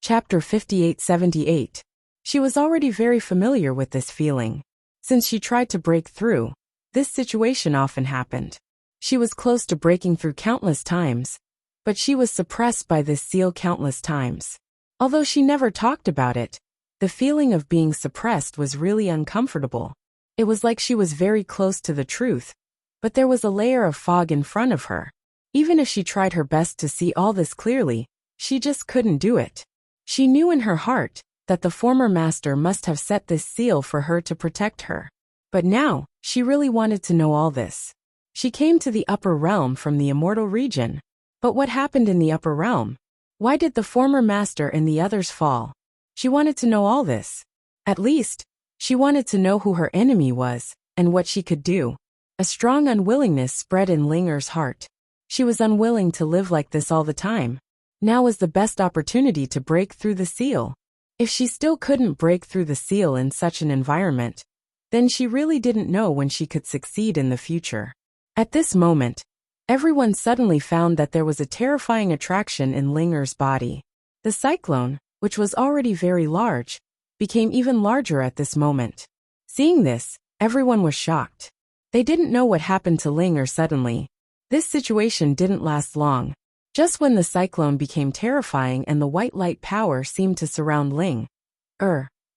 Chapter 5878. She was already very familiar with this feeling. Since she tried to break through, this situation often happened. She was close to breaking through countless times, but she was suppressed by this seal countless times. Although she never talked about it, the feeling of being suppressed was really uncomfortable. It was like she was very close to the truth, but there was a layer of fog in front of her. Even if she tried her best to see all this clearly, she just couldn't do it. She knew in her heart that the former master must have set this seal for her to protect her. But now, she really wanted to know all this. She came to the upper realm from the immortal region. But what happened in the upper realm? Why did the former master and the others fall? She wanted to know all this. At least, she wanted to know who her enemy was, and what she could do. A strong unwillingness spread in Linger's heart. She was unwilling to live like this all the time. Now was the best opportunity to break through the seal. If she still couldn't break through the seal in such an environment, then she really didn't know when she could succeed in the future. At this moment, everyone suddenly found that there was a terrifying attraction in Linger's body. The cyclone, which was already very large, became even larger at this moment. Seeing this, everyone was shocked. They didn't know what happened to Linger suddenly. This situation didn't last long. Just when the cyclone became terrifying and the white light power seemed to surround Linger,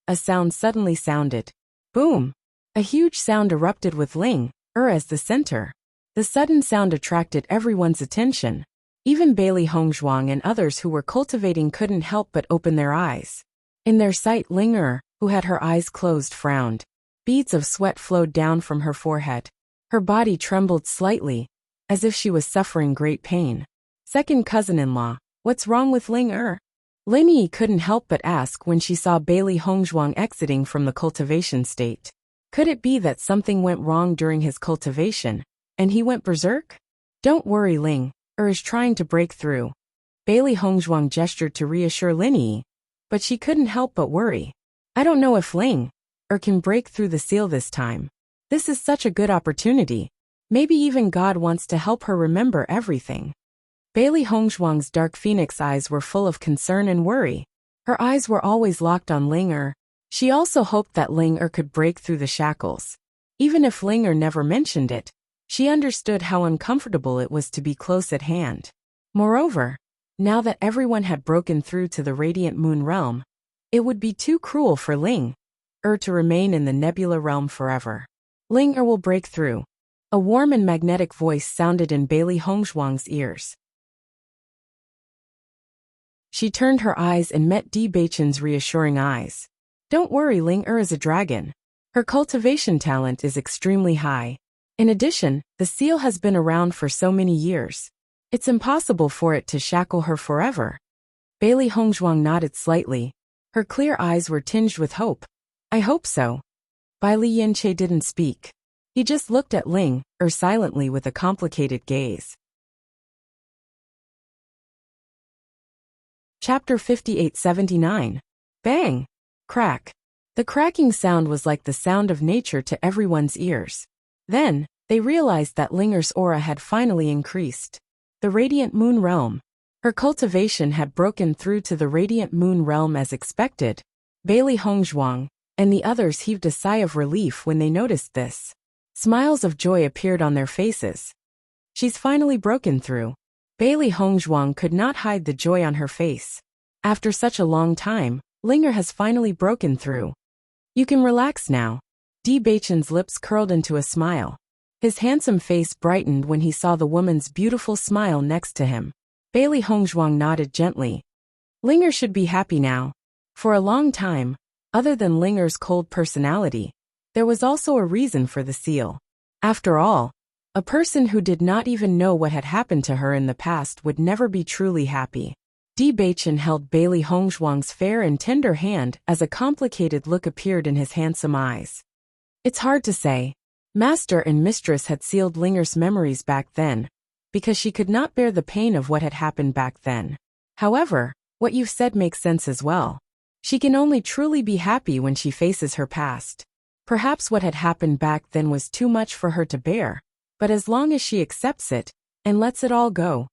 a sound suddenly sounded. Boom! A huge sound erupted with Linger as the center. The sudden sound attracted everyone's attention. Even Bailey Hongzhuang and others who were cultivating couldn't help but open their eyes. In their sight, Linger, who had her eyes closed, frowned. Beads of sweat flowed down from her forehead. Her body trembled slightly, as if she was suffering great pain. Second cousin-in-law, what's wrong with Linger? Lin Yi couldn't help but ask when she saw Bailey Hongzhuang exiting from the cultivation state. Could it be that something went wrong during his cultivation, and he went berserk? Don't worry, Linger is trying to break through. Bailey Hongzhuang gestured to reassure Lin Yi, but she couldn't help but worry. I don't know if Linger can break through the seal this time. This is such a good opportunity. Maybe even God wants to help her remember everything. Bailey Hongzhuang's dark phoenix eyes were full of concern and worry. Her eyes were always locked on Linger. She also hoped that Linger could break through the shackles. Even if Linger never mentioned it, she understood how uncomfortable it was to be close at hand. Moreover, now that everyone had broken through to the Radiant Moon realm, it would be too cruel for Linger to remain in the Nebula realm forever. Linger will break through. A warm and magnetic voice sounded in Bailey Hongzhuang's ears. She turned her eyes and met Di Beichen's reassuring eyes. Don't worry, Linger is a dragon. Her cultivation talent is extremely high. In addition, the seal has been around for so many years. It's impossible for it to shackle her forever. Bailey Hongzhuang nodded slightly. Her clear eyes were tinged with hope. I hope so. Bai Li Yanqie didn't speak. He just looked at Linger silently with a complicated gaze. Chapter 5879. Bang! Crack. The cracking sound was like the sound of nature to everyone's ears. Then, they realized that Linger's aura had finally increased. The Radiant Moon realm. Her cultivation had broken through to the Radiant Moon realm as expected. Bailey Hongzhuang and the others heaved a sigh of relief when they noticed this. Smiles of joy appeared on their faces. She's finally broken through. Bailey Hongzhuang could not hide the joy on her face. After such a long time, Linger has finally broken through. You can relax now. Di Beichen's lips curled into a smile. His handsome face brightened when he saw the woman's beautiful smile next to him. Bailey Hongzhuang nodded gently. Linger should be happy now. For a long time, other than Linger's cold personality, there was also a reason for the seal. After all, a person who did not even know what had happened to her in the past would never be truly happy. Di Beichen held Bailey Hongzhuang's fair and tender hand as a complicated look appeared in his handsome eyes. It's hard to say. Master and mistress had sealed Linger's memories back then, because she could not bear the pain of what had happened back then. However, what you've said makes sense as well. She can only truly be happy when she faces her past. Perhaps what had happened back then was too much for her to bear, but as long as she accepts it, and lets it all go,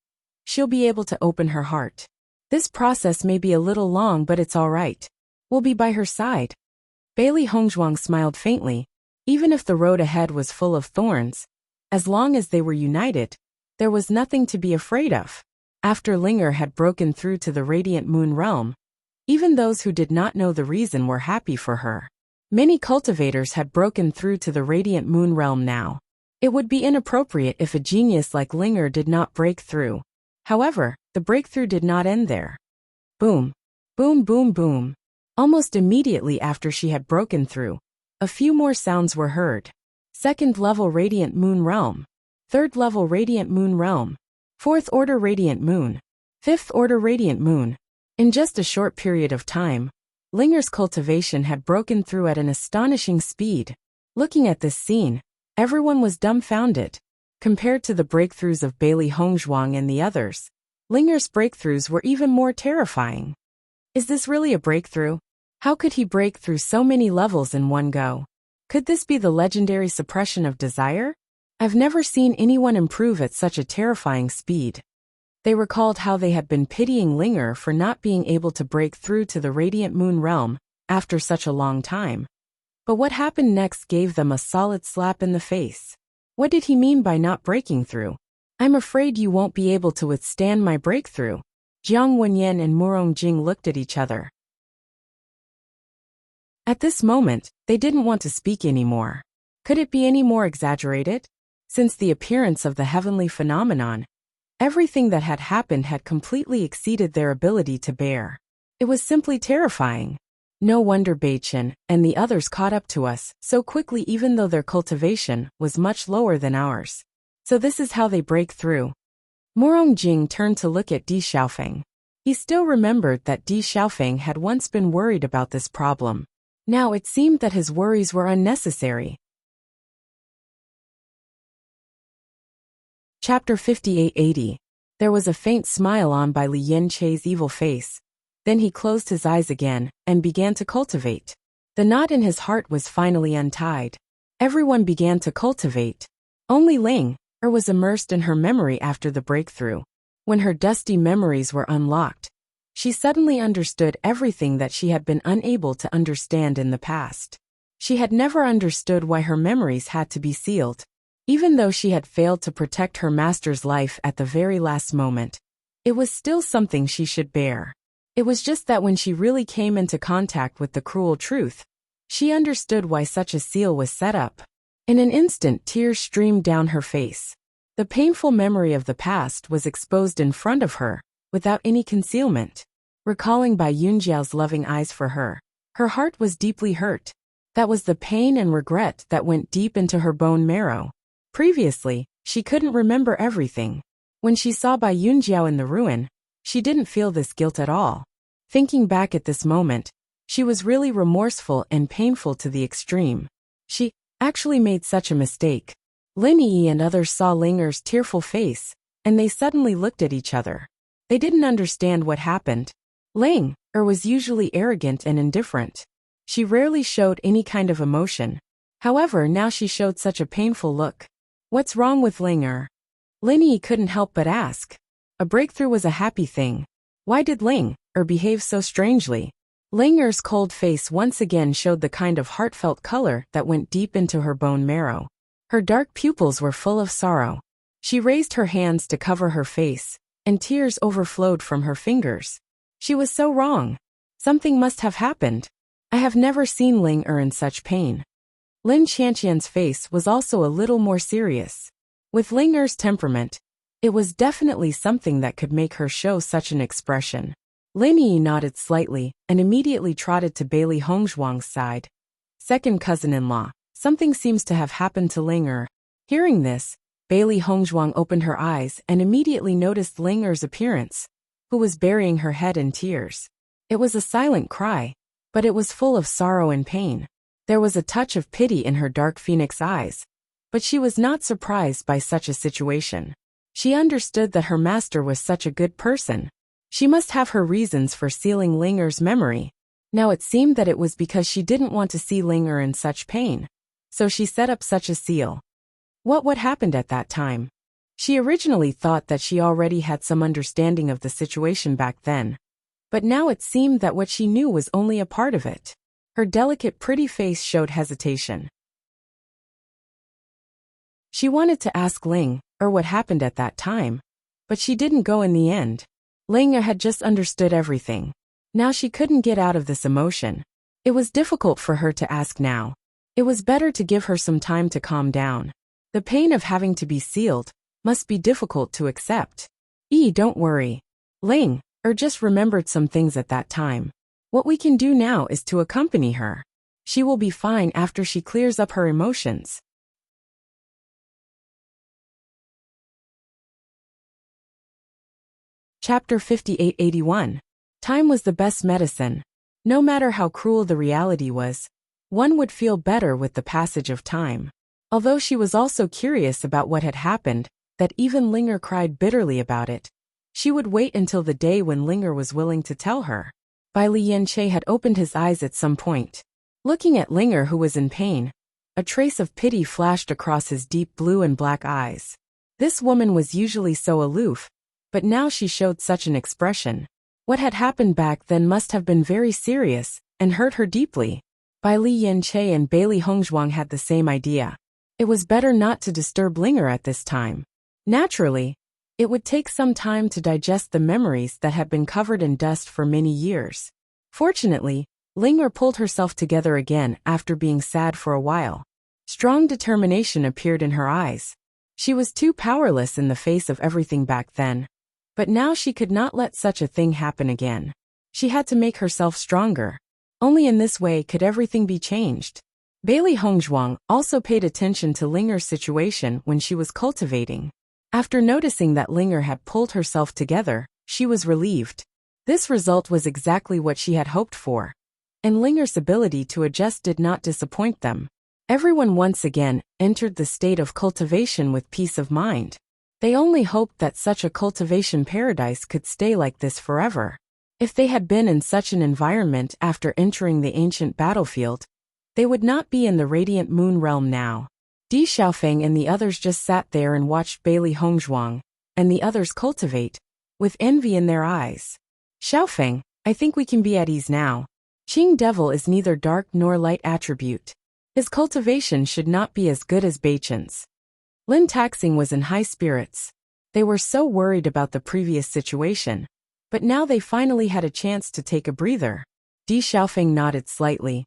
she'll be able to open her heart. This process may be a little long, but it's all right. We'll be by her side. Bailey Hongzhuang smiled faintly. Even if the road ahead was full of thorns, as long as they were united, there was nothing to be afraid of. After Linger had broken through to the Radiant Moon realm, even those who did not know the reason were happy for her. Many cultivators had broken through to the Radiant Moon realm now. It would be inappropriate if a genius like Linger did not break through. However, the breakthrough did not end there. Boom. Boom boom boom. Almost immediately after she had broken through, a few more sounds were heard. 2nd level Radiant Moon realm. 3rd level Radiant Moon realm. 4th order Radiant Moon. 5th order Radiant Moon. In just a short period of time, Linger's cultivation had broken through at an astonishing speed. Looking at this scene, everyone was dumbfounded. Compared to the breakthroughs of Bailey Hongzhuang and the others, Linger's breakthroughs were even more terrifying. Is this really a breakthrough? How could he break through so many levels in one go? Could this be the legendary suppression of desire? I've never seen anyone improve at such a terrifying speed. They recalled how they had been pitying Linger for not being able to break through to the Radiant Moon realm after such a long time. But what happened next gave them a solid slap in the face. What did he mean by not breaking through? I'm afraid you won't be able to withstand my breakthrough. Jiang Wenyan and Murong Jing looked at each other. At this moment, they didn't want to speak anymore. Could it be any more exaggerated? Since the appearance of the heavenly phenomenon, everything that had happened had completely exceeded their ability to bear. It was simply terrifying. No wonder Beichen and the others caught up to us so quickly, even though their cultivation was much lower than ours. So this is how they break through. Murong Jing turned to look at Di Xiaofeng. He still remembered that Di Xiaofeng had once been worried about this problem. Now it seemed that his worries were unnecessary. Chapter 5880. There was a faint smile on by Li Yin-che's evil face. Then he closed his eyes again and began to cultivate. The knot in his heart was finally untied. Everyone began to cultivate. Only Ling was immersed in her memory after the breakthrough. When her dusty memories were unlocked, she suddenly understood everything that she had been unable to understand in the past. She had never understood why her memories had to be sealed. Even though she had failed to protect her master's life at the very last moment, it was still something she should bear. It was just that when she really came into contact with the cruel truth, she understood why such a seal was set up. In an instant, tears streamed down her face. The painful memory of the past was exposed in front of her, without any concealment. Recalling Bai Yunjiao's loving eyes for her, her heart was deeply hurt. That was the pain and regret that went deep into her bone marrow. Previously, she couldn't remember everything. When she saw Bai Yunjiao in the ruin, she didn't feel this guilt at all. Thinking back at this moment, she was really remorseful and painful to the extreme. She actually made such a mistake. Lin Yi and others saw Linger's tearful face, and they suddenly looked at each other. They didn't understand what happened. Ling was usually arrogant and indifferent. She rarely showed any kind of emotion. However, now she showed such a painful look. What's wrong with Ling? Lin Yi couldn't help but ask. A breakthrough was a happy thing. Why did Ling behave so strangely? Linger's cold face once again showed the kind of heartfelt color that went deep into her bone marrow. Her dark pupils were full of sorrow. She raised her hands to cover her face, and tears overflowed from her fingers. She was so wrong. Something must have happened. I have never seen Ling in such pain. Lin Qianqian's face was also a little more serious. With Linger's temperament, it was definitely something that could make her show such an expression. Lin Yi nodded slightly and immediately trotted to Bailey Hongzhuang's side. Second cousin-in-law, something seems to have happened to Linger. Hearing this, Bailey Hongzhuang opened her eyes and immediately noticed Linger's appearance, who was burying her head in tears. It was a silent cry, but it was full of sorrow and pain. There was a touch of pity in her dark phoenix eyes, but she was not surprised by such a situation. She understood that her master was such a good person. She must have her reasons for sealing Linger's memory. Now it seemed that it was because she didn't want to see Linger in such pain, so she set up such a seal. What happened at that time? She originally thought that she already had some understanding of the situation back then. But now it seemed that what she knew was only a part of it. Her delicate, pretty face showed hesitation. She wanted to ask Ling, or what happened at that time. But she didn't go in the end. Ling had just understood everything. Now she couldn't get out of this emotion. It was difficult for her to ask now. It was better to give her some time to calm down. The pain of having to be sealed must be difficult to accept. Don't worry. Ling, just remembered some things at that time. What we can do now is to accompany her. She will be fine after she clears up her emotions. Chapter 5881. Time was the best medicine. No matter how cruel the reality was, one would feel better with the passage of time. Although she was also curious about what had happened, that even Linger cried bitterly about it, she would wait until the day when Linger was willing to tell her. Bai Lianche had opened his eyes at some point. Looking at Linger, who was in pain, a trace of pity flashed across his deep blue and black eyes. This woman was usually so aloof, but now she showed such an expression. What had happened back then must have been very serious, and hurt her deeply. Bai Lianche and Bailey Hongzhuang had the same idea. It was better not to disturb Linger at this time. Naturally, it would take some time to digest the memories that had been covered in dust for many years. Fortunately, Linger pulled herself together again after being sad for a while. Strong determination appeared in her eyes. She was too powerless in the face of everything back then. But now she could not let such a thing happen again. She had to make herself stronger. Only in this way could everything be changed. Bailey Hongzhuang also paid attention to Linger's situation when she was cultivating. After noticing that Linger had pulled herself together, she was relieved. This result was exactly what she had hoped for. And Linger's ability to adjust did not disappoint them. Everyone once again entered the state of cultivation with peace of mind. They only hoped that such a cultivation paradise could stay like this forever. If they had been in such an environment after entering the ancient battlefield, they would not be in the radiant moon realm now. Di Xiaofeng and the others just sat there and watched Bailey Hongzhuang and the others cultivate, with envy in their eyes. Xiaofeng, I think we can be at ease now. Qing Devil is neither dark nor light attribute. His cultivation should not be as good as Beichen's. Lin Taxing was in high spirits. They were so worried about the previous situation, but now they finally had a chance to take a breather. Di Xiaofeng nodded slightly.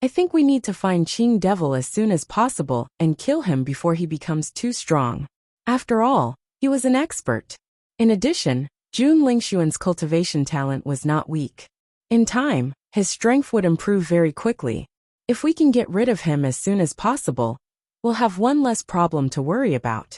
I think we need to find Qing Devil as soon as possible and kill him before he becomes too strong. After all, he was an expert. In addition, Jun Lingxuan's cultivation talent was not weak. In time, his strength would improve very quickly. If we can get rid of him as soon as possible, we'll have one less problem to worry about.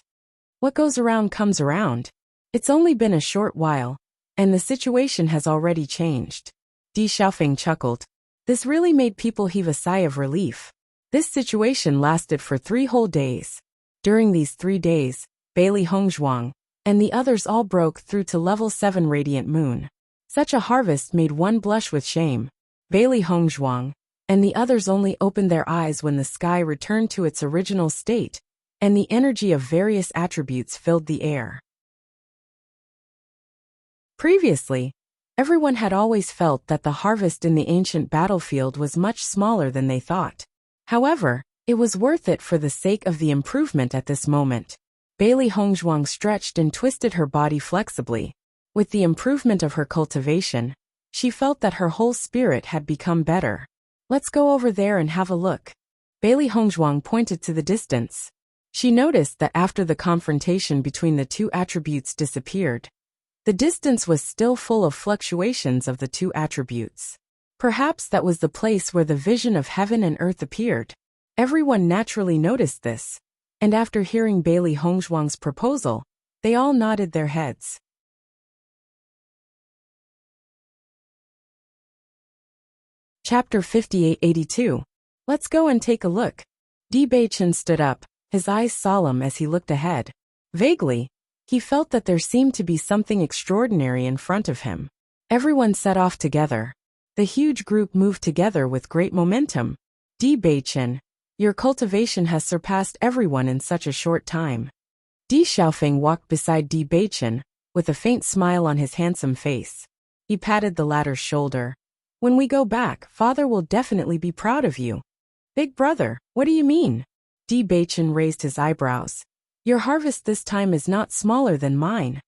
What goes around comes around. It's only been a short while, and the situation has already changed. Di Xiaofeng chuckled. This really made people heave a sigh of relief. This situation lasted for 3 whole days. During these 3 days, Bailey Hongzhuang and the others all broke through to level 7 Radiant Moon. Such a harvest made one blush with shame. Bailey Hongzhuang and the others only opened their eyes when the sky returned to its original state, and the energy of various attributes filled the air. Previously, everyone had always felt that the harvest in the ancient battlefield was much smaller than they thought. However, it was worth it for the sake of the improvement at this moment. Bailey Hongzhuang stretched and twisted her body flexibly. With the improvement of her cultivation, she felt that her whole spirit had become better. Let's go over there and have a look. Bailey Hongzhuang pointed to the distance. She noticed that after the confrontation between the two attributes disappeared, the distance was still full of fluctuations of the two attributes. Perhaps that was the place where the vision of heaven and earth appeared. Everyone naturally noticed this, and after hearing Bailey Hongzhuang's proposal, they all nodded their heads. Chapter 5882. Let's go and take a look. Di Beichen stood up, his eyes solemn as he looked ahead. Vaguely, he felt that there seemed to be something extraordinary in front of him. Everyone set off together. The huge group moved together with great momentum. Di Beichen, your cultivation has surpassed everyone in such a short time. Di Xiaofeng walked beside Di Beichen, with a faint smile on his handsome face. He patted the latter's shoulder. When we go back, father will definitely be proud of you. Big brother, what do you mean? Di Baichen raised his eyebrows. Your harvest this time is not smaller than mine.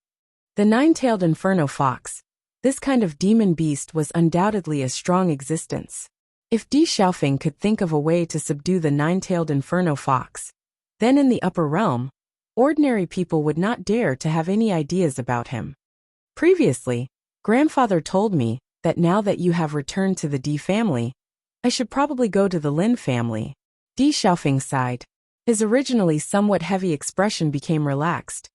The nine-tailed inferno fox. This kind of demon beast was undoubtedly a strong existence. If Di Xiaofeng could think of a way to subdue the nine-tailed inferno fox, then in the upper realm, ordinary people would not dare to have any ideas about him. Previously, grandfather told me that now that you have returned to the Di family, I should probably go to the Lin family. Di Xiaofeng sighed. His originally somewhat heavy expression became relaxed.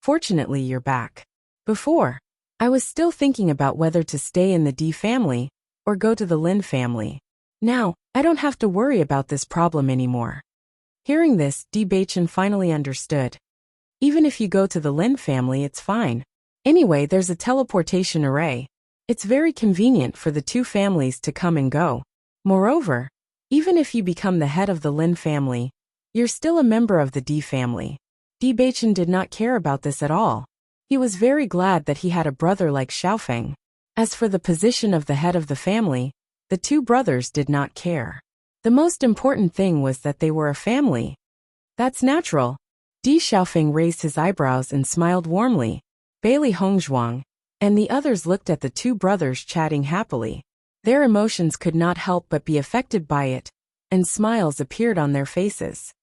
Fortunately, you're back. Before, I was still thinking about whether to stay in the Di family or go to the Lin family. Now, I don't have to worry about this problem anymore. Hearing this, Di Baichen finally understood. Even if you go to the Lin family, it's fine. Anyway, there's a teleportation array. It's very convenient for the two families to come and go. Moreover, even if you become the head of the Lin family, you're still a member of the Di family. Di Baichen did not care about this at all. He was very glad that he had a brother like Xiaofeng. As for the position of the head of the family, the two brothers did not care. The most important thing was that they were a family. That's natural. Di Xiaofeng raised his eyebrows and smiled warmly. Bailey Hongzhuang and the others looked at the two brothers chatting happily. Their emotions could not help but be affected by it, and smiles appeared on their faces.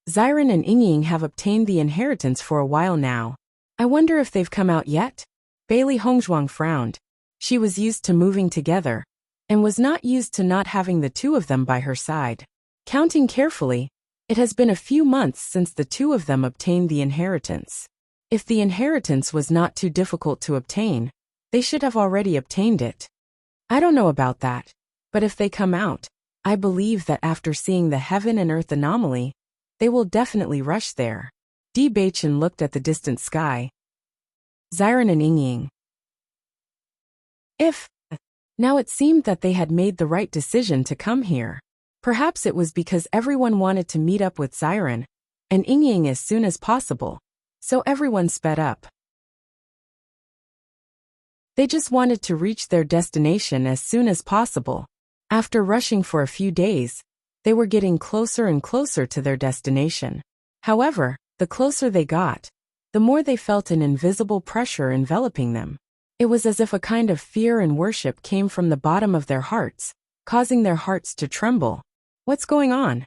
Xiren and Yingying have obtained the inheritance for a while now. I wonder if they've come out yet? Bailey Hongzhuang frowned. She was used to moving together, and was not used to not having the two of them by her side. Counting carefully, it has been a few months since the two of them obtained the inheritance. If the inheritance was not too difficult to obtain, they should have already obtained it. I don't know about that, but if they come out, I believe that after seeing the heaven and earth anomaly, they will definitely rush there. Di Baichen looked at the distant sky. Xiren and Yingying. Now it seemed that they had made the right decision to come here. Perhaps it was because everyone wanted to meet up with Xiren and Yingying as soon as possible, so everyone sped up. They just wanted to reach their destination as soon as possible. After rushing for a few days, they were getting closer and closer to their destination. However, the closer they got, the more they felt an invisible pressure enveloping them. It was as if a kind of fear and worship came from the bottom of their hearts, causing their hearts to tremble. What's going on?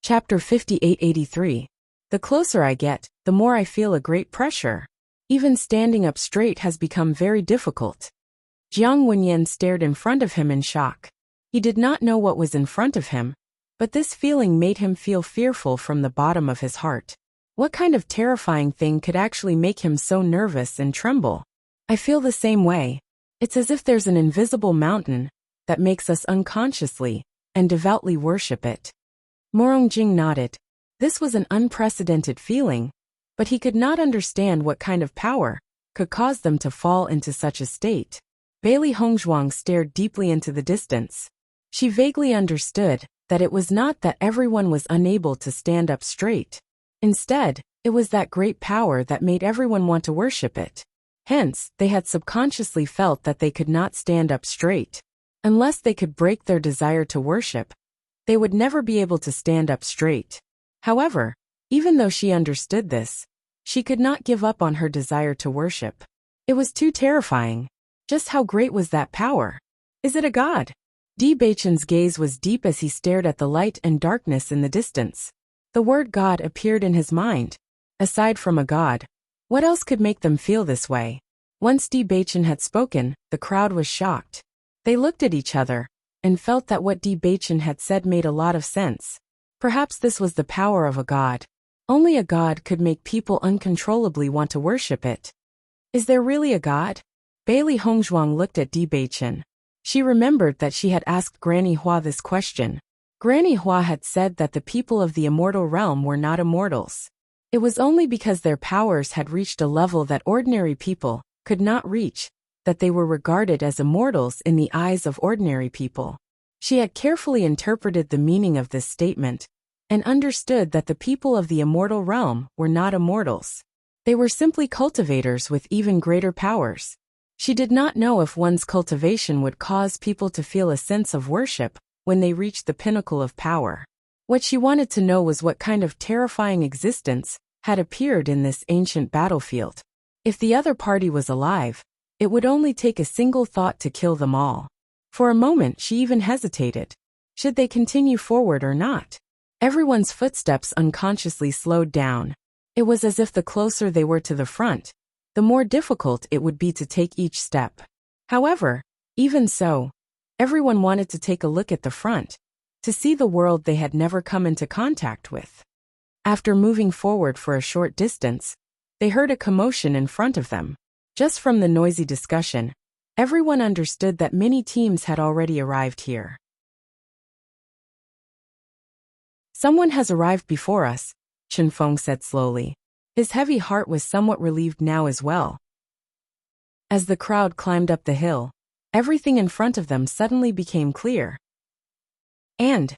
Chapter 5883. The closer I get, the more I feel a great pressure. Even standing up straight has become very difficult. Jiang Wenyan stared in front of him in shock. He did not know what was in front of him, but this feeling made him feel fearful from the bottom of his heart. What kind of terrifying thing could actually make him so nervous and tremble? I feel the same way. It's as if there's an invisible mountain that makes us unconsciously and devoutly worship it. Morongjing nodded. This was an unprecedented feeling, but he could not understand what kind of power could cause them to fall into such a state. Bailey Hongzhuang stared deeply into the distance. She vaguely understood that it was not that everyone was unable to stand up straight. Instead, it was that great power that made everyone want to worship it. Hence, they had subconsciously felt that they could not stand up straight. Unless they could break their desire to worship, they would never be able to stand up straight. However, even though she understood this, she could not give up on her desire to worship. It was too terrifying. Just how great was that power? Is it a god? Di Baichen's gaze was deep as he stared at the light and darkness in the distance. The word God appeared in his mind. Aside from a god, what else could make them feel this way? Once Di Baichen had spoken, the crowd was shocked. They looked at each other and felt that what Di Baichen had said made a lot of sense. Perhaps this was the power of a god. Only a god could make people uncontrollably want to worship it. Is there really a god? Bailey Hongzhuang looked at Di Baichen. She remembered that she had asked Granny Hua this question. Granny Hua had said that the people of the immortal realm were not immortals. It was only because their powers had reached a level that ordinary people could not reach that they were regarded as immortals in the eyes of ordinary people. She had carefully interpreted the meaning of this statement and understood that the people of the immortal realm were not immortals. They were simply cultivators with even greater powers. She did not know if one's cultivation would cause people to feel a sense of worship when they reached the pinnacle of power. What she wanted to know was what kind of terrifying existence had appeared in this ancient battlefield. If the other party was alive, it would only take a single thought to kill them all. For a moment she even hesitated. Should they continue forward or not? Everyone's footsteps unconsciously slowed down. It was as if the closer they were to the front, the more difficult it would be to take each step. However, even so, everyone wanted to take a look at the front, to see the world they had never come into contact with. After moving forward for a short distance, they heard a commotion in front of them. Just from the noisy discussion, everyone understood that many teams had already arrived here. Someone has arrived before us, Chen Feng said slowly. His heavy heart was somewhat relieved now as well. As the crowd climbed up the hill, everything in front of them suddenly became clear. And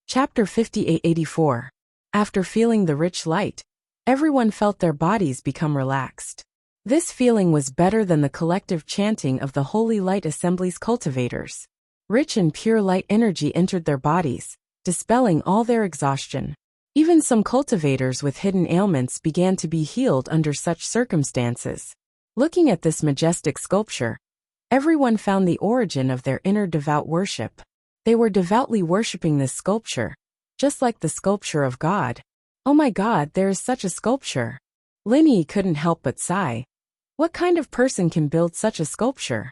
Chapter 5884. After feeling the rich light, everyone felt their bodies become relaxed. This feeling was better than the collective chanting of the Holy Light Assembly's cultivators. Rich and pure light energy entered their bodies, dispelling all their exhaustion. Even some cultivators with hidden ailments began to be healed under such circumstances. Looking at this majestic sculpture, everyone found the origin of their inner devout worship. They were devoutly worshipping this sculpture, just like the sculpture of God. Oh my God, there is such a sculpture. Linny couldn't help but sigh. What kind of person can build such a sculpture?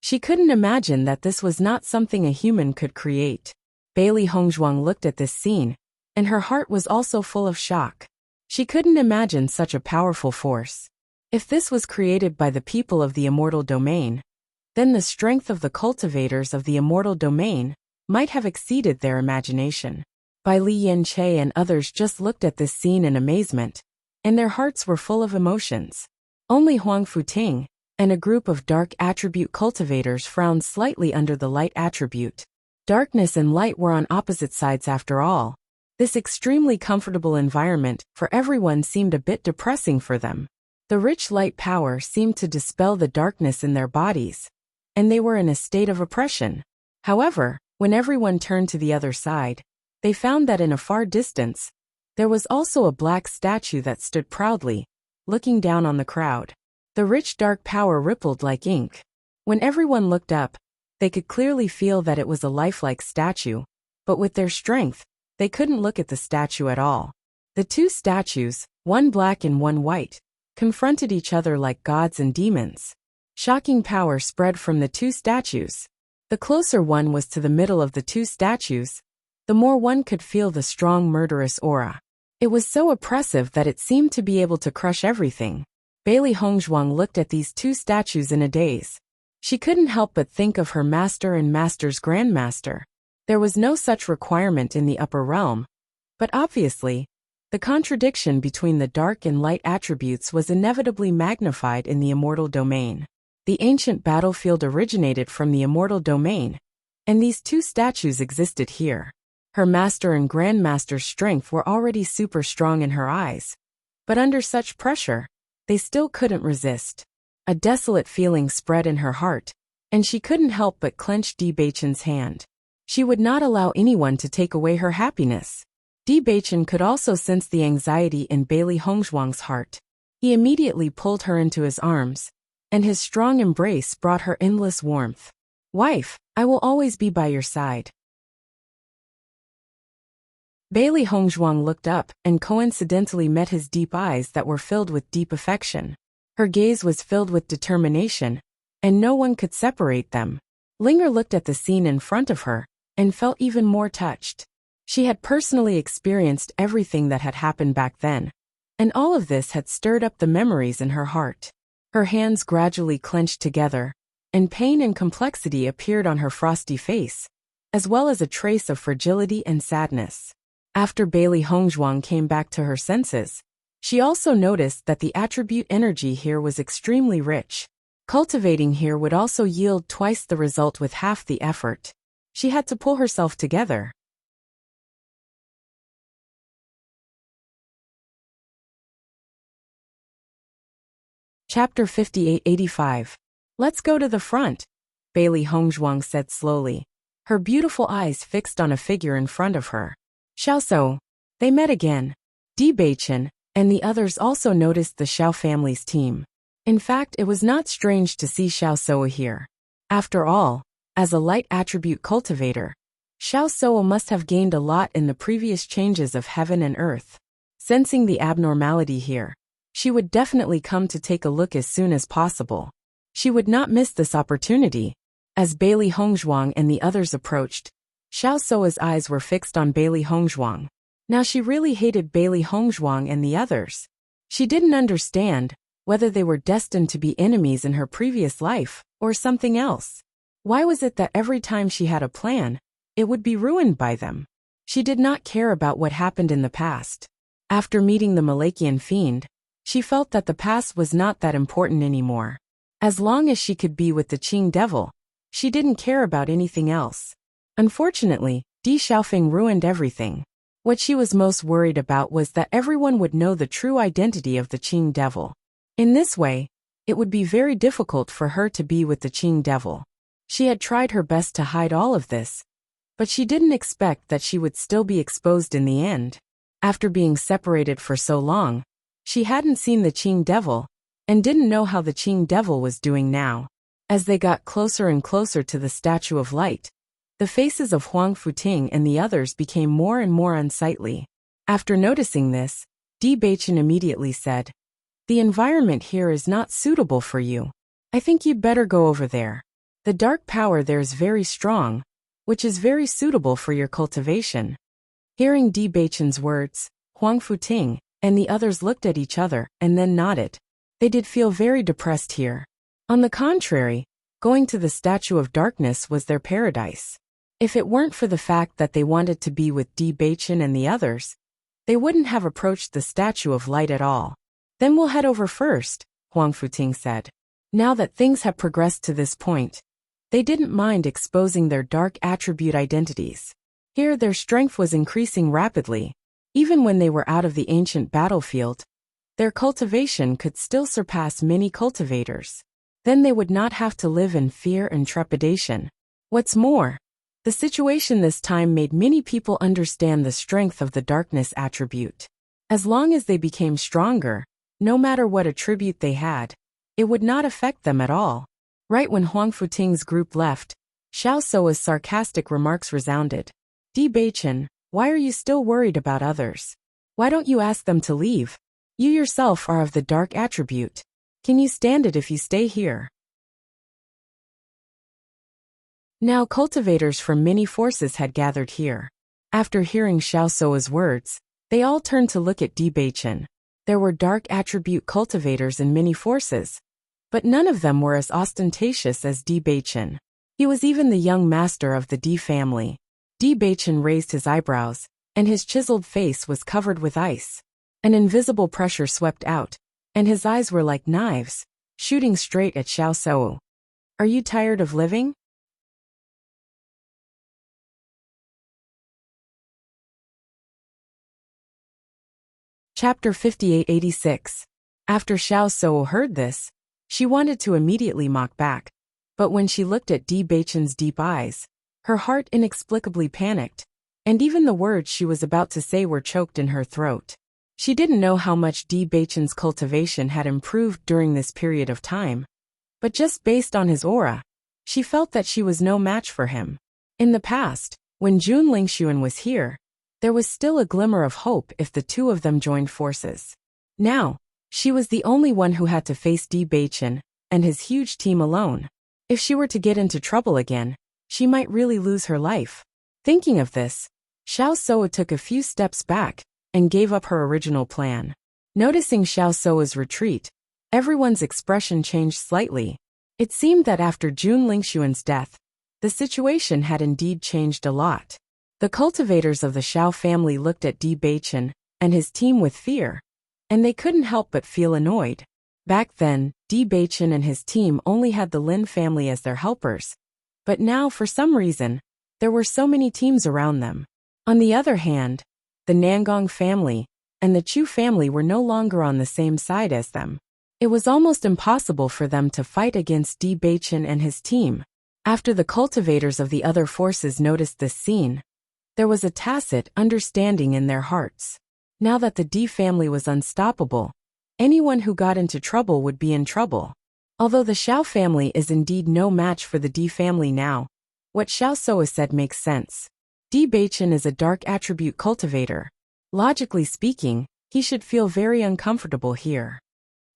She couldn't imagine that this was not something a human could create. Bailey Hongzhuang looked at this scene, and her heart was also full of shock. She couldn't imagine such a powerful force. If this was created by the people of the immortal domain, then the strength of the cultivators of the immortal domain might have exceeded their imagination. Bai Li Yanche and others just looked at this scene in amazement, and their hearts were full of emotions. Only Huang Futing and a group of dark attribute cultivators frowned slightly under the light attribute. Darkness and light were on opposite sides after all. This extremely comfortable environment for everyone seemed a bit depressing for them. The rich light power seemed to dispel the darkness in their bodies, and they were in a state of oppression. However, when everyone turned to the other side, they found that in a far distance, there was also a black statue that stood proudly, looking down on the crowd. The rich dark power rippled like ink. When everyone looked up, they could clearly feel that it was a lifelike statue, but with their strength, they couldn't look at the statue at all. The two statues, one black and one white, confronted each other like gods and demons. Shocking power spread from the two statues. The closer one was to the middle of the two statues, the more one could feel the strong murderous aura. It was so oppressive that it seemed to be able to crush everything. Bailey Hongzhuang looked at these two statues in a daze. She couldn't help but think of her master and master's grandmaster. There was no such requirement in the upper realm, but obviously, the contradiction between the dark and light attributes was inevitably magnified in the immortal domain. The ancient battlefield originated from the immortal domain, and these two statues existed here. Her master and grandmaster's strength were already super strong in her eyes, but under such pressure, they still couldn't resist. A desolate feeling spread in her heart, and she couldn't help but clench Di Beichen's hand. She would not allow anyone to take away her happiness. Di Beichen could also sense the anxiety in Bailey Hongzhuang's heart. He immediately pulled her into his arms, and his strong embrace brought her endless warmth. Wife, I will always be by your side. Bailey Hongzhuang looked up and coincidentally met his deep eyes that were filled with deep affection. Her gaze was filled with determination, and no one could separate them. Linger looked at the scene in front of her, and felt even more touched. She had personally experienced everything that had happened back then, and all of this had stirred up the memories in her heart. Her hands gradually clenched together, and pain and complexity appeared on her frosty face, as well as a trace of fragility and sadness. After Bailey Hongzhuang came back to her senses, she also noticed that the attribute energy here was extremely rich. Cultivating here would also yield twice the result with half the effort. She had to pull herself together. Chapter 58-85. Let's go to the front, Bailey Hongzhuang said slowly, her beautiful eyes fixed on a figure in front of her. Xiaosou. They met again. Di Beichen and the others also noticed the Xiao family's team. In fact, it was not strange to see Xiaosou here. After all, as a light attribute cultivator, Xiaosou must have gained a lot in the previous changes of heaven and earth. Sensing the abnormality here, she would definitely come to take a look as soon as possible. She would not miss this opportunity. As Bailey Hongzhuang and the others approached, Xiaosou's eyes were fixed on Bailey Hongzhuang. Now she really hated Bailey Hongzhuang and the others. She didn't understand whether they were destined to be enemies in her previous life, or something else. Why was it that every time she had a plan, it would be ruined by them? She did not care about what happened in the past. After meeting the Malakian fiend, she felt that the past was not that important anymore. As long as she could be with the Qing devil, she didn't care about anything else. Unfortunately, Di Xiaofeng ruined everything. What she was most worried about was that everyone would know the true identity of the Qing devil. In this way, it would be very difficult for her to be with the Qing devil. She had tried her best to hide all of this, but she didn't expect that she would still be exposed in the end. After being separated for so long, she hadn't seen the Qing devil, and didn't know how the Qing devil was doing now. As they got closer and closer to the Statue of Light, the faces of Huang Futing and the others became more and more unsightly. After noticing this, Di Beichen immediately said, "The environment here is not suitable for you. I think you'd better go over there. The dark power there is very strong, which is very suitable for your cultivation." Hearing Di Beichen's words, Huang Futing and the others looked at each other and then nodded. They did feel very depressed here. On the contrary, going to the Statue of Darkness was their paradise. If it weren't for the fact that they wanted to be with Di Beichen and the others, they wouldn't have approached the Statue of Light at all. "Then we'll head over first," Huang Futing said. Now that things had progressed to this point, they didn't mind exposing their dark attribute identities. Here their strength was increasing rapidly. Even when they were out of the ancient battlefield, their cultivation could still surpass many cultivators. Then they would not have to live in fear and trepidation. What's more, the situation this time made many people understand the strength of the darkness attribute. As long as they became stronger, no matter what attribute they had, it would not affect them at all. Right when Huang Futing's group left, Xiaosou's sarcastic remarks resounded. "Di Beichen, why are you still worried about others? Why don't you ask them to leave? You yourself are of the dark attribute. Can you stand it if you stay here?" Now cultivators from many forces had gathered here. After hearing Xiaosou's words, they all turned to look at Di Beichen. There were dark attribute cultivators in many forces, but none of them were as ostentatious as Di Beichen. He was even the young master of the Di family. Di Beichen raised his eyebrows, and his chiseled face was covered with ice. An invisible pressure swept out, and his eyes were like knives, shooting straight at Xiaosou. "Are you tired of living?" Chapter 58-86. After Xiaosou heard this, she wanted to immediately mock back, but when she looked at Di Beichen's deep eyes, her heart inexplicably panicked, and even the words she was about to say were choked in her throat. She didn't know how much Di Beichen's cultivation had improved during this period of time, but just based on his aura, she felt that she was no match for him. In the past, when Jun Lingxuan was here, there was still a glimmer of hope if the two of them joined forces. Now, she was the only one who had to face Di Beichen and his huge team alone. If she were to get into trouble again, she might really lose her life. Thinking of this, Xiaosou took a few steps back and gave up her original plan. Noticing Xiaosou's retreat, everyone's expression changed slightly. It seemed that after Jun Lingxuan's death, the situation had indeed changed a lot. The cultivators of the Xiao family looked at Di Beichen and his team with fear, and they couldn't help but feel annoyed. Back then, Di Baichen and his team only had the Lin family as their helpers. But now, for some reason, there were so many teams around them. On the other hand, the Nangong family and the Chu family were no longer on the same side as them. It was almost impossible for them to fight against Di Baichen and his team. After the cultivators of the other forces noticed this scene, there was a tacit understanding in their hearts. Now that the Di family was unstoppable, anyone who got into trouble would be in trouble. Although the Xiao family is indeed no match for the Di family now, what Xiao Soa said makes sense. Di Baichen is a dark attribute cultivator. Logically speaking, he should feel very uncomfortable here.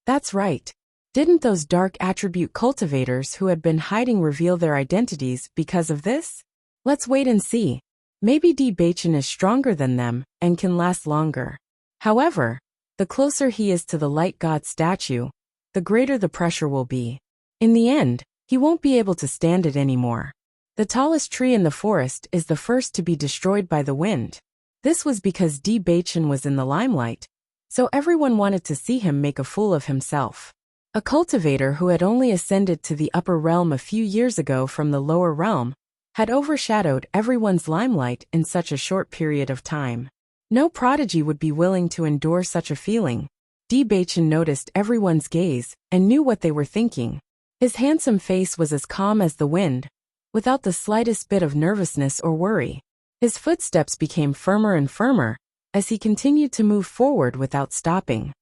That's right. Didn't those dark attribute cultivators who had been hiding reveal their identities because of this? Let's wait and see. Maybe Di Baichen is stronger than them and can last longer. However, the closer he is to the light god statue, the greater the pressure will be. In the end, he won't be able to stand it anymore. The tallest tree in the forest is the first to be destroyed by the wind. This was because Di Baichen was in the limelight, so everyone wanted to see him make a fool of himself. A cultivator who had only ascended to the upper realm a few years ago from the lower realm had overshadowed everyone's limelight in such a short period of time. No prodigy would be willing to endure such a feeling. Di Baichen noticed everyone's gaze and knew what they were thinking. His handsome face was as calm as the wind, without the slightest bit of nervousness or worry. His footsteps became firmer and firmer as he continued to move forward without stopping.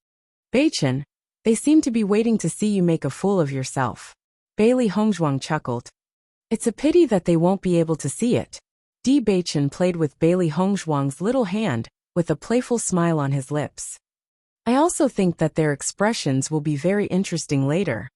Baichen, they seem to be waiting to see you make a fool of yourself. Bailey Hongzhuang chuckled. It's a pity that they won't be able to see it. Di Baichen played with Bailey Hongzhuang's little hand with a playful smile on his lips. I also think that their expressions will be very interesting later.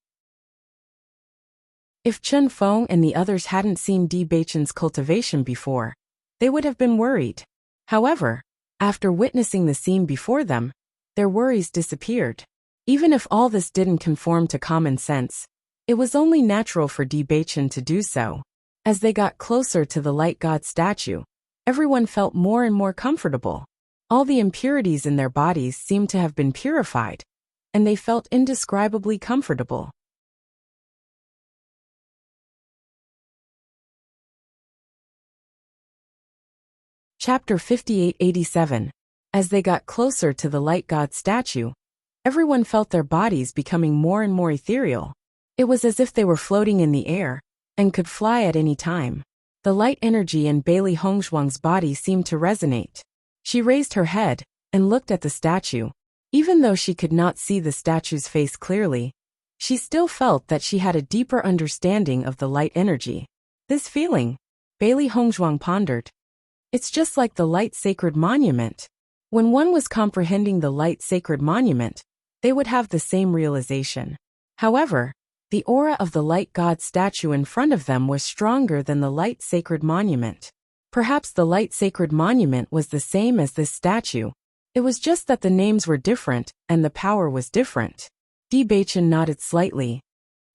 If Chen Feng and the others hadn't seen Di Baichen's cultivation before, they would have been worried. However, after witnessing the scene before them, their worries disappeared. Even if all this didn't conform to common sense, it was only natural for Di Baichen to do so. As they got closer to the light god statue, everyone felt more and more comfortable. All the impurities in their bodies seemed to have been purified, and they felt indescribably comfortable. Chapter 5887. As they got closer to the light god statue, everyone felt their bodies becoming more and more ethereal. It was as if they were floating in the air and could fly at any time. The light energy in Bailey Hongzhuang's body seemed to resonate. She raised her head and looked at the statue. Even though she could not see the statue's face clearly, she still felt that she had a deeper understanding of the light energy. This feeling, Bailey Hongzhuang pondered. It's just like the light sacred monument. When one was comprehending the light sacred monument, they would have the same realization. However, the aura of the light god statue in front of them was stronger than the light sacred monument. Perhaps the light sacred monument was the same as this statue. It was just that the names were different and the power was different. Di Baichen nodded slightly.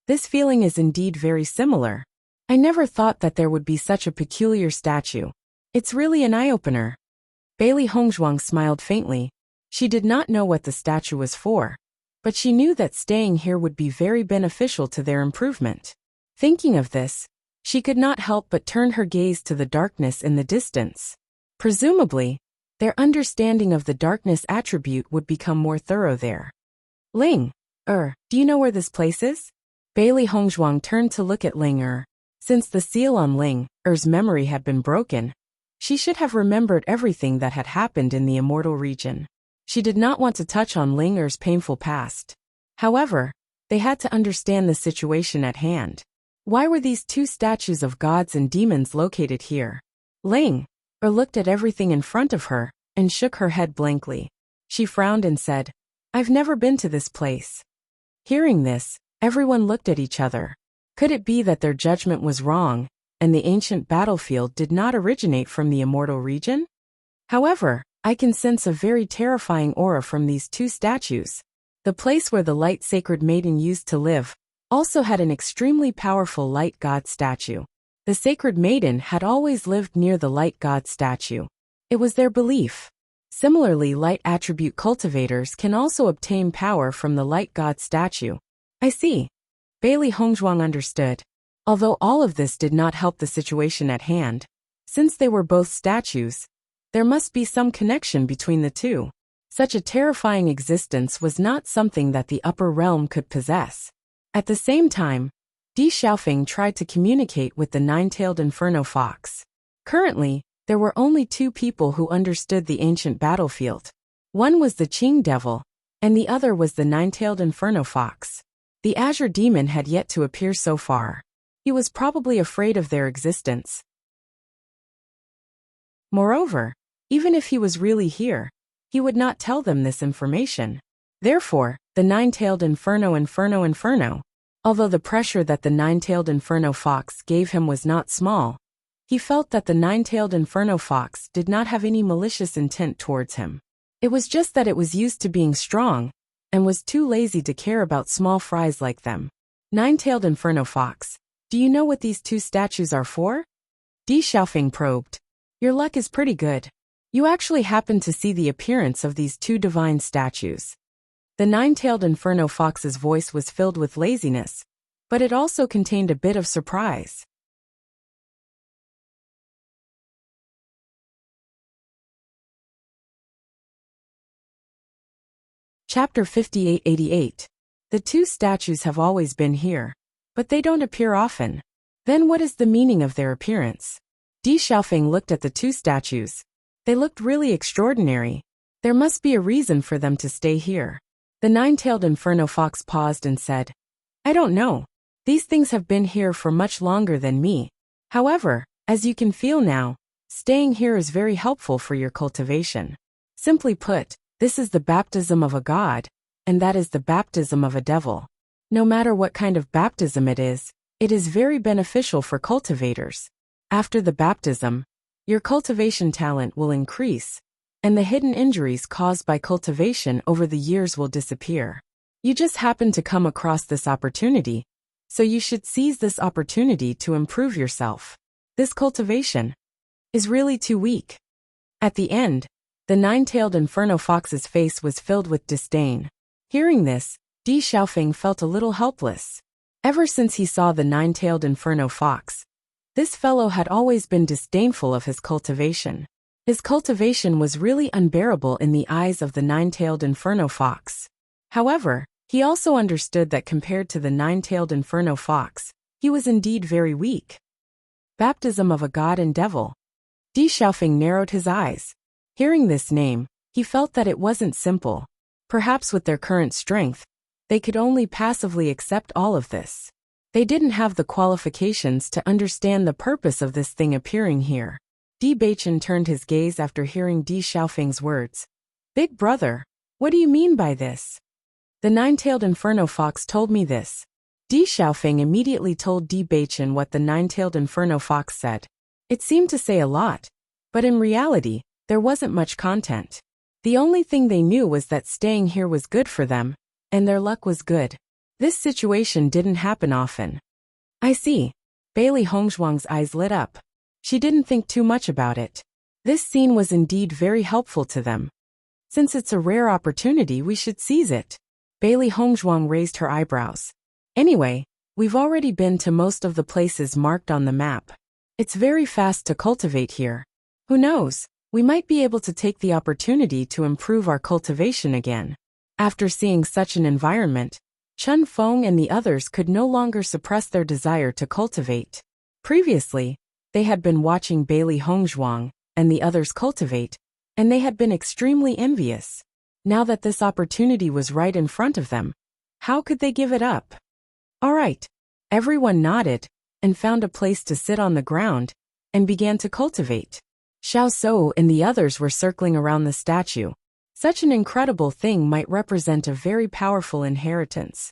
This feeling is indeed very similar. I never thought that there would be such a peculiar statue. It's really an eye-opener. Bailey Hongzhuang smiled faintly. She did not know what the statue was for, but she knew that staying here would be very beneficial to their improvement. Thinking of this, she could not help but turn her gaze to the darkness in the distance. Presumably, their understanding of the darkness attribute would become more thorough there. Ling, do you know where this place is? Bailey Hongzhuang turned to look at Ling. Since the seal on Ling-er's memory had been broken, she should have remembered everything that had happened in the immortal region. She did not want to touch on Ling-er's painful past. However, they had to understand the situation at hand. Why were these two statues of gods and demons located here? Ling-er looked at everything in front of her and shook her head blankly. She frowned and said, I've never been to this place. Hearing this, everyone looked at each other. Could it be that their judgment was wrong, and the ancient battlefield did not originate from the immortal region? However, I can sense a very terrifying aura from these two statues. The place where the light sacred maiden used to live also had an extremely powerful light god statue. The sacred maiden had always lived near the light god statue. It was their belief. Similarly, light attribute cultivators can also obtain power from the light god statue. I see. Bailey Hongzhuang understood. Although all of this did not help the situation at hand, since they were both statues, there must be some connection between the two. Such a terrifying existence was not something that the upper realm could possess. At the same time, Di Xiaofeng tried to communicate with the nine-tailed inferno fox. Currently, there were only two people who understood the ancient battlefield. One was the Qing devil, and the other was the nine-tailed inferno fox. The azure demon had yet to appear so far. He was probably afraid of their existence. Moreover, even if he was really here, he would not tell them this information. Therefore, the nine-tailed inferno, although the pressure that the nine-tailed inferno fox gave him was not small, he felt that the nine-tailed inferno fox did not have any malicious intent towards him. It was just that it was used to being strong, and was too lazy to care about small fries like them. Nine-tailed inferno fox, do you know what these two statues are for? Di Xiaofeng probed. Your luck is pretty good. You actually happened to see the appearance of these two divine statues. The nine-tailed inferno fox's voice was filled with laziness, but it also contained a bit of surprise. Chapter 5888. The two statues have always been here, but they don't appear often. Then what is the meaning of their appearance? Di Xiaofeng looked at the two statues. They looked really extraordinary. There must be a reason for them to stay here. The nine-tailed inferno fox paused and said, I don't know. These things have been here for much longer than me. However, as you can feel now, staying here is very helpful for your cultivation. Simply put, this is the baptism of a god, and that is the baptism of a devil. No matter what kind of baptism it is very beneficial for cultivators. After the baptism, your cultivation talent will increase, and the hidden injuries caused by cultivation over the years will disappear. You just happen to come across this opportunity, so you should seize this opportunity to improve yourself. This cultivation is really too weak. At the end, the nine-tailed inferno fox's face was filled with disdain. Hearing this, Di Xiaofeng felt a little helpless. Ever since he saw the nine-tailed inferno fox, this fellow had always been disdainful of his cultivation. His cultivation was really unbearable in the eyes of the nine-tailed inferno fox. However, he also understood that compared to the nine-tailed inferno fox, he was indeed very weak. Baptism of a god and devil. Di Xiaofeng narrowed his eyes. Hearing this name, he felt that it wasn't simple. Perhaps with their current strength, they could only passively accept all of this. They didn't have the qualifications to understand the purpose of this thing appearing here. Di Baichen turned his gaze after hearing Di Xiaofeng's words. Big brother, what do you mean by this? The nine-tailed inferno fox told me this. Di Xiaofeng immediately told Di Baichen what the nine-tailed inferno fox said. It seemed to say a lot, but in reality, there wasn't much content. The only thing they knew was that staying here was good for them, and their luck was good. This situation didn't happen often. I see. Bailey Hongzhuang's eyes lit up. She didn't think too much about it. This scene was indeed very helpful to them. Since it's a rare opportunity, we should seize it. Bailey Hongzhuang raised her eyebrows. Anyway, we've already been to most of the places marked on the map. It's very fast to cultivate here. Who knows? We might be able to take the opportunity to improve our cultivation again. After seeing such an environment, Chen Feng and the others could no longer suppress their desire to cultivate. Previously, they had been watching Bailey Hongzhuang and the others cultivate, and they had been extremely envious. Now that this opportunity was right in front of them, how could they give it up? All right. Everyone nodded and found a place to sit on the ground and began to cultivate. Xiao Shou and the others were circling around the statue. Such an incredible thing might represent a very powerful inheritance.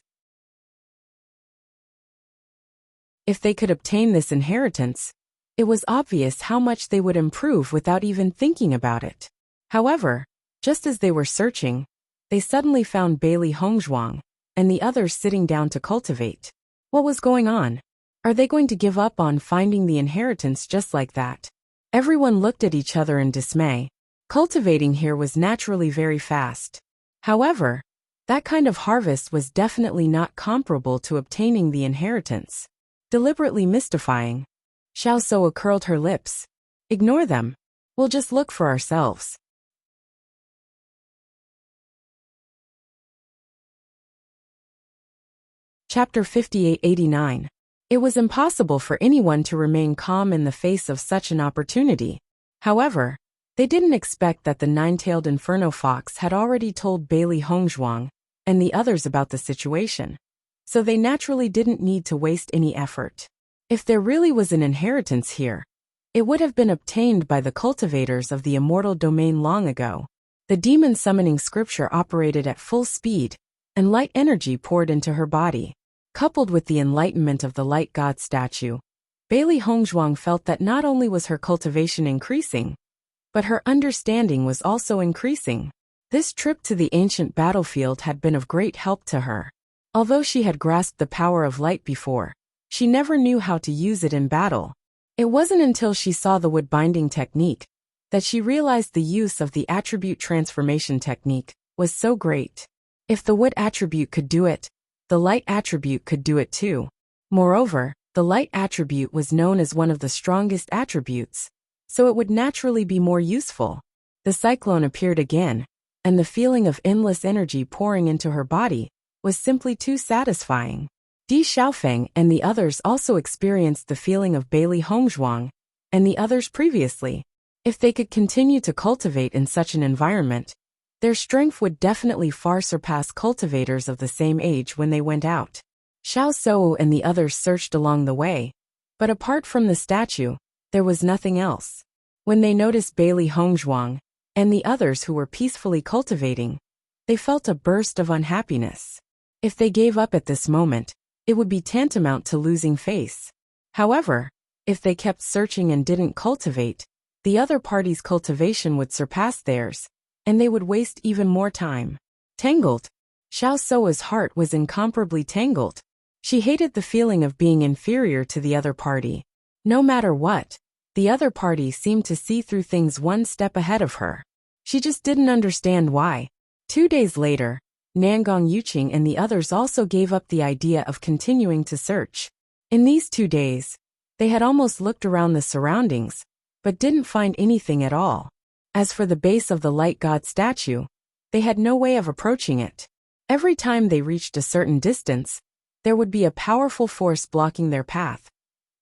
If they could obtain this inheritance, it was obvious how much they would improve without even thinking about it. However, just as they were searching, they suddenly found Bailey Hongzhuang and the others sitting down to cultivate. What was going on? Are they going to give up on finding the inheritance just like that? Everyone looked at each other in dismay. Cultivating here was naturally very fast. However, that kind of harvest was definitely not comparable to obtaining the inheritance. Deliberately mystifying, Xiao Suo curled her lips. Ignore them. We'll just look for ourselves. Chapter 5889. It was impossible for anyone to remain calm in the face of such an opportunity. However, they didn't expect that the nine-tailed inferno fox had already told Bailey Hongzhuang and the others about the situation. So they naturally didn't need to waste any effort. If there really was an inheritance here, it would have been obtained by the cultivators of the immortal domain long ago. The demon summoning scripture operated at full speed, and light energy poured into her body. Coupled with the enlightenment of the light god statue, Bailey Hongzhuang felt that not only was her cultivation increasing, but her understanding was also increasing. This trip to the ancient battlefield had been of great help to her. Although she had grasped the power of light before, she never knew how to use it in battle. It wasn't until she saw the wood binding technique that she realized the use of the attribute transformation technique was so great. If the wood attribute could do it, the light attribute could do it too. Moreover, the light attribute was known as one of the strongest attributes, so it would naturally be more useful. The cyclone appeared again, and the feeling of endless energy pouring into her body was simply too satisfying. Di Xiaofeng and the others also experienced the feeling of Bailey Hongzhuang and the others previously. If they could continue to cultivate in such an environment, their strength would definitely far surpass cultivators of the same age when they went out. Xiao Suo and the others searched along the way, but apart from the statue, there was nothing else. When they noticed Bailey Hongzhuang and the others who were peacefully cultivating, they felt a burst of unhappiness. If they gave up at this moment, it would be tantamount to losing face. However, if they kept searching and didn't cultivate, the other party's cultivation would surpass theirs, and they would waste even more time. Tangled. Xiao Suo's heart was incomparably tangled. She hated the feeling of being inferior to the other party. No matter what, the other party seemed to see through things one step ahead of her. She just didn't understand why. 2 days later, Nangong Yuqing and the others also gave up the idea of continuing to search. In these 2 days, they had almost looked around the surroundings, but didn't find anything at all. As for the base of the light god statue, they had no way of approaching it. Every time they reached a certain distance, there would be a powerful force blocking their path,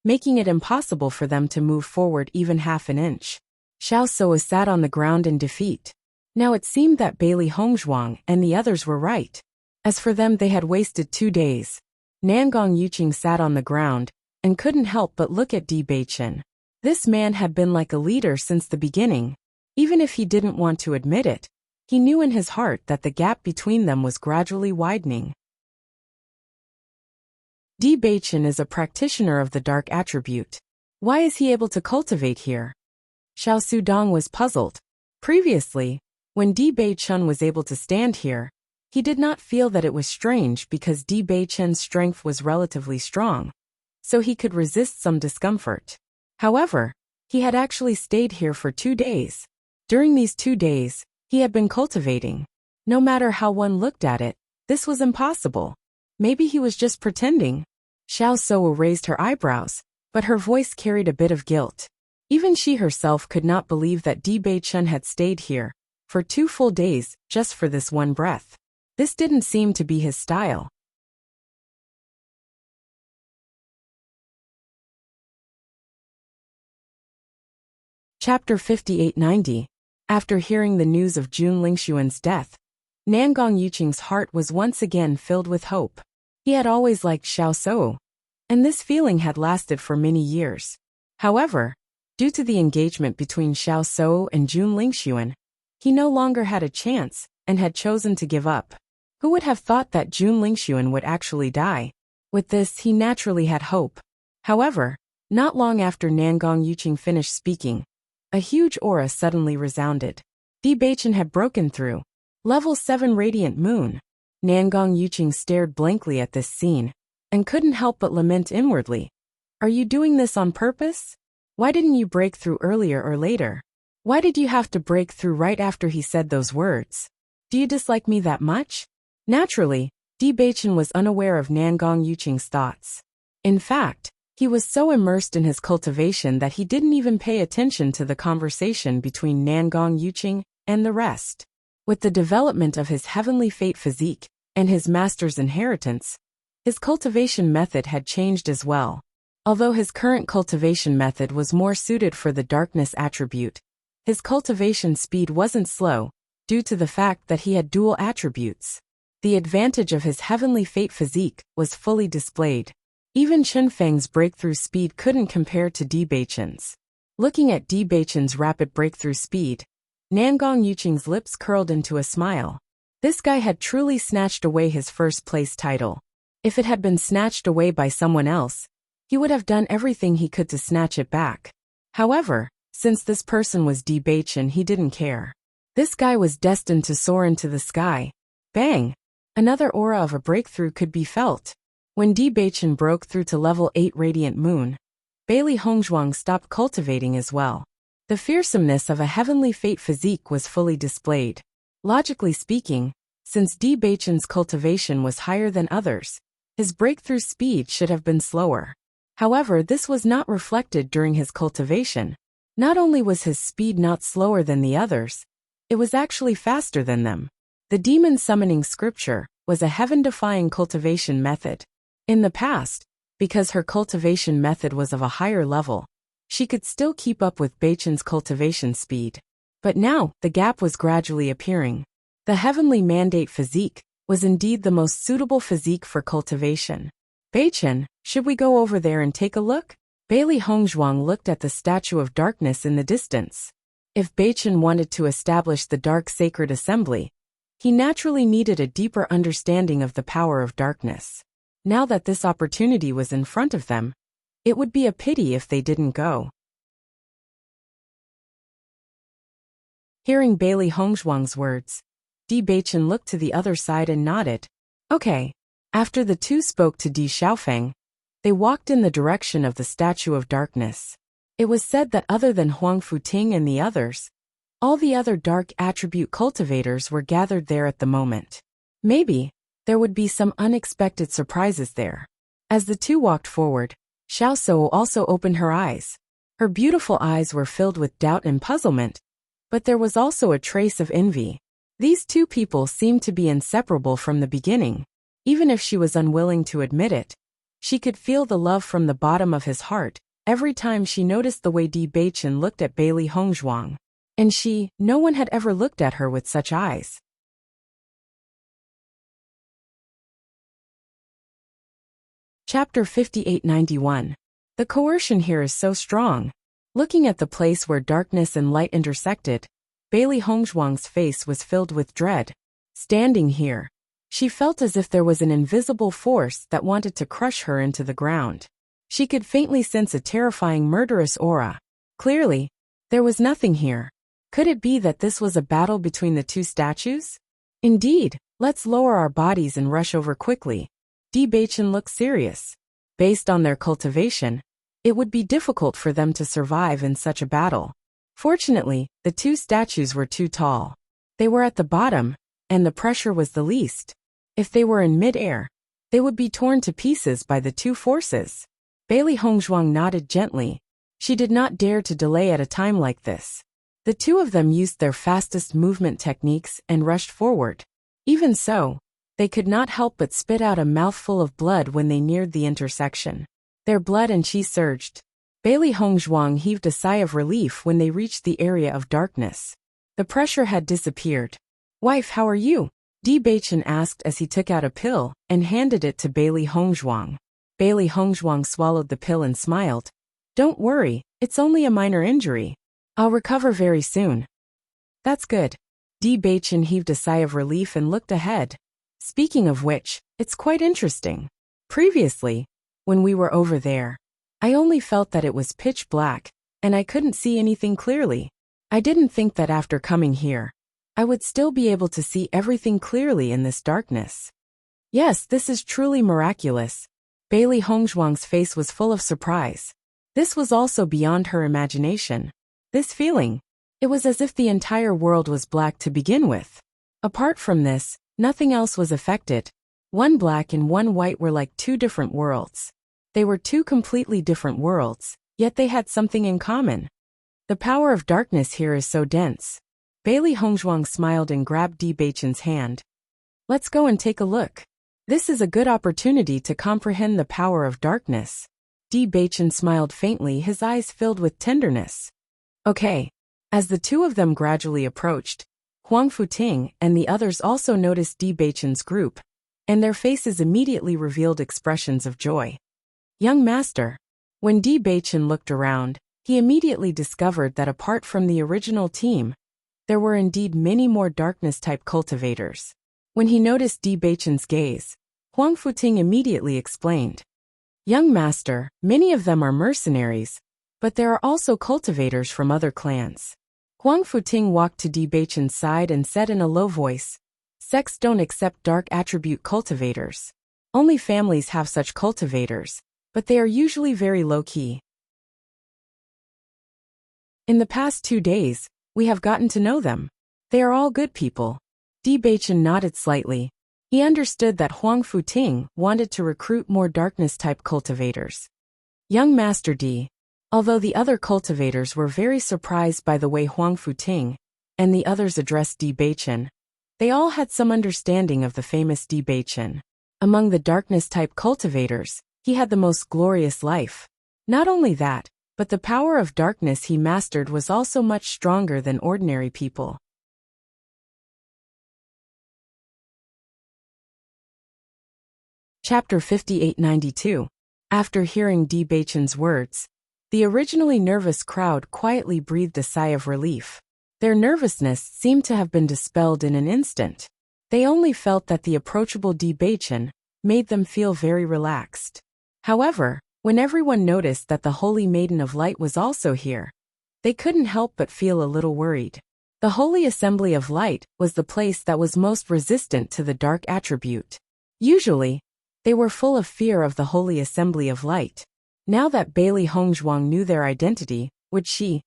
making it impossible for them to move forward even half an inch. Xiao Suo sat on the ground in defeat. Now it seemed that Bailey Hongzhuang and the others were right. As for them, they had wasted 2 days. Nangong Yuqing sat on the ground and couldn't help but look at Di Beichen. This man had been like a leader since the beginning. Even if he didn't want to admit it, he knew in his heart that the gap between them was gradually widening. Di Beichen is a practitioner of the dark attribute. Why is he able to cultivate here? Xiao Sudong was puzzled. Previously, when Di Beichen was able to stand here, he did not feel that it was strange because Di Beichen's strength was relatively strong, so he could resist some discomfort. However, he had actually stayed here for 2 days. During these 2 days, he had been cultivating. No matter how one looked at it, this was impossible. Maybe he was just pretending. Xiao Suo raised her eyebrows, but her voice carried a bit of guilt. Even she herself could not believe that Di Beichen had stayed here for 2 full days just for this one breath. This didn't seem to be his style. Chapter 5890. After hearing the news of Jun Lingxuan's death, Nangong Yuqing's heart was once again filled with hope. He had always liked Xiao Suo, and this feeling had lasted for many years. However, due to the engagement between Xiao Suo and Jun Lingxuan, he no longer had a chance and had chosen to give up. Who would have thought that Jun Lingxuan would actually die? With this, he naturally had hope. However, not long after Nangong Yuqing finished speaking, a huge aura suddenly resounded. Di Beichen had broken through. Level 7 Radiant Moon. Nangong Yuqing stared blankly at this scene and couldn't help but lament inwardly. Are you doing this on purpose? Why didn't you break through earlier or later? Why did you have to break through right after he said those words? Do you dislike me that much? Naturally, Di Beichen was unaware of Nangong Yuqing's thoughts. In fact, he was so immersed in his cultivation that he didn't even pay attention to the conversation between Nangong Yuqing and the rest. With the development of his heavenly fate physique and his master's inheritance, his cultivation method had changed as well. Although his current cultivation method was more suited for the darkness attribute, his cultivation speed wasn't slow, due to the fact that he had dual attributes. The advantage of his heavenly fate physique was fully displayed. Even Chenfeng's breakthrough speed couldn't compare to Di Beichen's. Looking at Di Beichen's rapid breakthrough speed, Nangong Yuqing's lips curled into a smile. This guy had truly snatched away his first place title. If it had been snatched away by someone else, he would have done everything he could to snatch it back. However, since this person was Di Beichen, he didn't care. This guy was destined to soar into the sky. Bang! Another aura of a breakthrough could be felt. When Di Beichen broke through to level 8 Radiant Moon, Bailey Hongzhuang stopped cultivating as well. The fearsomeness of a heavenly fate physique was fully displayed. Logically speaking, since Di Beichen's cultivation was higher than others, his breakthrough speed should have been slower. However, this was not reflected during his cultivation. Not only was his speed not slower than the others, it was actually faster than them. The demon summoning scripture was a heaven-defying cultivation method. In the past, because her cultivation method was of a higher level, she could still keep up with Beichen's cultivation speed. But now, the gap was gradually appearing. The heavenly mandate physique was indeed the most suitable physique for cultivation. Beichen, should we go over there and take a look? Bailey Hongzhuang looked at the statue of darkness in the distance. If Beichen wanted to establish the dark sacred assembly, he naturally needed a deeper understanding of the power of darkness. Now that this opportunity was in front of them, it would be a pity if they didn't go. Hearing Bailey Hongzhuang's words, Di Beichen looked to the other side and nodded. Okay. After the two spoke to Di Xiaofeng, they walked in the direction of the statue of darkness. It was said that other than Huang Futing and the others, all the other dark attribute cultivators were gathered there at the moment. Maybe there would be some unexpected surprises there. As the two walked forward, Xiao Suo also opened her eyes. Her beautiful eyes were filled with doubt and puzzlement, but there was also a trace of envy. These two people seemed to be inseparable from the beginning. Even if she was unwilling to admit it, she could feel the love from the bottom of his heart every time she noticed the way Di Beichen looked at Bailey Hongzhuang. And no one had ever looked at her with such eyes. Chapter 5891. The coercion here is so strong. Looking at the place where darkness and light intersected, Bailey Hongzhuang's face was filled with dread. Standing here, she felt as if there was an invisible force that wanted to crush her into the ground. She could faintly sense a terrifying murderous aura. Clearly, there was nothing here. Could it be that this was a battle between the two statues? Indeed, let's lower our bodies and rush over quickly. Di Beichen looked serious. Based on their cultivation, it would be difficult for them to survive in such a battle. Fortunately, the two statues were too tall. They were at the bottom, and the pressure was the least. If they were in mid-air, they would be torn to pieces by the two forces. Bailey Hongzhuang nodded gently. She did not dare to delay at a time like this. The two of them used their fastest movement techniques and rushed forward. Even so, they could not help but spit out a mouthful of blood when they neared the intersection. Their blood and qi surged. Bailey Hongzhuang heaved a sigh of relief when they reached the area of darkness. The pressure had disappeared. "Wife, how are you?" Di Beichen asked as he took out a pill and handed it to Bailey Hongzhuang. Bailey Hongzhuang swallowed the pill and smiled. "Don't worry, it's only a minor injury. I'll recover very soon." "That's good." Di Beichen heaved a sigh of relief and looked ahead. "Speaking of which, it's quite interesting. Previously, when we were over there, I only felt that it was pitch black, and I couldn't see anything clearly. I didn't think that after coming here, I would still be able to see everything clearly in this darkness." "Yes, this is truly miraculous." Bailey Hongzhuang's face was full of surprise. This was also beyond her imagination. This feeling, It was as if the entire world was black to begin with. Apart from this, nothing else was affected. One black and one white were like two different worlds. They were two completely different worlds, yet they had something in common. The power of darkness here is so dense. Bailey Hongzhuang smiled and grabbed Di Beichen's hand. Let's go and take a look. This is a good opportunity to comprehend the power of darkness. Di Beichen smiled faintly, his eyes filled with tenderness. Okay. As the two of them gradually approached, Huang Futing and the others also noticed Di Beichen's group, and their faces immediately revealed expressions of joy. Young master. When Di Beichen looked around, he immediately discovered that apart from the original team, there were indeed many more darkness-type cultivators. When he noticed Di Beichen's gaze, Huang Futing immediately explained. Young master, many of them are mercenaries, but there are also cultivators from other clans. Huang Futing walked to Di Beichen's side and said in a low voice, Sects don't accept dark attribute cultivators. Only families have such cultivators, but they are usually very low-key. In the past 2 days, we have gotten to know them. They are all good people. Di Beichen nodded slightly. He understood that Huang Futing wanted to recruit more darkness-type cultivators. Young Master Di. Although the other cultivators were very surprised by the way Huang Futing and the others addressed Di Beichen, they all had some understanding of the famous Di Beichen. Among the darkness-type cultivators, he had the most glorious life. Not only that, but the power of darkness he mastered was also much stronger than ordinary people. Chapter 5892. After hearing Di Beichen's words, the originally nervous crowd quietly breathed a sigh of relief. Their nervousness seemed to have been dispelled in an instant. They only felt that the approachable Di Beichen made them feel very relaxed. However, when everyone noticed that the Holy Maiden of Light was also here, they couldn't help but feel a little worried. The Holy Assembly of Light was the place that was most resistant to the dark attribute. Usually, they were full of fear of the Holy Assembly of Light. Now that Bailey Hongzhuang knew their identity, would she?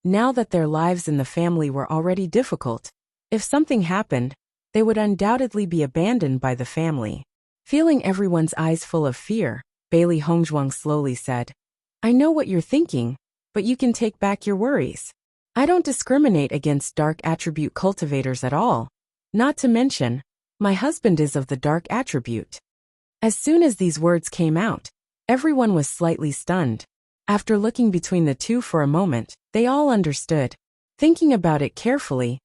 Now that their lives in the family were already difficult, if something happened, they would undoubtedly be abandoned by the family. Feeling everyone's eyes full of fear, Bailey Hongzhuang slowly said, I know what you're thinking, but you can take back your worries. I don't discriminate against dark attribute cultivators at all. Not to mention, my husband is of the dark attribute. As soon as these words came out, everyone was slightly stunned. After looking between the two for a moment, they all understood. Thinking about it carefully,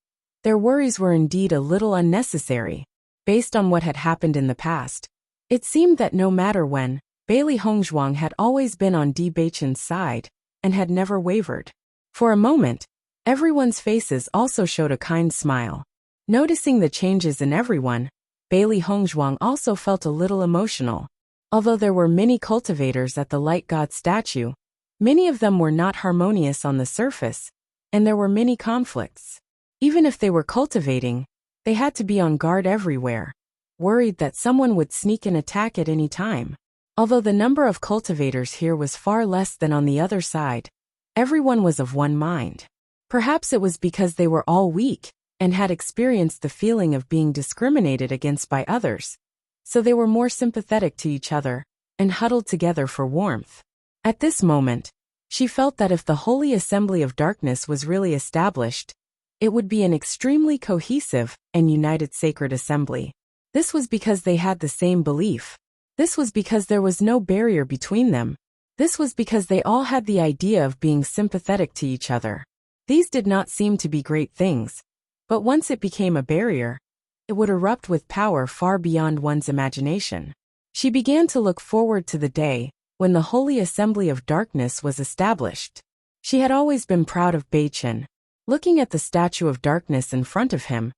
their worries were indeed a little unnecessary. Based on what had happened in the past, it seemed that no matter when, Bailey Hongzhuang had always been on Di Beichen's side and had never wavered. For a moment, everyone's faces also showed a kind smile. Noticing the changes in everyone, Bailey Hongzhuang also felt a little emotional. Although there were many cultivators at the Light God statue, many of them were not harmonious on the surface, and there were many conflicts. Even if they were cultivating, they had to be on guard everywhere, worried that someone would sneak and attack at any time. Although the number of cultivators here was far less than on the other side, everyone was of one mind. Perhaps it was because they were all weak and had experienced the feeling of being discriminated against by others, so they were more sympathetic to each other and huddled together for warmth. At this moment, she felt that if the Holy Assembly of Darkness was really established, it would be an extremely cohesive and united sacred assembly. This was because they had the same belief. This was because there was no barrier between them. This was because they all had the idea of being sympathetic to each other. These did not seem to be great things, but once it became a barrier, it would erupt with power far beyond one's imagination. She began to look forward to the day when the Holy Assembly of Darkness was established. She had always been proud of Beichen. Looking at the statue of darkness in front of him,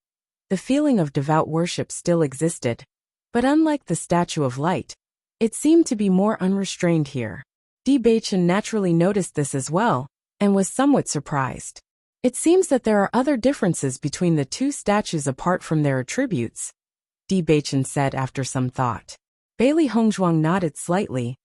the feeling of devout worship still existed. But unlike the statue of light, it seemed to be more unrestrained here. Di Beichen naturally noticed this as well, and was somewhat surprised. It seems that there are other differences between the two statues apart from their attributes, Di Beichen said after some thought. Bailey Hongzhuang nodded slightly.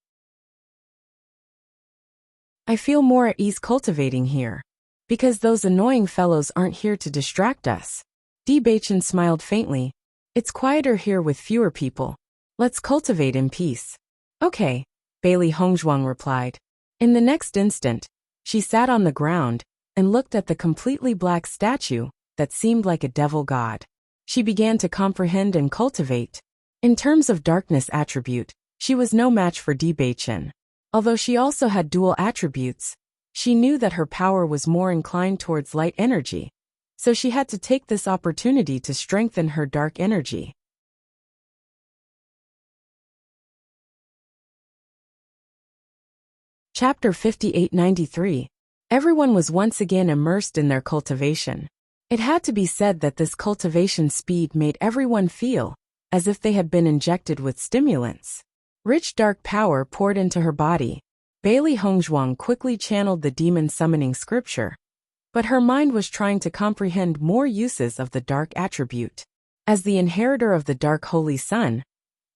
I feel more at ease cultivating here. Because those annoying fellows aren't here to distract us. Bachin smiled faintly. It's quieter here with fewer people. Let's cultivate in peace. Okay, Bailey Hongzhuang replied. In the next instant, she sat on the ground and looked at the completely black statue that seemed like a devil god. She began to comprehend and cultivate. In terms of darkness attribute, she was no match for Bachin. Although she also had dual attributes, she knew that her power was more inclined towards light energy, so she had to take this opportunity to strengthen her dark energy. Chapter 5893. Everyone was once again immersed in their cultivation. It had to be said that this cultivation speed made everyone feel as if they had been injected with stimulants. Rich dark power poured into her body. Bailey Hongzhuang quickly channeled the demon summoning scripture, but her mind was trying to comprehend more uses of the dark attribute. As the inheritor of the dark holy sun,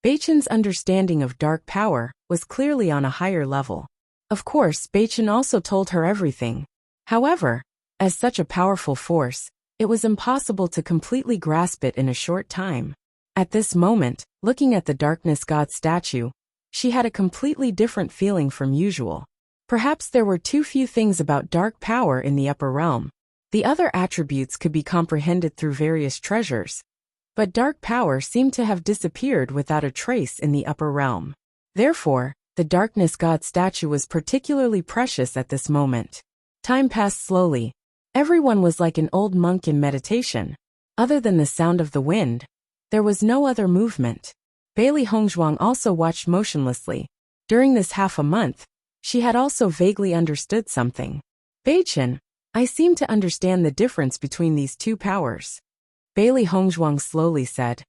Bachin's understanding of dark power was clearly on a higher level. Of course, Bachin also told her everything. However, as such a powerful force, it was impossible to completely grasp it in a short time. At this moment, looking at the darkness god statue, she had a completely different feeling from usual. Perhaps there were too few things about dark power in the upper realm. The other attributes could be comprehended through various treasures, but dark power seemed to have disappeared without a trace in the upper realm. Therefore, the darkness god statue was particularly precious at this moment. Time passed slowly. Everyone was like an old monk in meditation. Other than the sound of the wind, there was no other movement. Bailey Hongzhuang also watched motionlessly. During this half a month, she had also vaguely understood something. Bachin, I seem to understand the difference between these two powers. Bailey Hongzhuang slowly said.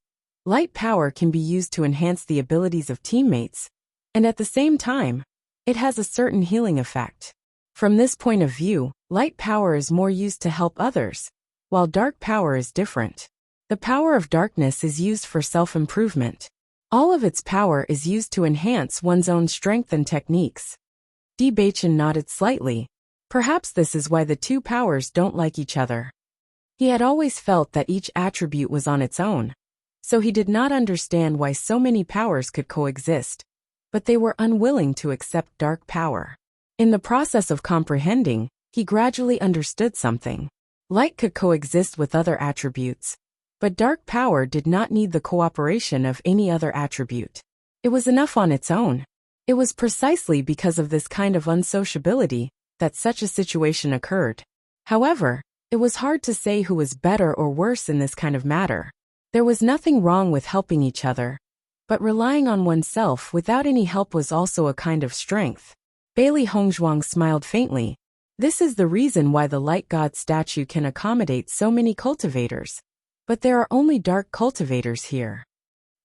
Light power can be used to enhance the abilities of teammates, and at the same time, it has a certain healing effect. From this point of view, light power is more used to help others, while dark power is different. The power of darkness is used for self-improvement. All of its power is used to enhance one's own strength and techniques. Bachin nodded slightly. Perhaps this is why the two powers don't like each other. He had always felt that each attribute was on its own, so he did not understand why so many powers could coexist, but they were unwilling to accept dark power. In the process of comprehending, he gradually understood something. Light could coexist with other attributes, but dark power did not need the cooperation of any other attribute. It was enough on its own. It was precisely because of this kind of unsociability that such a situation occurred. However, it was hard to say who was better or worse in this kind of matter. There was nothing wrong with helping each other, but relying on oneself without any help was also a kind of strength. Bailey Hongzhuang smiled faintly. This is the reason why the light god statue can accommodate so many cultivators. But there are only dark cultivators here.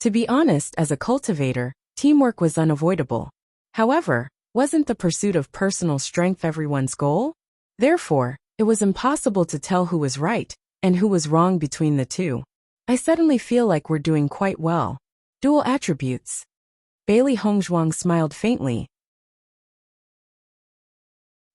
To be honest, as a cultivator, teamwork was unavoidable. However, wasn't the pursuit of personal strength everyone's goal? Therefore, it was impossible to tell who was right and who was wrong between the two. I suddenly feel like we're doing quite well. Dual attributes. Bailey Hongzhuang smiled faintly.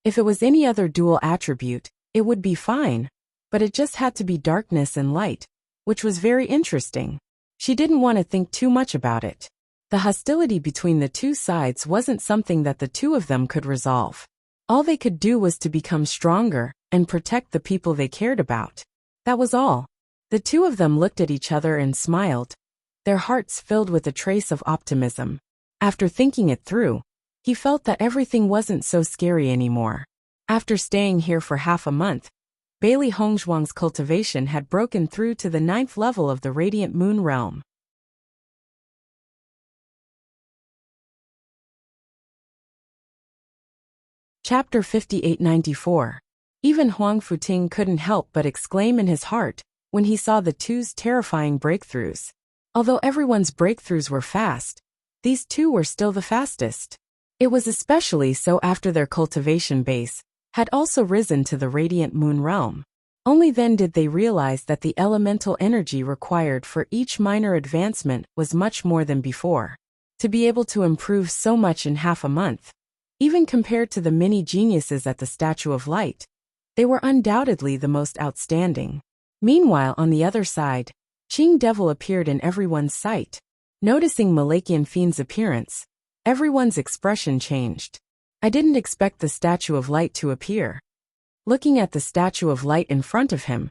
If it was any other dual attribute, it would be fine, but it just had to be darkness and light, which was very interesting. She didn't want to think too much about it. The hostility between the two sides wasn't something that the two of them could resolve. All they could do was to become stronger and protect the people they cared about. That was all. The two of them looked at each other and smiled, their hearts filled with a trace of optimism. After thinking it through, he felt that everything wasn't so scary anymore. After staying here for half a month, Bailey Hongzhuang's cultivation had broken through to the 9th level of the Radiant Moon Realm. Chapter 5894. Even Huang Futing couldn't help but exclaim in his heart when he saw the two's terrifying breakthroughs. Although everyone's breakthroughs were fast, these two were still the fastest. It was especially so after their cultivation base had also risen to the Radiant Moon Realm. Only then did they realize that the elemental energy required for each minor advancement was much more than before. To be able to improve so much in half a month, even compared to the many geniuses at the Statue of Light, They were undoubtedly the most outstanding. Meanwhile, on the other side, Qing Devil appeared in everyone's sight. Noticing Malakian Fiend's appearance, everyone's expression changed. I didn't expect the Statue of Light to appear. Looking at the Statue of Light in front of him,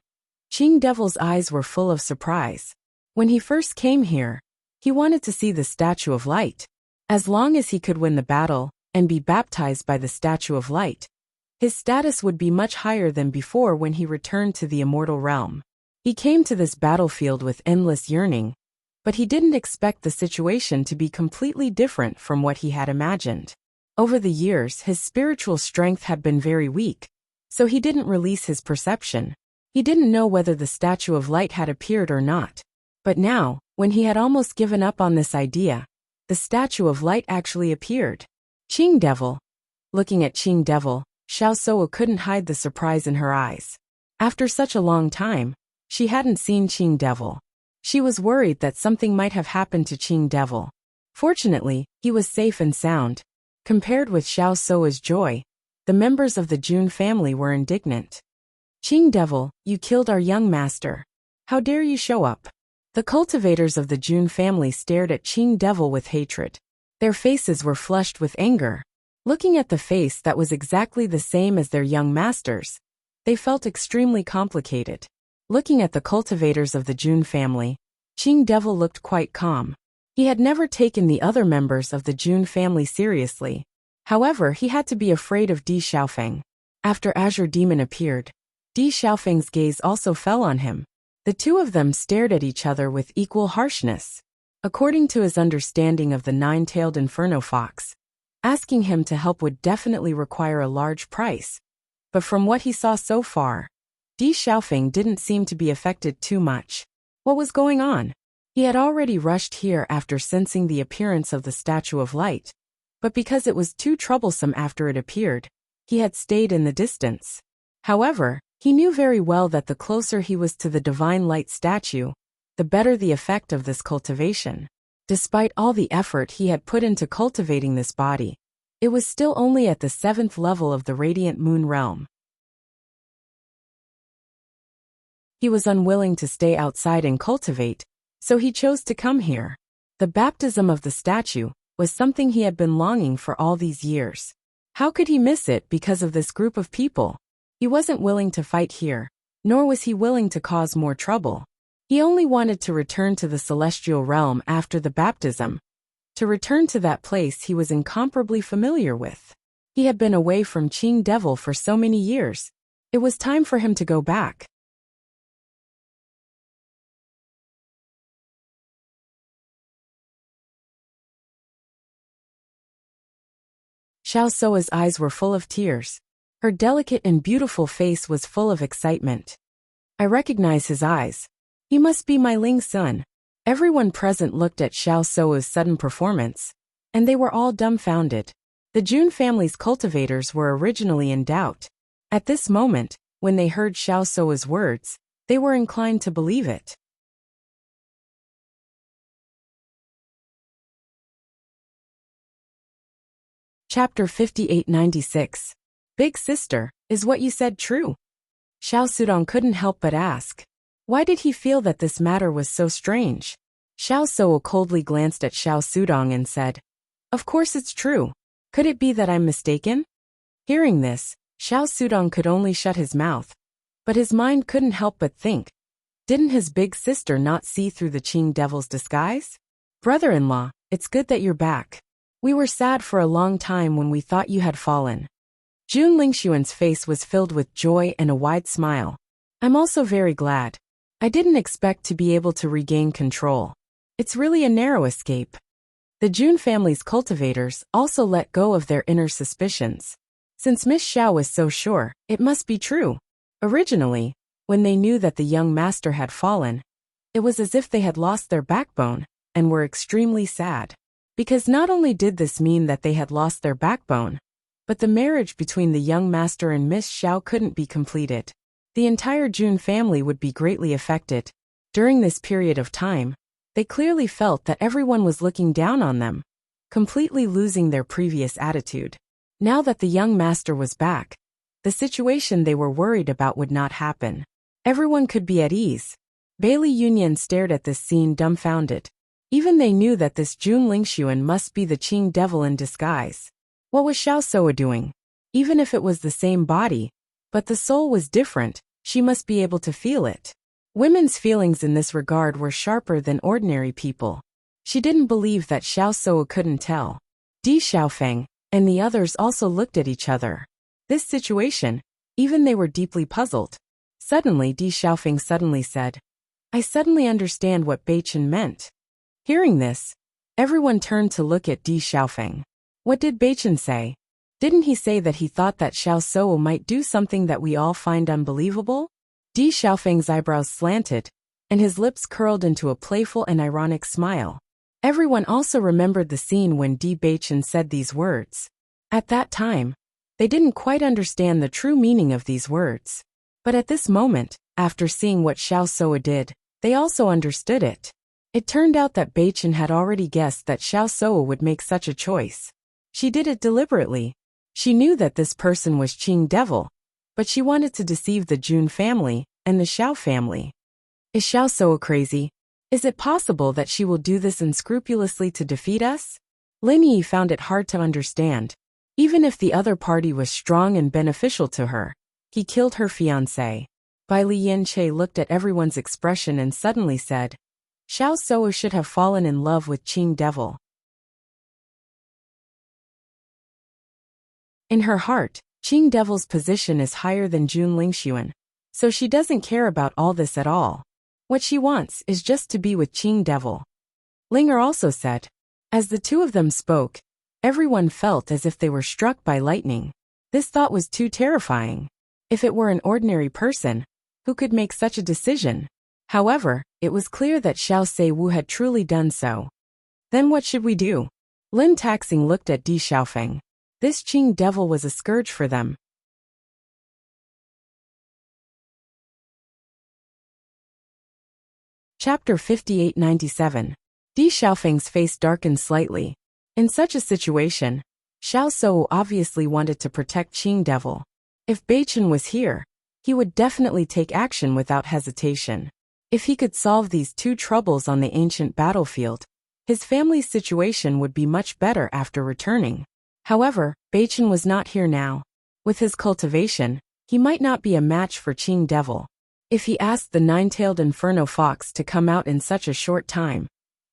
Qing Devil's eyes were full of surprise. When he first came here, he wanted to see the Statue of Light. As long as he could win the battle and be baptized by the Statue of Light, his status would be much higher than before when he returned to the immortal realm. He came to this battlefield with endless yearning, but he didn't expect the situation to be completely different from what he had imagined. Over the years, his spiritual strength had been very weak, so he didn't release his perception. He didn't know whether the Statue of Light had appeared or not. But now, when he had almost given up on this idea, the Statue of Light actually appeared. Qing Devil. Looking at Qing Devil, Xiao Suo couldn't hide the surprise in her eyes. After such a long time, she hadn't seen Qing Devil. She was worried that something might have happened to Qing Devil. Fortunately, he was safe and sound. Compared with Xiao Suo's joy, the members of the Jun family were indignant. Qing Devil, you killed our young master. How dare you show up? The cultivators of the Jun family stared at Qing Devil with hatred. Their faces were flushed with anger. Looking at the face that was exactly the same as their young master's, they felt extremely complicated. Looking at the cultivators of the Jun family, Qing Devil looked quite calm. He had never taken the other members of the Jun family seriously. However, he had to be afraid of Di Xiaofeng. After Azure Demon appeared, Di Xiaofeng's gaze also fell on him. The two of them stared at each other with equal harshness. According to his understanding of the nine-tailed Inferno Fox, asking him to help would definitely require a large price. But from what he saw so far, Di Xiaofeng didn't seem to be affected too much. What was going on? He had already rushed here after sensing the appearance of the Statue of Light, but because it was too troublesome after it appeared, he had stayed in the distance. However, he knew very well that the closer he was to the Divine Light statue, the better the effect of this cultivation. Despite all the effort he had put into cultivating this body, it was still only at the 7th level of the Radiant Moon Realm. He was unwilling to stay outside and cultivate, so he chose to come here. The baptism of the statue was something he had been longing for all these years. How could he miss it because of this group of people? He wasn't willing to fight here, nor was he willing to cause more trouble. He only wanted to return to the celestial realm after the baptism, to return to that place he was incomparably familiar with. He had been away from Qing Devil for so many years. It was time for him to go back. Xiao Suo's eyes were full of tears. Her delicate and beautiful face was full of excitement. I recognize his eyes. He must be my Ling's son. Everyone present looked at Xiao Suo's sudden performance, and they were all dumbfounded. The Jun family's cultivators were originally in doubt. At this moment, when they heard Xiao Suo's words, they were inclined to believe it. Chapter 5896. Big sister, is what you said true? Xiao Sudong couldn't help but ask. Why did he feel that this matter was so strange? Xiao Suo coldly glanced at Xiao Sudong and said, "Of course it's true. Could it be that I'm mistaken?" Hearing this, Xiao Sudong could only shut his mouth. But his mind couldn't help but think. Didn't his big sister not see through the Qing Devil's disguise? Brother-in-law, it's good that you're back. We were sad for a long time when we thought you had fallen. Jun Lingxuan's face was filled with joy and a wide smile. I'm also very glad. I didn't expect to be able to regain control. It's really a narrow escape. The Jun family's cultivators also let go of their inner suspicions. Since Miss Xiao was so sure, it must be true. Originally, when they knew that the young master had fallen, it was as if they had lost their backbone and were extremely sad. Because not only did this mean that they had lost their backbone, but the marriage between the young master and Miss Xiao couldn't be completed. The entire Jun family would be greatly affected. During this period of time, they clearly felt that everyone was looking down on them, completely losing their previous attitude. Now that the young master was back, the situation they were worried about would not happen. Everyone could be at ease. Bailey Union stared at this scene dumbfounded. Even they knew that this Jun Lingxuan must be the Qing devil in disguise. What was Xiao Soa doing? Even if it was the same body, but the soul was different, she must be able to feel it. Women's feelings in this regard were sharper than ordinary people. She didn't believe that Xiao Soa couldn't tell. Di Xiaofeng and the others also looked at each other. This situation, even they were deeply puzzled. Suddenly Di Xiaofeng suddenly said, "I suddenly understand what Beichen meant." Hearing this, everyone turned to look at Di Xiaofeng. What did Beichen say? Didn't he say that he thought that Xiao Soa might do something that we all find unbelievable? Di Xiaofeng's eyebrows slanted, and his lips curled into a playful and ironic smile. Everyone also remembered the scene when Di Beichen said these words. At that time, they didn't quite understand the true meaning of these words. But at this moment, after seeing what Xiao Soa did, they also understood it. It turned out that Beichen had already guessed that Xiao Soa would make such a choice. She did it deliberately. She knew that this person was Qing devil, but she wanted to deceive the Jun family and the Xiao family. Is Xiao Soa crazy? Is it possible that she will do this unscrupulously to defeat us? Lin Yi found it hard to understand. Even if the other party was strong and beneficial to her, he killed her fiancé. Bai Lianche looked at everyone's expression and suddenly said, Xiao Soa should have fallen in love with Qing devil. In her heart, Qing devil's position is higher than Jun Lingxuan, so she doesn't care about all this at all. What she wants is just to be with Qing devil. Linger also said. As the two of them spoke, everyone felt as if they were struck by lightning. This thought was too terrifying. If it were an ordinary person, who could make such a decision? However, it was clear that Xiao Seiwu had truly done so. Then what should we do? Lin Taxing looked at Di Xiaofeng. This Qing devil was a scourge for them. Chapter 5897. Di Xiaofeng's face darkened slightly. In such a situation, Xiao Soa obviously wanted to protect Qing devil. If Beichen was here, he would definitely take action without hesitation. If he could solve these two troubles on the ancient battlefield, his family's situation would be much better after returning. However, Beichen was not here now. With his cultivation, he might not be a match for Qing devil. If he asked the nine-tailed inferno fox to come out in such a short time,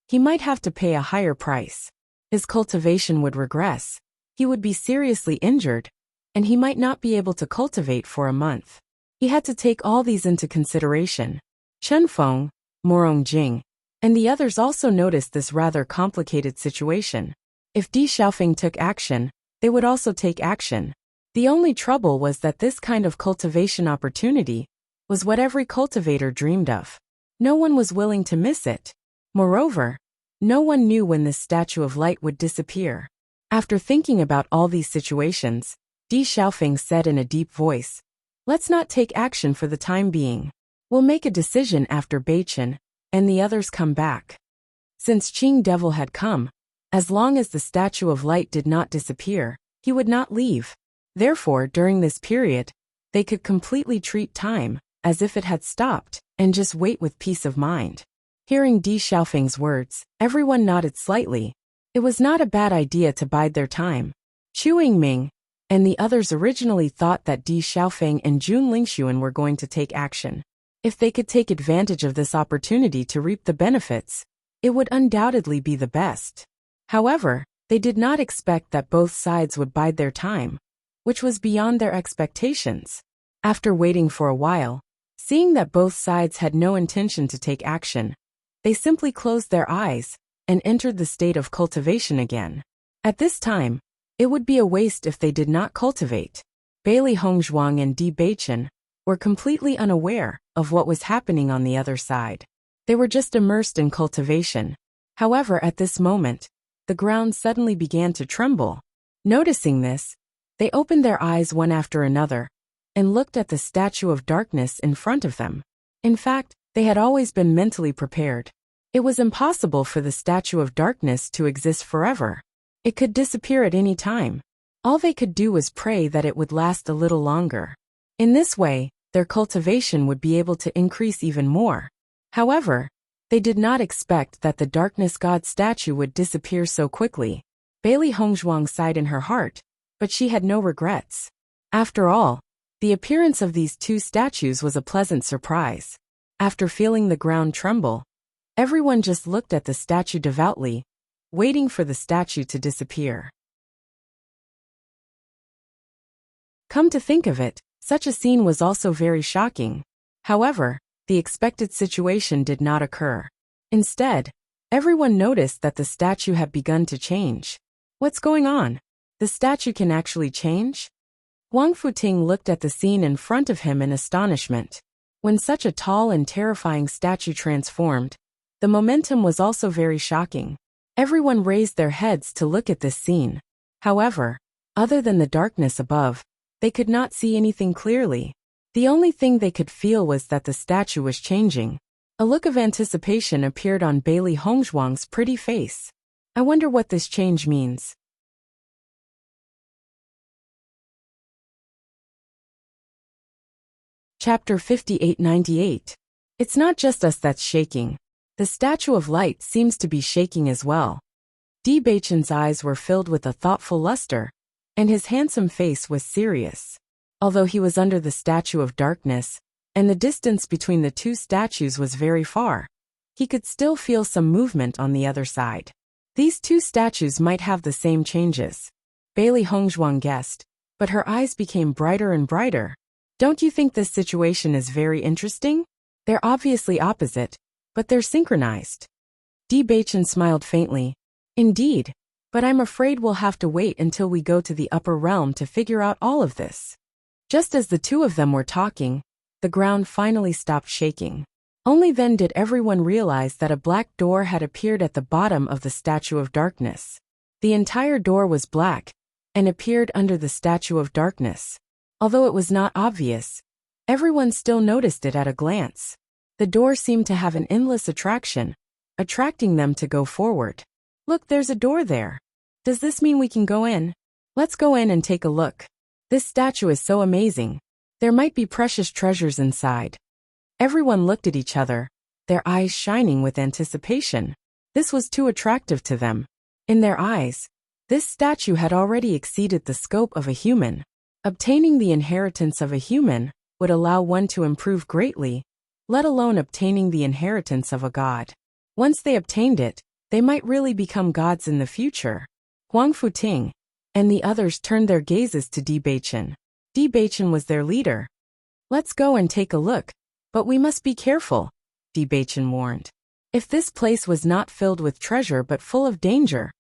he might have to pay a higher price. His cultivation would regress, he would be seriously injured, and he might not be able to cultivate for a month. He had to take all these into consideration. Chen Feng, Morong Jing, and the others also noticed this rather complicated situation. If Di Xiaofeng took action, they would also take action. The only trouble was that this kind of cultivation opportunity was what every cultivator dreamed of. No one was willing to miss it. Moreover, no one knew when this statue of light would disappear. After thinking about all these situations, Di Xiaofeng said in a deep voice, "Let's not take action for the time being. We'll make a decision after Beichen and the others come back." Since Qing devil had come, as long as the statue of light did not disappear, he would not leave. Therefore, during this period, they could completely treat time as if it had stopped and just wait with peace of mind. Hearing Di Xiaofeng's words, everyone nodded slightly. It was not a bad idea to bide their time. Chu Yingming and the others originally thought that Di Xiaofeng and Jun Lingxuan were going to take action. If they could take advantage of this opportunity to reap the benefits, it would undoubtedly be the best. However, they did not expect that both sides would bide their time, which was beyond their expectations. After waiting for a while, seeing that both sides had no intention to take action, they simply closed their eyes and entered the state of cultivation again. At this time, it would be a waste if they did not cultivate. Bailey Hongzhuang and Di Beichen were completely unaware of what was happening on the other side. They were just immersed in cultivation. However, at this moment, the ground suddenly began to tremble. Noticing this, they opened their eyes one after another and looked at the statue of darkness in front of them. In fact, they had always been mentally prepared. It was impossible for the statue of darkness to exist forever. It could disappear at any time. All they could do was pray that it would last a little longer. In this way, their cultivation would be able to increase even more. However, they did not expect that the darkness god statue would disappear so quickly. Bailey Hongzhuang sighed in her heart, but she had no regrets. After all, the appearance of these two statues was a pleasant surprise. After feeling the ground tremble, everyone just looked at the statue devoutly, waiting for the statue to disappear. Come to think of it, such a scene was also very shocking. However, the expected situation did not occur. Instead, everyone noticed that the statue had begun to change. What's going on? The statue can actually change? Wang Futing looked at the scene in front of him in astonishment. When such a tall and terrifying statue transformed, the momentum was also very shocking. Everyone raised their heads to look at this scene. However, other than the darkness above, they could not see anything clearly. The only thing they could feel was that the statue was changing. A look of anticipation appeared on Bailey Hongzhuang's pretty face. I wonder what this change means. Chapter 5898. It's not just us that's shaking. The statue of light seems to be shaking as well. Di Beichen's eyes were filled with a thoughtful luster, and his handsome face was serious. Although he was under the statue of darkness, and the distance between the two statues was very far, he could still feel some movement on the other side. These two statues might have the same changes, Bailey Hongzhuang guessed, but her eyes became brighter and brighter. Don't you think this situation is very interesting? They're obviously opposite, but they're synchronized. Di Beichen smiled faintly. Indeed, but I'm afraid we'll have to wait until we go to the upper realm to figure out all of this. Just as the two of them were talking, the ground finally stopped shaking. Only then did everyone realize that a black door had appeared at the bottom of the statue of darkness. The entire door was black, and appeared under the statue of darkness. Although it was not obvious, everyone still noticed it at a glance. The door seemed to have an endless attraction, attracting them to go forward. Look, there's a door there. Does this mean we can go in? Let's go in and take a look. This statue is so amazing. There might be precious treasures inside. Everyone looked at each other, their eyes shining with anticipation. This was too attractive to them. In their eyes, this statue had already exceeded the scope of a human. Obtaining the inheritance of a human would allow one to improve greatly, let alone obtaining the inheritance of a god. Once they obtained it, they might really become gods in the future. Huang Futing and the others turned their gazes to Di Beichen. Di Beichen was their leader. Let's go and take a look, but we must be careful, Di Beichen warned. If this place was not filled with treasure but full of danger,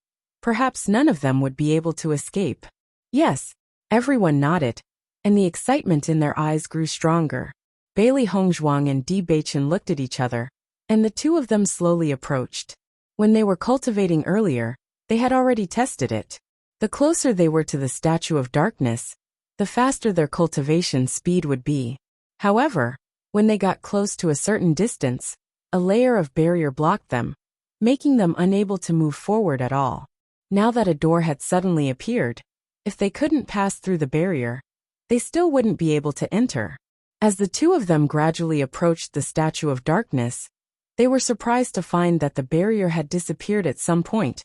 perhaps none of them would be able to escape. Yes, everyone nodded, and the excitement in their eyes grew stronger. Bailey Hongzhuang and Di Beichen looked at each other, and the two of them slowly approached. When they were cultivating earlier, they had already tested it. The closer they were to the statue of darkness, the faster their cultivation speed would be. However, when they got close to a certain distance, a layer of barrier blocked them, making them unable to move forward at all. Now that a door had suddenly appeared, if they couldn't pass through the barrier, they still wouldn't be able to enter. As the two of them gradually approached the statue of darkness, they were surprised to find that the barrier had disappeared at some point,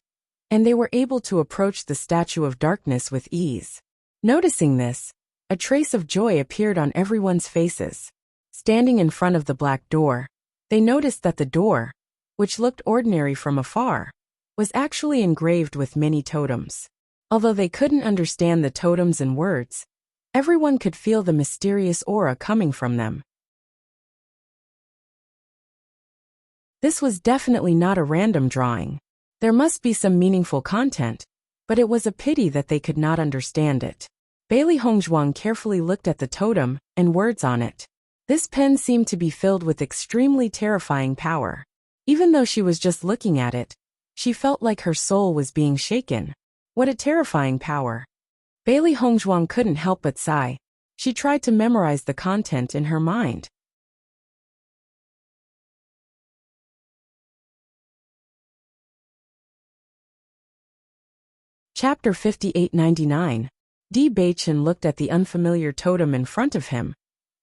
and they were able to approach the statue of darkness with ease. Noticing this, a trace of joy appeared on everyone's faces. Standing in front of the black door, they noticed that the door, which looked ordinary from afar, was actually engraved with many totems. Although they couldn't understand the totems and words, everyone could feel the mysterious aura coming from them. This was definitely not a random drawing. There must be some meaningful content, but it was a pity that they could not understand it. Bailey Hongzhuang carefully looked at the totem and words on it. This pen seemed to be filled with extremely terrifying power. Even though she was just looking at it, she felt like her soul was being shaken. What a terrifying power. Bailey Hongzhuang couldn't help but sigh. She tried to memorize the content in her mind. Chapter 5899. Di Baichen looked at the unfamiliar totem in front of him,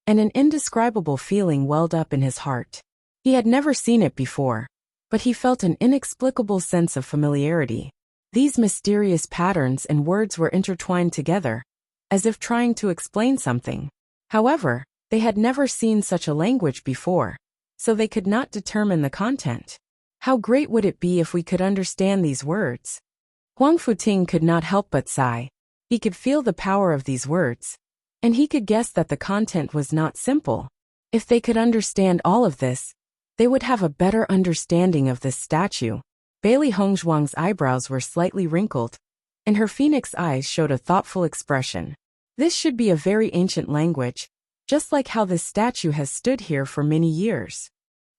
and an indescribable feeling welled up in his heart. He had never seen it before, but he felt an inexplicable sense of familiarity. These mysterious patterns and words were intertwined together, as if trying to explain something. However, they had never seen such a language before, so they could not determine the content. How great would it be if we could understand these words? Huang Futing could not help but sigh. He could feel the power of these words, and he could guess that the content was not simple. If they could understand all of this, they would have a better understanding of this statue. Bailey Hongzhuang's eyebrows were slightly wrinkled, and her phoenix eyes showed a thoughtful expression. This should be a very ancient language, just like how this statue has stood here for many years.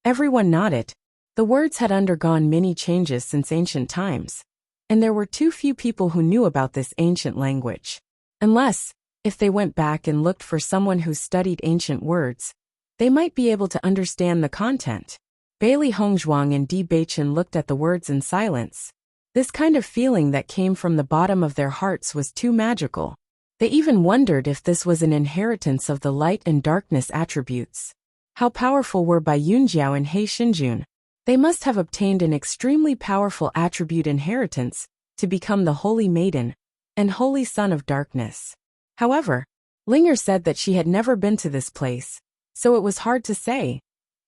Everyone nodded. The words had undergone many changes since ancient times, and there were too few people who knew about this ancient language. Unless, if they went back and looked for someone who studied ancient words, they might be able to understand the content. Bailey Hongzhuang and Di Baichen looked at the words in silence. This kind of feeling that came from the bottom of their hearts was too magical. They even wondered if this was an inheritance of the light and darkness attributes. How powerful were Bai Yunjiao and He Xinjun? They must have obtained an extremely powerful attribute inheritance to become the Holy Maiden and Holy Son of Darkness. However, Linger said that she had never been to this place, so it was hard to say.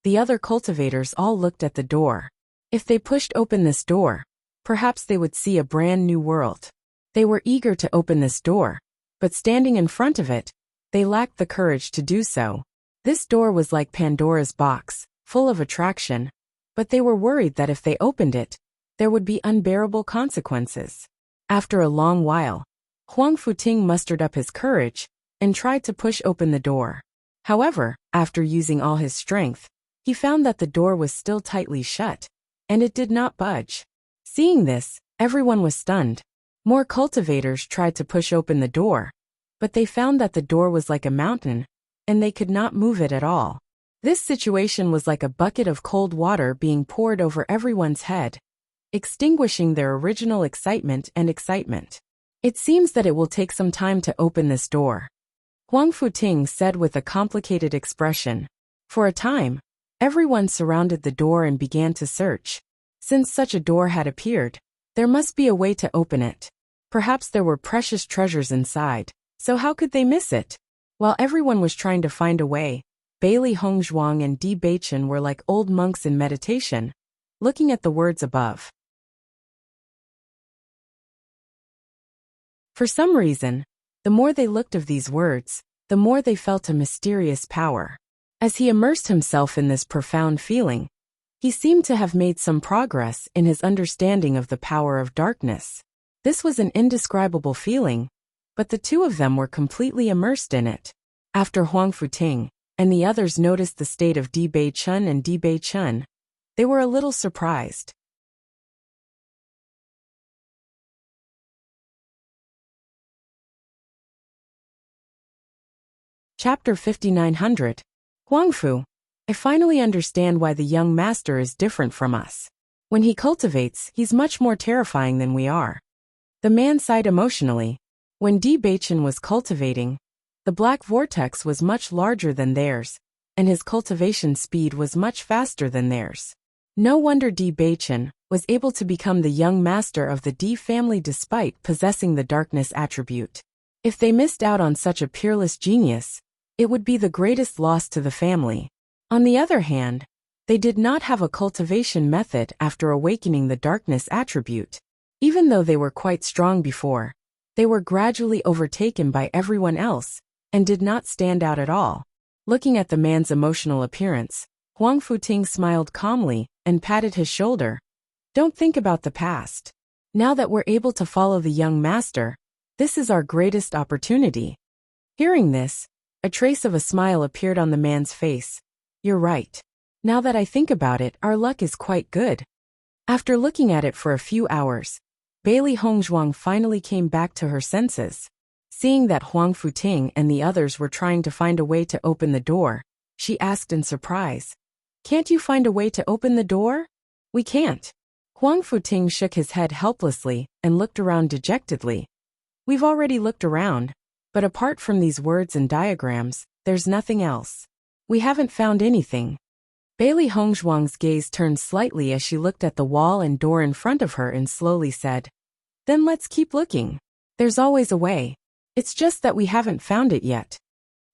The other cultivators all looked at the door. If they pushed open this door, perhaps they would see a brand new world. They were eager to open this door, but standing in front of it, they lacked the courage to do so. This door was like Pandora's box, full of attraction, but they were worried that if they opened it, there would be unbearable consequences. After a long while, Huang Futing mustered up his courage and tried to push open the door. However, after using all his strength, he found that the door was still tightly shut, and it did not budge. Seeing this, everyone was stunned. More cultivators tried to push open the door, but they found that the door was like a mountain, and they could not move it at all. This situation was like a bucket of cold water being poured over everyone's head, extinguishing their original excitement. It seems that it will take some time to open this door, Huang Futing said with a complicated expression. For a time, everyone surrounded the door and began to search. Since such a door had appeared, there must be a way to open it. Perhaps there were precious treasures inside, so how could they miss it? While everyone was trying to find a way, Bailey Hongzhuang and Di Baichen were like old monks in meditation, looking at the words above. For some reason, the more they looked of these words, the more they felt a mysterious power. As he immersed himself in this profound feeling, he seemed to have made some progress in his understanding of the power of darkness. This was an indescribable feeling, but the two of them were completely immersed in it. After Huang Futing and the others noticed the state of Di Baichen, they were a little surprised. Chapter 5900. Huangfu. I finally understand why the young master is different from us. When he cultivates, he's much more terrifying than we are. The man sighed emotionally. When Di Baichen was cultivating, the black vortex was much larger than theirs, and his cultivation speed was much faster than theirs. No wonder Di Baichen was able to become the young master of the Di family despite possessing the darkness attribute. If they missed out on such a peerless genius, it would be the greatest loss to the family. On the other hand, they did not have a cultivation method after awakening the darkness attribute. Even though they were quite strong before, they were gradually overtaken by everyone else, and did not stand out at all. Looking at the man's emotional appearance, Huang Futing smiled calmly and patted his shoulder. Don't think about the past. Now that we're able to follow the young master, this is our greatest opportunity. Hearing this, a trace of a smile appeared on the man's face. You're right. Now that I think about it, our luck is quite good. After looking at it for a few hours, Bailey Hongzhuang finally came back to her senses. Seeing that Huang Futing and the others were trying to find a way to open the door, she asked in surprise. Can't you find a way to open the door? We can't. Huang Futing shook his head helplessly and looked around dejectedly. We've already looked around, but apart from these words and diagrams, there's nothing else. We haven't found anything. Bailey Hongzhuang's gaze turned slightly as she looked at the wall and door in front of her and slowly said, "Then let's keep looking. There's always a way. It's just that we haven't found it yet."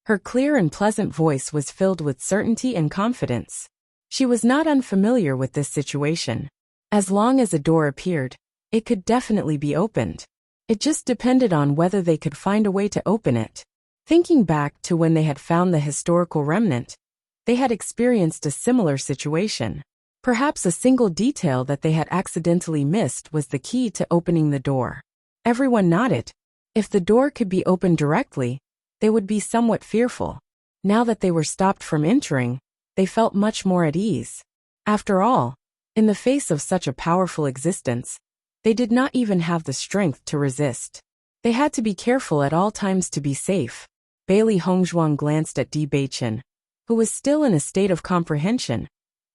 Her clear and pleasant voice was filled with certainty and confidence. She was not unfamiliar with this situation. As long as a door appeared, it could definitely be opened. It just depended on whether they could find a way to open it. Thinking back to when they had found the historical remnant, they had experienced a similar situation. Perhaps a single detail that they had accidentally missed was the key to opening the door. Everyone nodded. If the door could be opened directly, they would be somewhat fearful. Now that they were stopped from entering, they felt much more at ease. After all, in the face of such a powerful existence, they did not even have the strength to resist. They had to be careful at all times to be safe. Bailey Hongzhuang glanced at Di Beichen, who was still in a state of comprehension,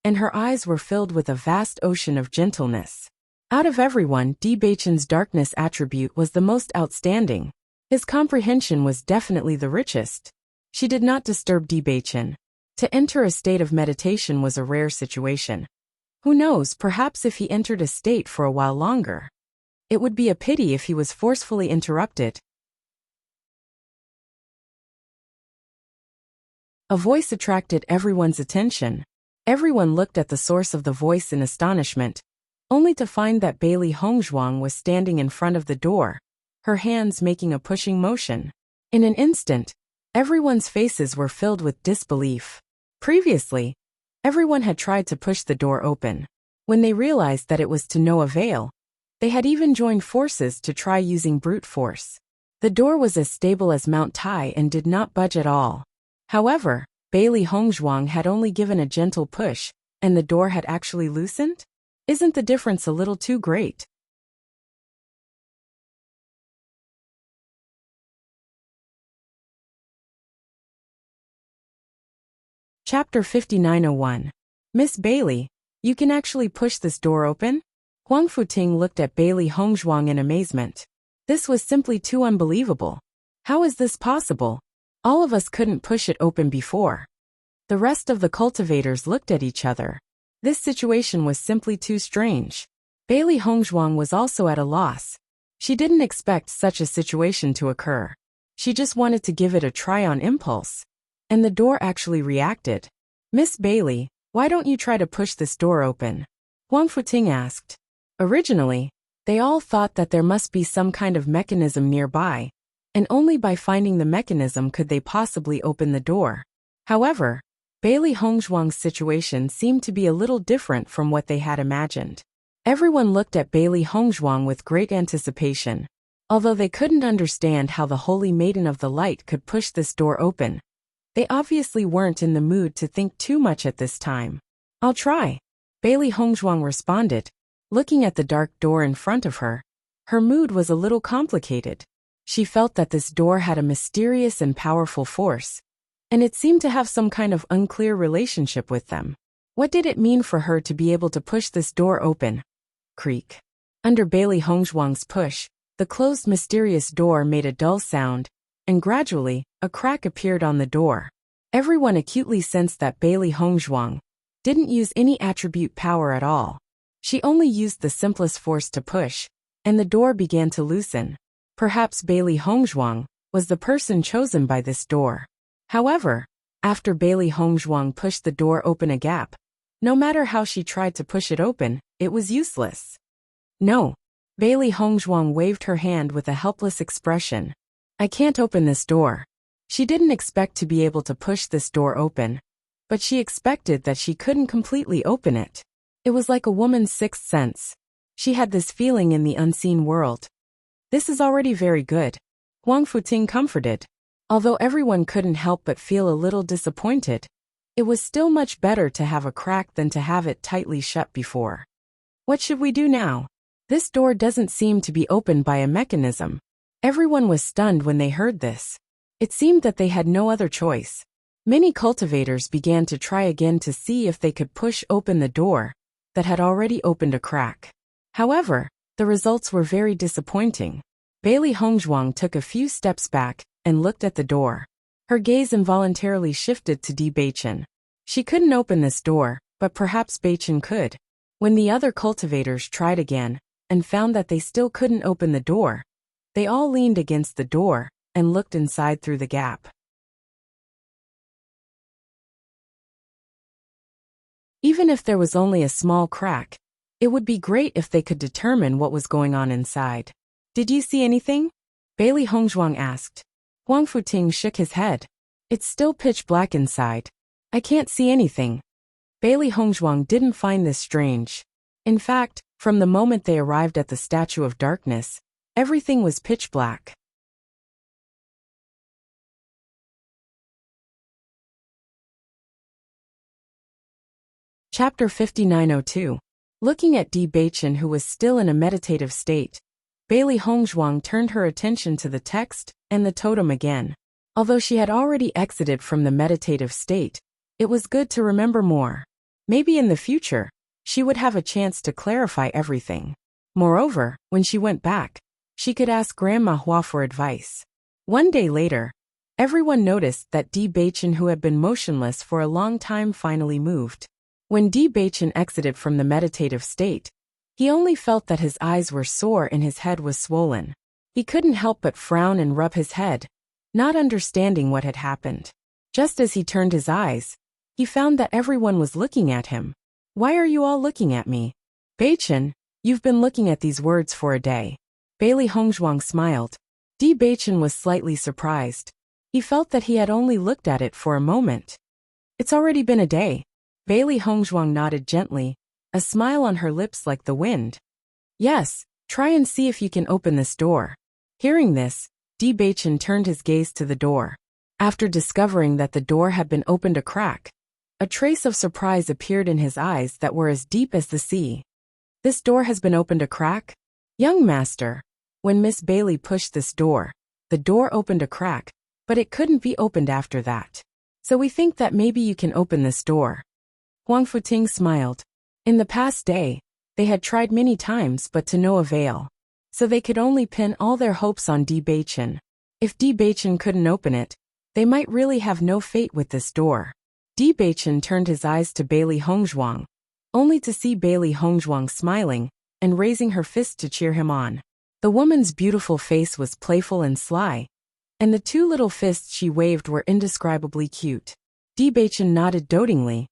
and her eyes were filled with a vast ocean of gentleness. Out of everyone, Di Beichen's darkness attribute was the most outstanding. His comprehension was definitely the richest. She did not disturb Di Beichen. To enter a state of meditation was a rare situation. Who knows, perhaps if he entered a state for a while longer. It would be a pity if he was forcefully interrupted. A voice attracted everyone's attention. Everyone looked at the source of the voice in astonishment, only to find that Bailey Hongzhuang was standing in front of the door, her hands making a pushing motion. In an instant, everyone's faces were filled with disbelief. Previously, everyone had tried to push the door open. When they realized that it was to no avail, they had even joined forces to try using brute force. The door was as stable as Mount Tai and did not budge at all. However, Bailey Hongzhuang had only given a gentle push, and the door had actually loosened? Isn't the difference a little too great? Chapter 5901. Miss Bailey, you can actually push this door open? Huang Futing looked at Bailey Hongzhuang in amazement. This was simply too unbelievable. How is this possible? All of us couldn't push it open before. The rest of the cultivators looked at each other. This situation was simply too strange. Bailey Hongzhuang was also at a loss. She didn't expect such a situation to occur. She just wanted to give it a try on impulse. And the door actually reacted. Miss Bailey, why don't you try to push this door open? Huang Futing asked. Originally, they all thought that there must be some kind of mechanism nearby, and only by finding the mechanism could they possibly open the door. However, Bailey Hongzhuang's situation seemed to be a little different from what they had imagined. Everyone looked at Bailey Hongzhuang with great anticipation. Although they couldn't understand how the Holy Maiden of the Light could push this door open, they obviously weren't in the mood to think too much at this time. I'll try, Bailey Hongzhuang responded. Looking at the dark door in front of her, her mood was a little complicated. She felt that this door had a mysterious and powerful force, and it seemed to have some kind of unclear relationship with them. What did it mean for her to be able to push this door open? Creak. Under Bailey Hongzhuang's push, the closed mysterious door made a dull sound, and gradually, a crack appeared on the door. Everyone acutely sensed that Bailey Hongzhuang didn't use any attribute power at all. She only used the simplest force to push, and the door began to loosen. Perhaps Bailey Hongzhuang was the person chosen by this door. However, after Bailey Hongzhuang pushed the door open a gap, no matter how she tried to push it open, it was useless. No. Bailey Hongzhuang waved her hand with a helpless expression. I can't open this door. She didn't expect to be able to push this door open, but she expected that she couldn't completely open it. It was like a woman's sixth sense. She had this feeling in the unseen world. This is already very good, Huang Futing comforted. Although everyone couldn't help but feel a little disappointed, it was still much better to have a crack than to have it tightly shut before. What should we do now? This door doesn't seem to be opened by a mechanism. Everyone was stunned when they heard this. It seemed that they had no other choice. Many cultivators began to try again to see if they could push open the door that had already opened a crack. However, the results were very disappointing. Bailey Hongzhuang took a few steps back and looked at the door. Her gaze involuntarily shifted to Di Beichen. She couldn't open this door, but perhaps Beichen could. When the other cultivators tried again and found that they still couldn't open the door, they all leaned against the door and looked inside through the gap. Even if there was only a small crack, it would be great if they could determine what was going on inside. Did you see anything? Bailey Hongzhuang asked. Huang Futing shook his head. It's still pitch black inside. I can't see anything. Bailey Hongzhuang didn't find this strange. In fact, from the moment they arrived at the Statue of Darkness, everything was pitch black. Chapter 5902. Looking at Di Beichen, who was still in a meditative state, Bailey Hongzhuang turned her attention to the text and the totem again. Although she had already exited from the meditative state, it was good to remember more. Maybe in the future, she would have a chance to clarify everything. Moreover, when she went back, she could ask Grandma Hua for advice. One day later, everyone noticed that Di Beichen, who had been motionless for a long time, finally moved. When Di Beichen exited from the meditative state, he only felt that his eyes were sore and his head was swollen. He couldn't help but frown and rub his head, not understanding what had happened. Just as he turned his eyes, he found that everyone was looking at him. Why are you all looking at me? Beichen, you've been looking at these words for a day. Bailey Hongzhuang smiled. Di Beichen was slightly surprised. He felt that he had only looked at it for a moment. It's already been a day. Bailey Hongzhuang nodded gently, a smile on her lips like the wind. Yes, try and see if you can open this door. Hearing this, Di Beichen turned his gaze to the door. After discovering that the door had been opened a crack, a trace of surprise appeared in his eyes that were as deep as the sea. This door has been opened a crack? Young master, when Miss Bailey pushed this door, the door opened a crack, but it couldn't be opened after that. So we think that maybe you can open this door. Huang Futing smiled. In the past day, they had tried many times but to no avail. So they could only pin all their hopes on Di Beichen. If Di Beichen couldn't open it, they might really have no fate with this door. Di Beichen turned his eyes to Bailey Hongzhuang, only to see Bailey Hongzhuang smiling and raising her fist to cheer him on. The woman's beautiful face was playful and sly, and the two little fists she waved were indescribably cute. Di Beichen nodded dotingly.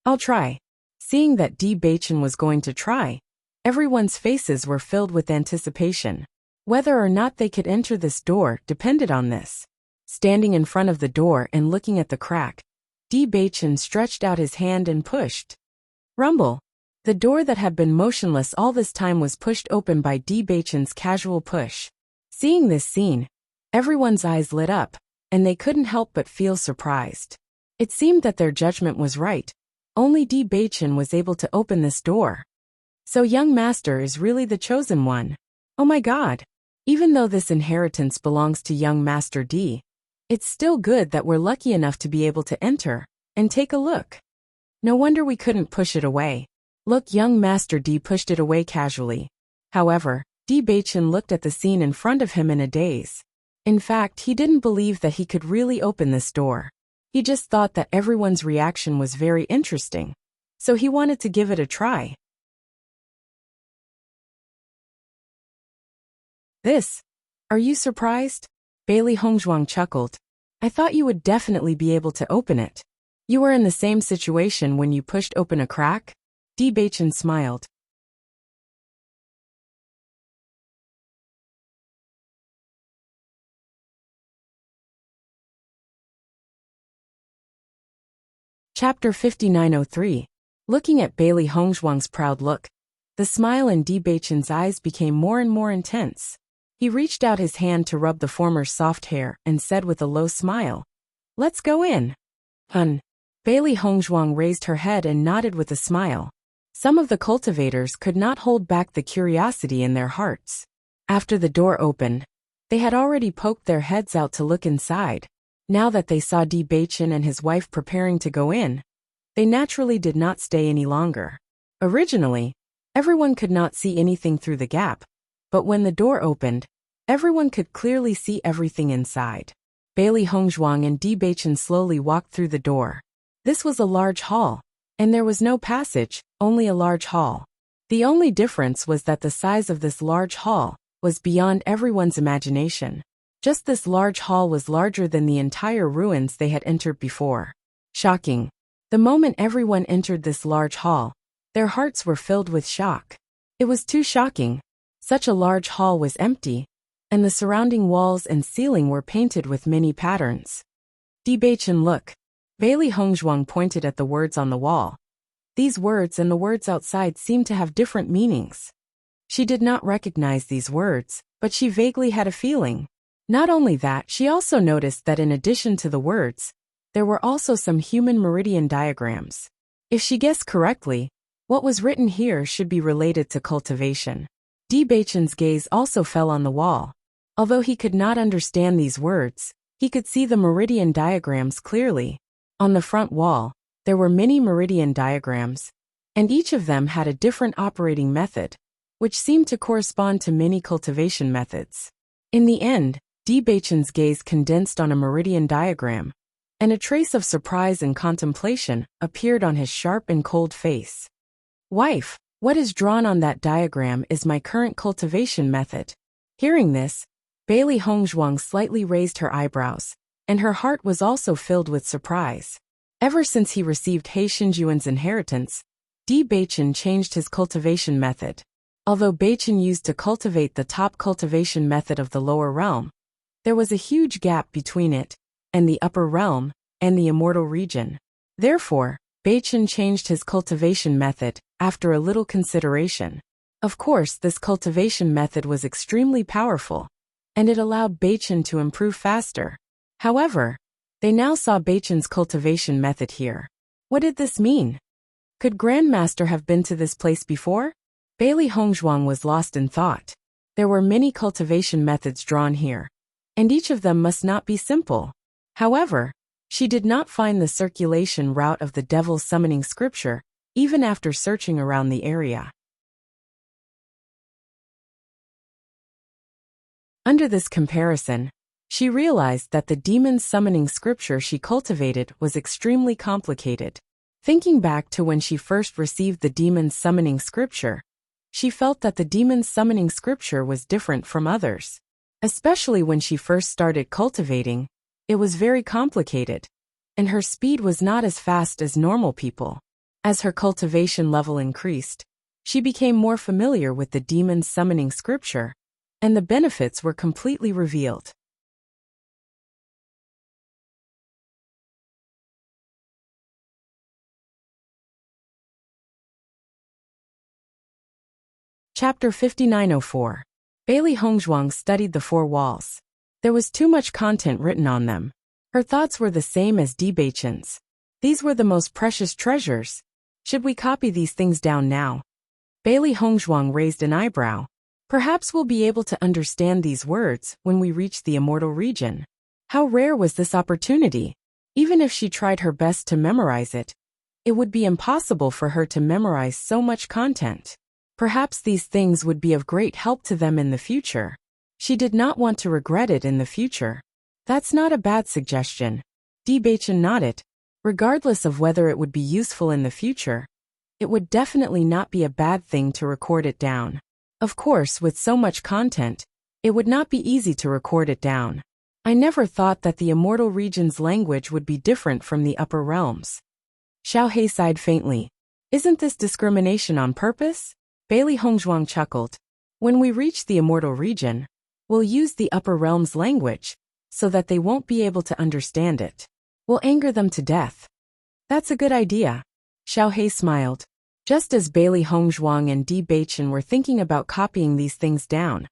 I'll try. Seeing that Di Beichen was going to try, everyone's faces were filled with anticipation. Whether or not they could enter this door depended on this. Standing in front of the door and looking at the crack, Di Beichen stretched out his hand and pushed. Rumble. The door that had been motionless all this time was pushed open by Di Beichen's casual push. Seeing this scene, everyone's eyes lit up, and they couldn't help but feel surprised. It seemed that their judgment was right. Only Di Beichen was able to open this door. So young master is really the chosen one. Oh my god. Even though this inheritance belongs to young master Di, it's still good that we're lucky enough to be able to enter and take a look. No wonder we couldn't push it away. Look, young master Di pushed it away casually. However, Di Beichen looked at the scene in front of him in a daze. In fact, he didn't believe that he could really open this door. He just thought that everyone's reaction was very interesting, so he wanted to give it a try. Are you surprised? Bailey Hongzhuang chuckled. I thought you would definitely be able to open it. You were in the same situation when you pushed open a crack? Di Beichen smiled. Chapter 5903. Looking at Bailey Hongzhuang's proud look, the smile in Di Beichen's eyes became more and more intense. He reached out his hand to rub the former's soft hair and said with a low smile, "Let's go in." Bailey Hongzhuang raised her head and nodded with a smile. Some of the cultivators could not hold back the curiosity in their hearts. After the door opened, they had already poked their heads out to look inside. Now that they saw Di Beichen and his wife preparing to go in, they naturally did not stay any longer. Originally, everyone could not see anything through the gap, but when the door opened, Everyone could clearly see everything inside. Bailey Hongzhuang and Di Beichen slowly walked through the door. This was a large hall, and there was no passage, only a large hall. The only difference was that the size of this large hall was beyond everyone's imagination. Just this large hall was larger than the entire ruins they had entered before. Shocking. The moment everyone entered this large hall, their hearts were filled with shock. It was too shocking. Such a large hall was empty, and the surrounding walls and ceiling were painted with many patterns. Di Beichen, look. Bailey Hongzhuang pointed at the words on the wall. These words and the words outside seemed to have different meanings. She did not recognize these words, but she vaguely had a feeling. Not only that, she also noticed that in addition to the words, there were also some human meridian diagrams. If she guessed correctly, what was written here should be related to cultivation. Di Beichen's gaze also fell on the wall. Although he could not understand these words, he could see the meridian diagrams clearly. On the front wall, there were many meridian diagrams, and each of them had a different operating method, which seemed to correspond to many cultivation methods. In the end, Di Beichen's gaze condensed on a meridian diagram, and a trace of surprise and contemplation appeared on his sharp and cold face. Wife, what is drawn on that diagram is my current cultivation method. Hearing this, Bailey Hongzhuang slightly raised her eyebrows, and her heart was also filled with surprise. Ever since he received He Xinjuan's inheritance, Di Beichen changed his cultivation method. Although Beichen used to cultivate the top cultivation method of the lower realm, there was a huge gap between it and the upper realm and the immortal region. Therefore, Beichen changed his cultivation method after a little consideration. Of course, this cultivation method was extremely powerful, and it allowed Beichen to improve faster. However, they now saw Beichen's cultivation method here. What did this mean? Could Grandmaster have been to this place before? Bailey Hongzhuang was lost in thought. There were many cultivation methods drawn here, and each of them must not be simple. However, she did not find the circulation route of the devil's summoning scripture, even after searching around the area. Under this comparison, she realized that the demon's summoning scripture she cultivated was extremely complicated. Thinking back to when she first received the demon's summoning scripture, she felt that the demon's summoning scripture was different from others. Especially when she first started cultivating, it was very complicated, and her speed was not as fast as normal people. As her cultivation level increased, she became more familiar with the demon's summoning scripture, and the benefits were completely revealed. Chapter 5904. Bailey Hongzhuang studied the four walls. There was too much content written on them. Her thoughts were the same as Di Beichen's. These were the most precious treasures. Should we copy these things down now? Bailey Hongzhuang raised an eyebrow. Perhaps we'll be able to understand these words when we reach the immortal region. How rare was this opportunity? Even if she tried her best to memorize it, it would be impossible for her to memorize so much content. Perhaps these things would be of great help to them in the future. She did not want to regret it in the future. That's not a bad suggestion. Di Beichen nodded. Regardless of whether it would be useful in the future, it would definitely not be a bad thing to record it down. Of course, with so much content, it would not be easy to record it down. I never thought that the immortal region's language would be different from the upper realms. Xiao He sighed faintly. Isn't this discrimination on purpose? Bailey Hongzhuang chuckled. When we reach the immortal region, we'll use the upper realm's language, so that they won't be able to understand it. We'll anger them to death. That's a good idea. Xiao He smiled. Just as Bailey Hongzhuang and Di Beichen were thinking about copying these things down,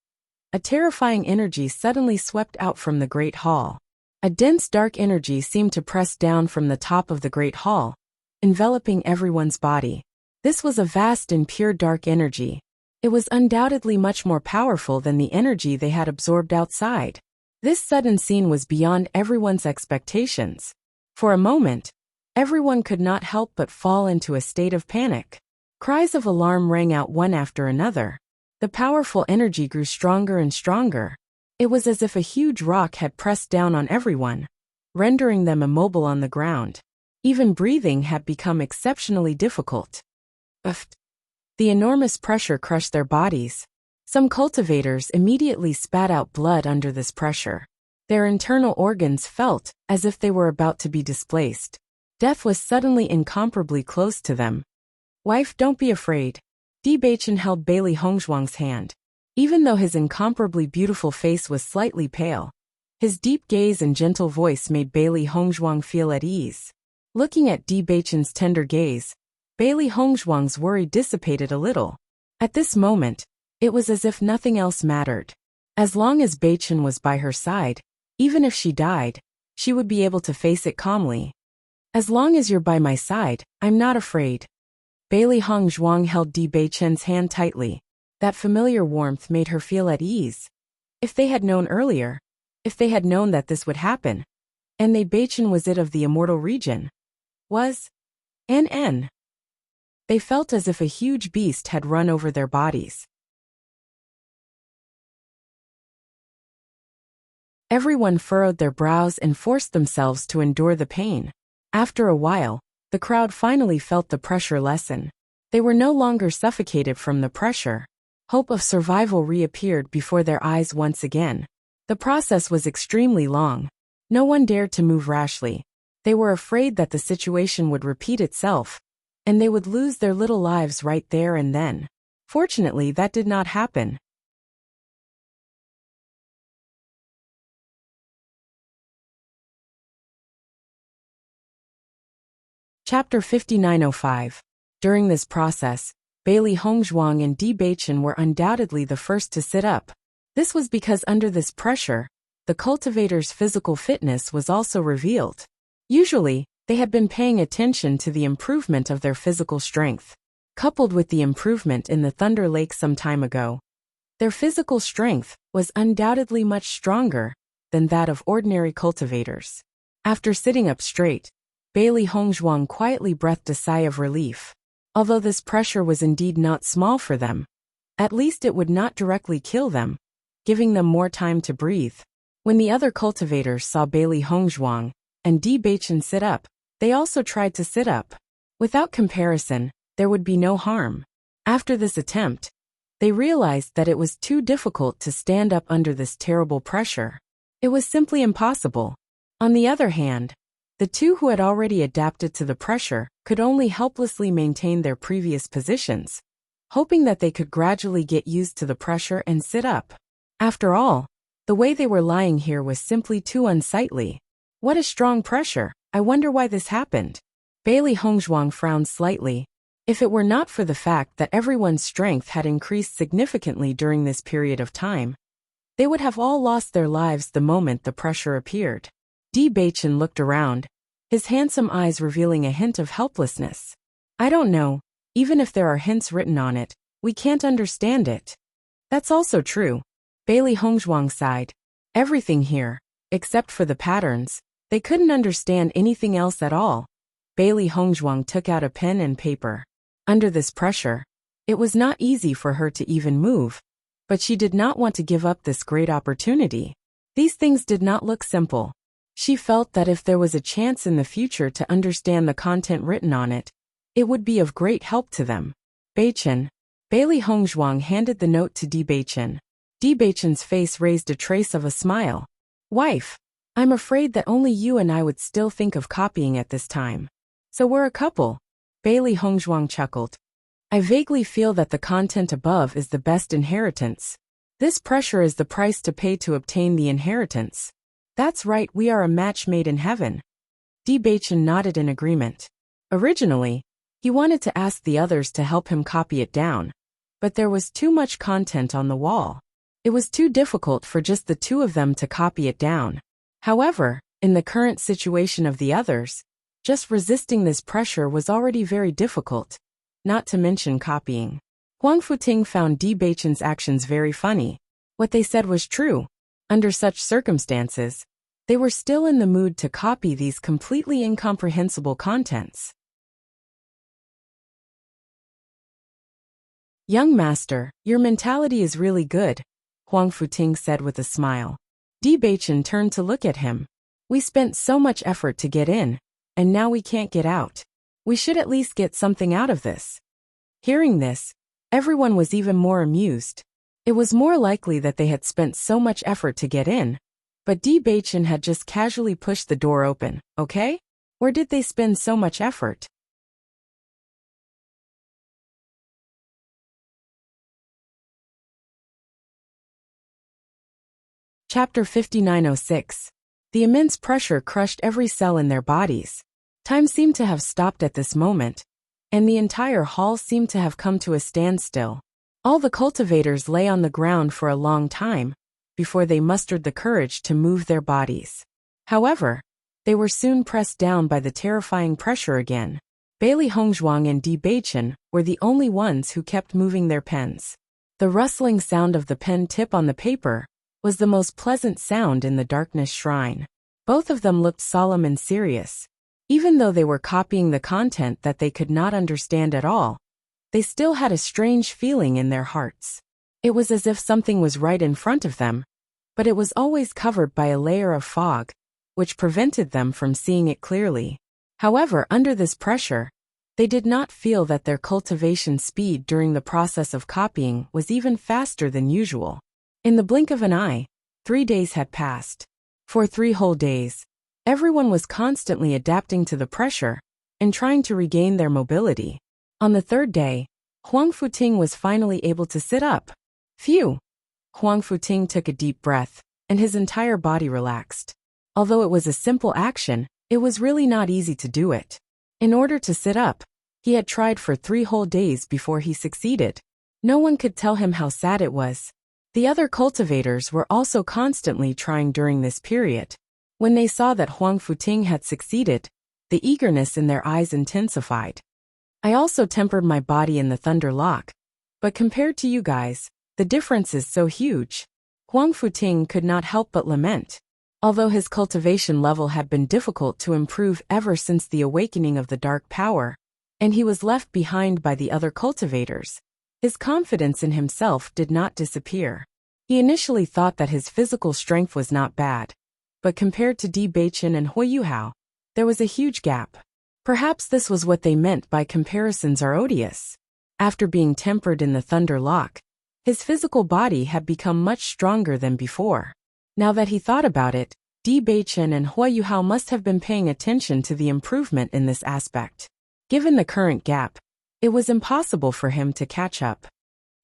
a terrifying energy suddenly swept out from the Great Hall. A dense dark energy seemed to press down from the top of the Great Hall, enveloping everyone's body. This was a vast and pure dark energy. It was undoubtedly much more powerful than the energy they had absorbed outside. This sudden scene was beyond everyone's expectations. For a moment, everyone could not help but fall into a state of panic. Cries of alarm rang out one after another. The powerful energy grew stronger and stronger. It was as if a huge rock had pressed down on everyone, rendering them immobile on the ground. Even breathing had become exceptionally difficult. The enormous pressure crushed their bodies. Some cultivators immediately spat out blood under this pressure. Their internal organs felt as if they were about to be displaced. Death was suddenly incomparably close to them. Wife, don't be afraid. Di Baichen held Bailey Hongzhuang's hand. Even though his incomparably beautiful face was slightly pale, his deep gaze and gentle voice made Bailey Hongzhuang feel at ease. Looking at Di Baichen's tender gaze, Bailey Hongzhuang's worry dissipated a little. At this moment, it was as if nothing else mattered. As long as Baichen was by her side, even if she died, she would be able to face it calmly. As long as you're by my side, I'm not afraid. Bailey Hongzhuang held Di Baichen's hand tightly. That familiar warmth made her feel at ease. If they had known earlier, if they had known that this would happen, and they Baichen was it of the immortal region. Was NN. They felt as if a huge beast had run over their bodies. Everyone furrowed their brows and forced themselves to endure the pain. After a while, the crowd finally felt the pressure lessen. They were no longer suffocated from the pressure. Hope of survival reappeared before their eyes once again. The process was extremely long. No one dared to move rashly. They were afraid that the situation would repeat itself, and they would lose their little lives right there and then. Fortunately, that did not happen. Chapter 5905. During this process, Bailey Hongzhuang and Di Baichen were undoubtedly the first to sit up. This was because under this pressure, the cultivator's physical fitness was also revealed. Usually, they had been paying attention to the improvement of their physical strength. Coupled with the improvement in the Thunder Lake some time ago, their physical strength was undoubtedly much stronger than that of ordinary cultivators. After sitting up straight, Bailey Hongzhuang quietly breathed a sigh of relief. Although this pressure was indeed not small for them, at least it would not directly kill them, giving them more time to breathe. When the other cultivators saw Bailey Hongzhuang and Di Baichen sit up, they also tried to sit up. Without comparison, there would be no harm. After this attempt, they realized that it was too difficult to stand up under this terrible pressure. It was simply impossible. On the other hand, the two who had already adapted to the pressure could only helplessly maintain their previous positions, hoping that they could gradually get used to the pressure and sit up. After all, the way they were lying here was simply too unsightly. What a strong pressure! I wonder why this happened. Bailey Hongzhuang frowned slightly. If it were not for the fact that everyone's strength had increased significantly during this period of time, they would have all lost their lives the moment the pressure appeared. Di Baichen looked around, his handsome eyes revealing a hint of helplessness. I don't know, even if there are hints written on it, we can't understand it. That's also true. Bailey Hongzhuang sighed. Everything here, except for the patterns, they couldn't understand anything else at all. Bailey Hongzhuang took out a pen and paper. Under this pressure, it was not easy for her to even move, but she did not want to give up this great opportunity. These things did not look simple. She felt that if there was a chance in the future to understand the content written on it, it would be of great help to them. Baichen. Bailey Hongzhuang handed the note to Di Baichen. Di Baichen's face raised a trace of a smile. Wife, I'm afraid that only you and I would still think of copying at this time. So we're a couple. Bailey Hongzhuang chuckled. I vaguely feel that the content above is the best inheritance. This pressure is the price to pay to obtain the inheritance. That's right, we are a match made in heaven. Di Baichen nodded in agreement. Originally, he wanted to ask the others to help him copy it down, but there was too much content on the wall. It was too difficult for just the two of them to copy it down. However, in the current situation of the others, just resisting this pressure was already very difficult, not to mention copying. Huang Futing found Di Baichen's actions very funny. What they said was true. Under such circumstances, they were still in the mood to copy these completely incomprehensible contents. Young master, your mentality is really good. Huang Futing said with a smile. Di Beichen turned to look at him. We spent so much effort to get in, and now we can't get out. We should at least get something out of this. Hearing this, everyone was even more amused. It was more likely that they had spent so much effort to get in, but Di Beichen had just casually pushed the door open, okay? Or did they spend so much effort? Chapter 5906. The immense pressure crushed every cell in their bodies. Time seemed to have stopped at this moment, and the entire hall seemed to have come to a standstill. All the cultivators lay on the ground for a long time before they mustered the courage to move their bodies. However, they were soon pressed down by the terrifying pressure again. Bailey Hongzhuang and Di Beichen were the only ones who kept moving their pens. The rustling sound of the pen tip on the paper was the most pleasant sound in the darkness shrine. Both of them looked solemn and serious. Even though they were copying the content that they could not understand at all, they still had a strange feeling in their hearts. It was as if something was right in front of them, but it was always covered by a layer of fog, which prevented them from seeing it clearly. However, under this pressure, they did not feel that their cultivation speed during the process of copying was even faster than usual. In the blink of an eye, 3 days had passed. For 3 whole days, everyone was constantly adapting to the pressure and trying to regain their mobility. On the 3rd day, Huang Futing was finally able to sit up. Phew! Huang Futing took a deep breath, and his entire body relaxed. Although it was a simple action, it was really not easy to do it. In order to sit up, he had tried for 3 whole days before he succeeded. No one could tell him how sad it was. The other cultivators were also constantly trying during this period. When they saw that Huang Futing had succeeded, the eagerness in their eyes intensified. I also tempered my body in the thunder lock, but compared to you guys, the difference is so huge. Huang Futing could not help but lament. Although his cultivation level had been difficult to improve ever since the awakening of the dark power, and he was left behind by the other cultivators, his confidence in himself did not disappear. He initially thought that his physical strength was not bad, but compared to Di Beichen and Hui Yuhao, there was a huge gap. Perhaps this was what they meant by comparisons are odious. After being tempered in the thunder lock, his physical body had become much stronger than before. Now that he thought about it, Di Beichen and Hui Yuhao must have been paying attention to the improvement in this aspect. Given the current gap, it was impossible for him to catch up.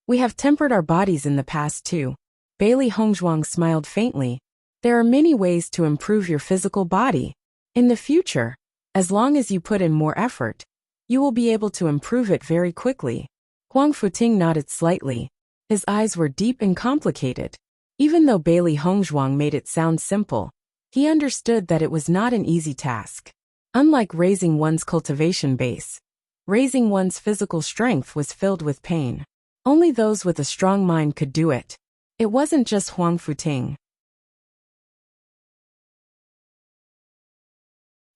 We have tempered our bodies in the past too. Bailey Hongzhuang smiled faintly. There are many ways to improve your physical body. In the future, as long as you put in more effort, you will be able to improve it very quickly. Huang Futing nodded slightly. His eyes were deep and complicated. Even though Bailey Hongzhuang made it sound simple, he understood that it was not an easy task. Unlike raising one's cultivation base, raising one's physical strength was filled with pain. Only those with a strong mind could do it. It wasn't just Huang Futing.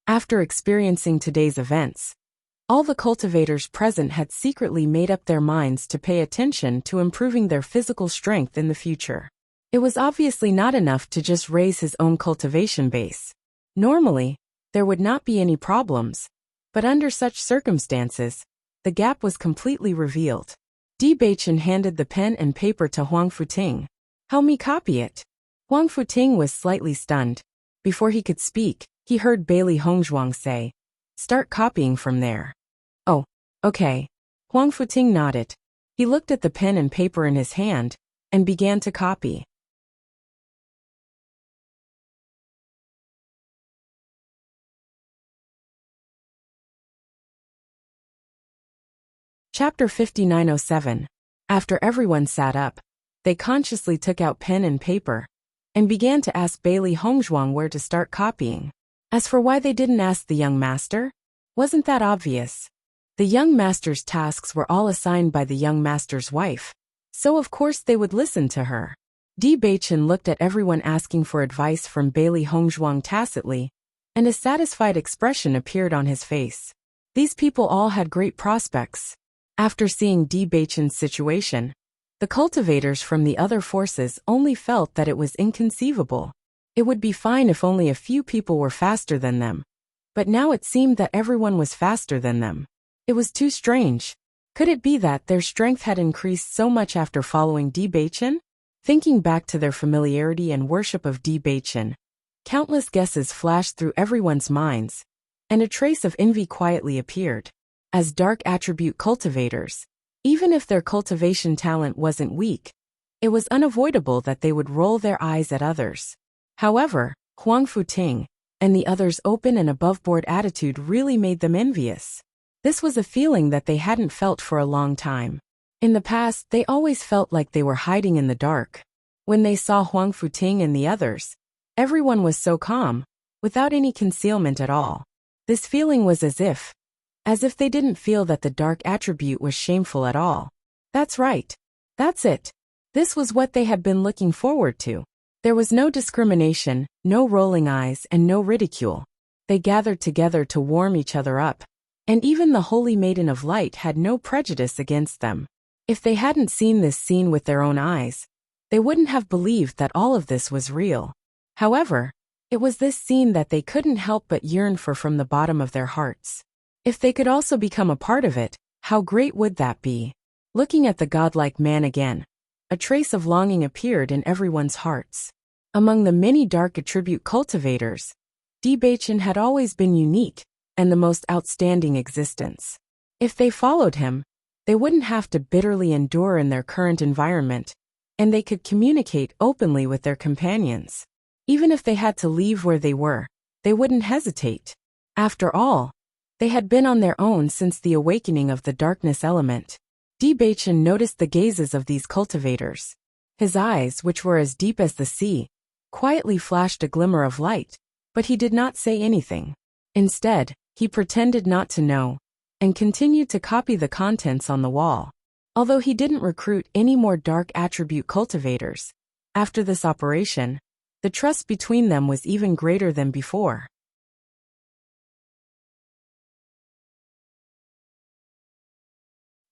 After experiencing today's events, all the cultivators present had secretly made up their minds to pay attention to improving their physical strength in the future. It was obviously not enough to just raise his own cultivation base. Normally, there would not be any problems, but under such circumstances, the gap was completely revealed. Di Beichen handed the pen and paper to Huang Futing. Help me copy it. Huang Futing was slightly stunned. Before he could speak, he heard Bailey Hongzhuang say, "Start copying from there." "Oh, okay." Huang Futing nodded. He looked at the pen and paper in his hand and began to copy. Chapter 5907. After everyone sat up, they consciously took out pen and paper and began to ask Bailey Hongzhuang where to start copying. As for why they didn't ask the young master, wasn't that obvious? The young master's tasks were all assigned by the young master's wife, so of course they would listen to her. Di Beichen looked at everyone asking for advice from Bailey Hongzhuang tacitly, and a satisfied expression appeared on his face. These people all had great prospects. After seeing Di Beichen's situation, The cultivators from the other forces only felt that it was inconceivable. It would be fine if only a few people were faster than them. But now it seemed that everyone was faster than them. It was too strange. Could it be that their strength had increased so much after following Di Baichen? Thinking back to their familiarity and worship of Di Baichen, countless guesses flashed through everyone's minds, and a trace of envy quietly appeared. As dark attribute cultivators, even if their cultivation talent wasn't weak, it was unavoidable that they would roll their eyes at others. However, Huang Futing and the others' open and above-board attitude really made them envious. This was a feeling that they hadn't felt for a long time. In the past, they always felt like they were hiding in the dark. When they saw Huang Futing and the others, everyone was so calm, without any concealment at all. This feeling was as if they didn't feel that the dark attribute was shameful at all. That's right. That's it. This was what they had been looking forward to. There was no discrimination, no rolling eyes, and no ridicule. They gathered together to warm each other up, and even the Holy Maiden of Light had no prejudice against them. If they hadn't seen this scene with their own eyes, they wouldn't have believed that all of this was real. However, it was this scene that they couldn't help but yearn for from the bottom of their hearts. If they could also become a part of it, how great would that be? Looking at the godlike man again, a trace of longing appeared in everyone's hearts. Among the many dark attribute cultivators, Di Baichen had always been unique and the most outstanding existence. If they followed him, they wouldn't have to bitterly endure in their current environment, and they could communicate openly with their companions. Even if they had to leave where they were, they wouldn't hesitate. After all, they had been on their own since the awakening of the darkness element. Di Baichen noticed the gazes of these cultivators. His eyes, which were as deep as the sea, quietly flashed a glimmer of light, but he did not say anything. Instead, he pretended not to know, and continued to copy the contents on the wall. Although he didn't recruit any more dark attribute cultivators, after this operation, the trust between them was even greater than before.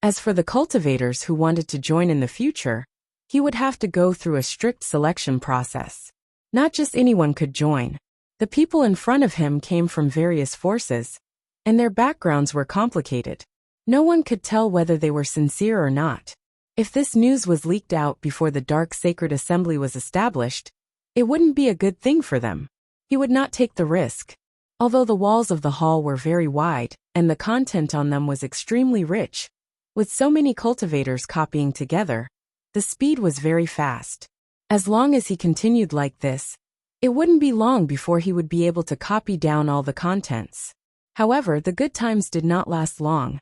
As for the cultivators who wanted to join in the future, he would have to go through a strict selection process. Not just anyone could join. The people in front of him came from various forces, and their backgrounds were complicated. No one could tell whether they were sincere or not. If this news was leaked out before the Dark Sacred Assembly was established, it wouldn't be a good thing for them. He would not take the risk. Although the walls of the hall were very wide, and the content on them was extremely rich, with so many cultivators copying together, the speed was very fast. As long as he continued like this, it wouldn't be long before he would be able to copy down all the contents. However, the good times did not last long.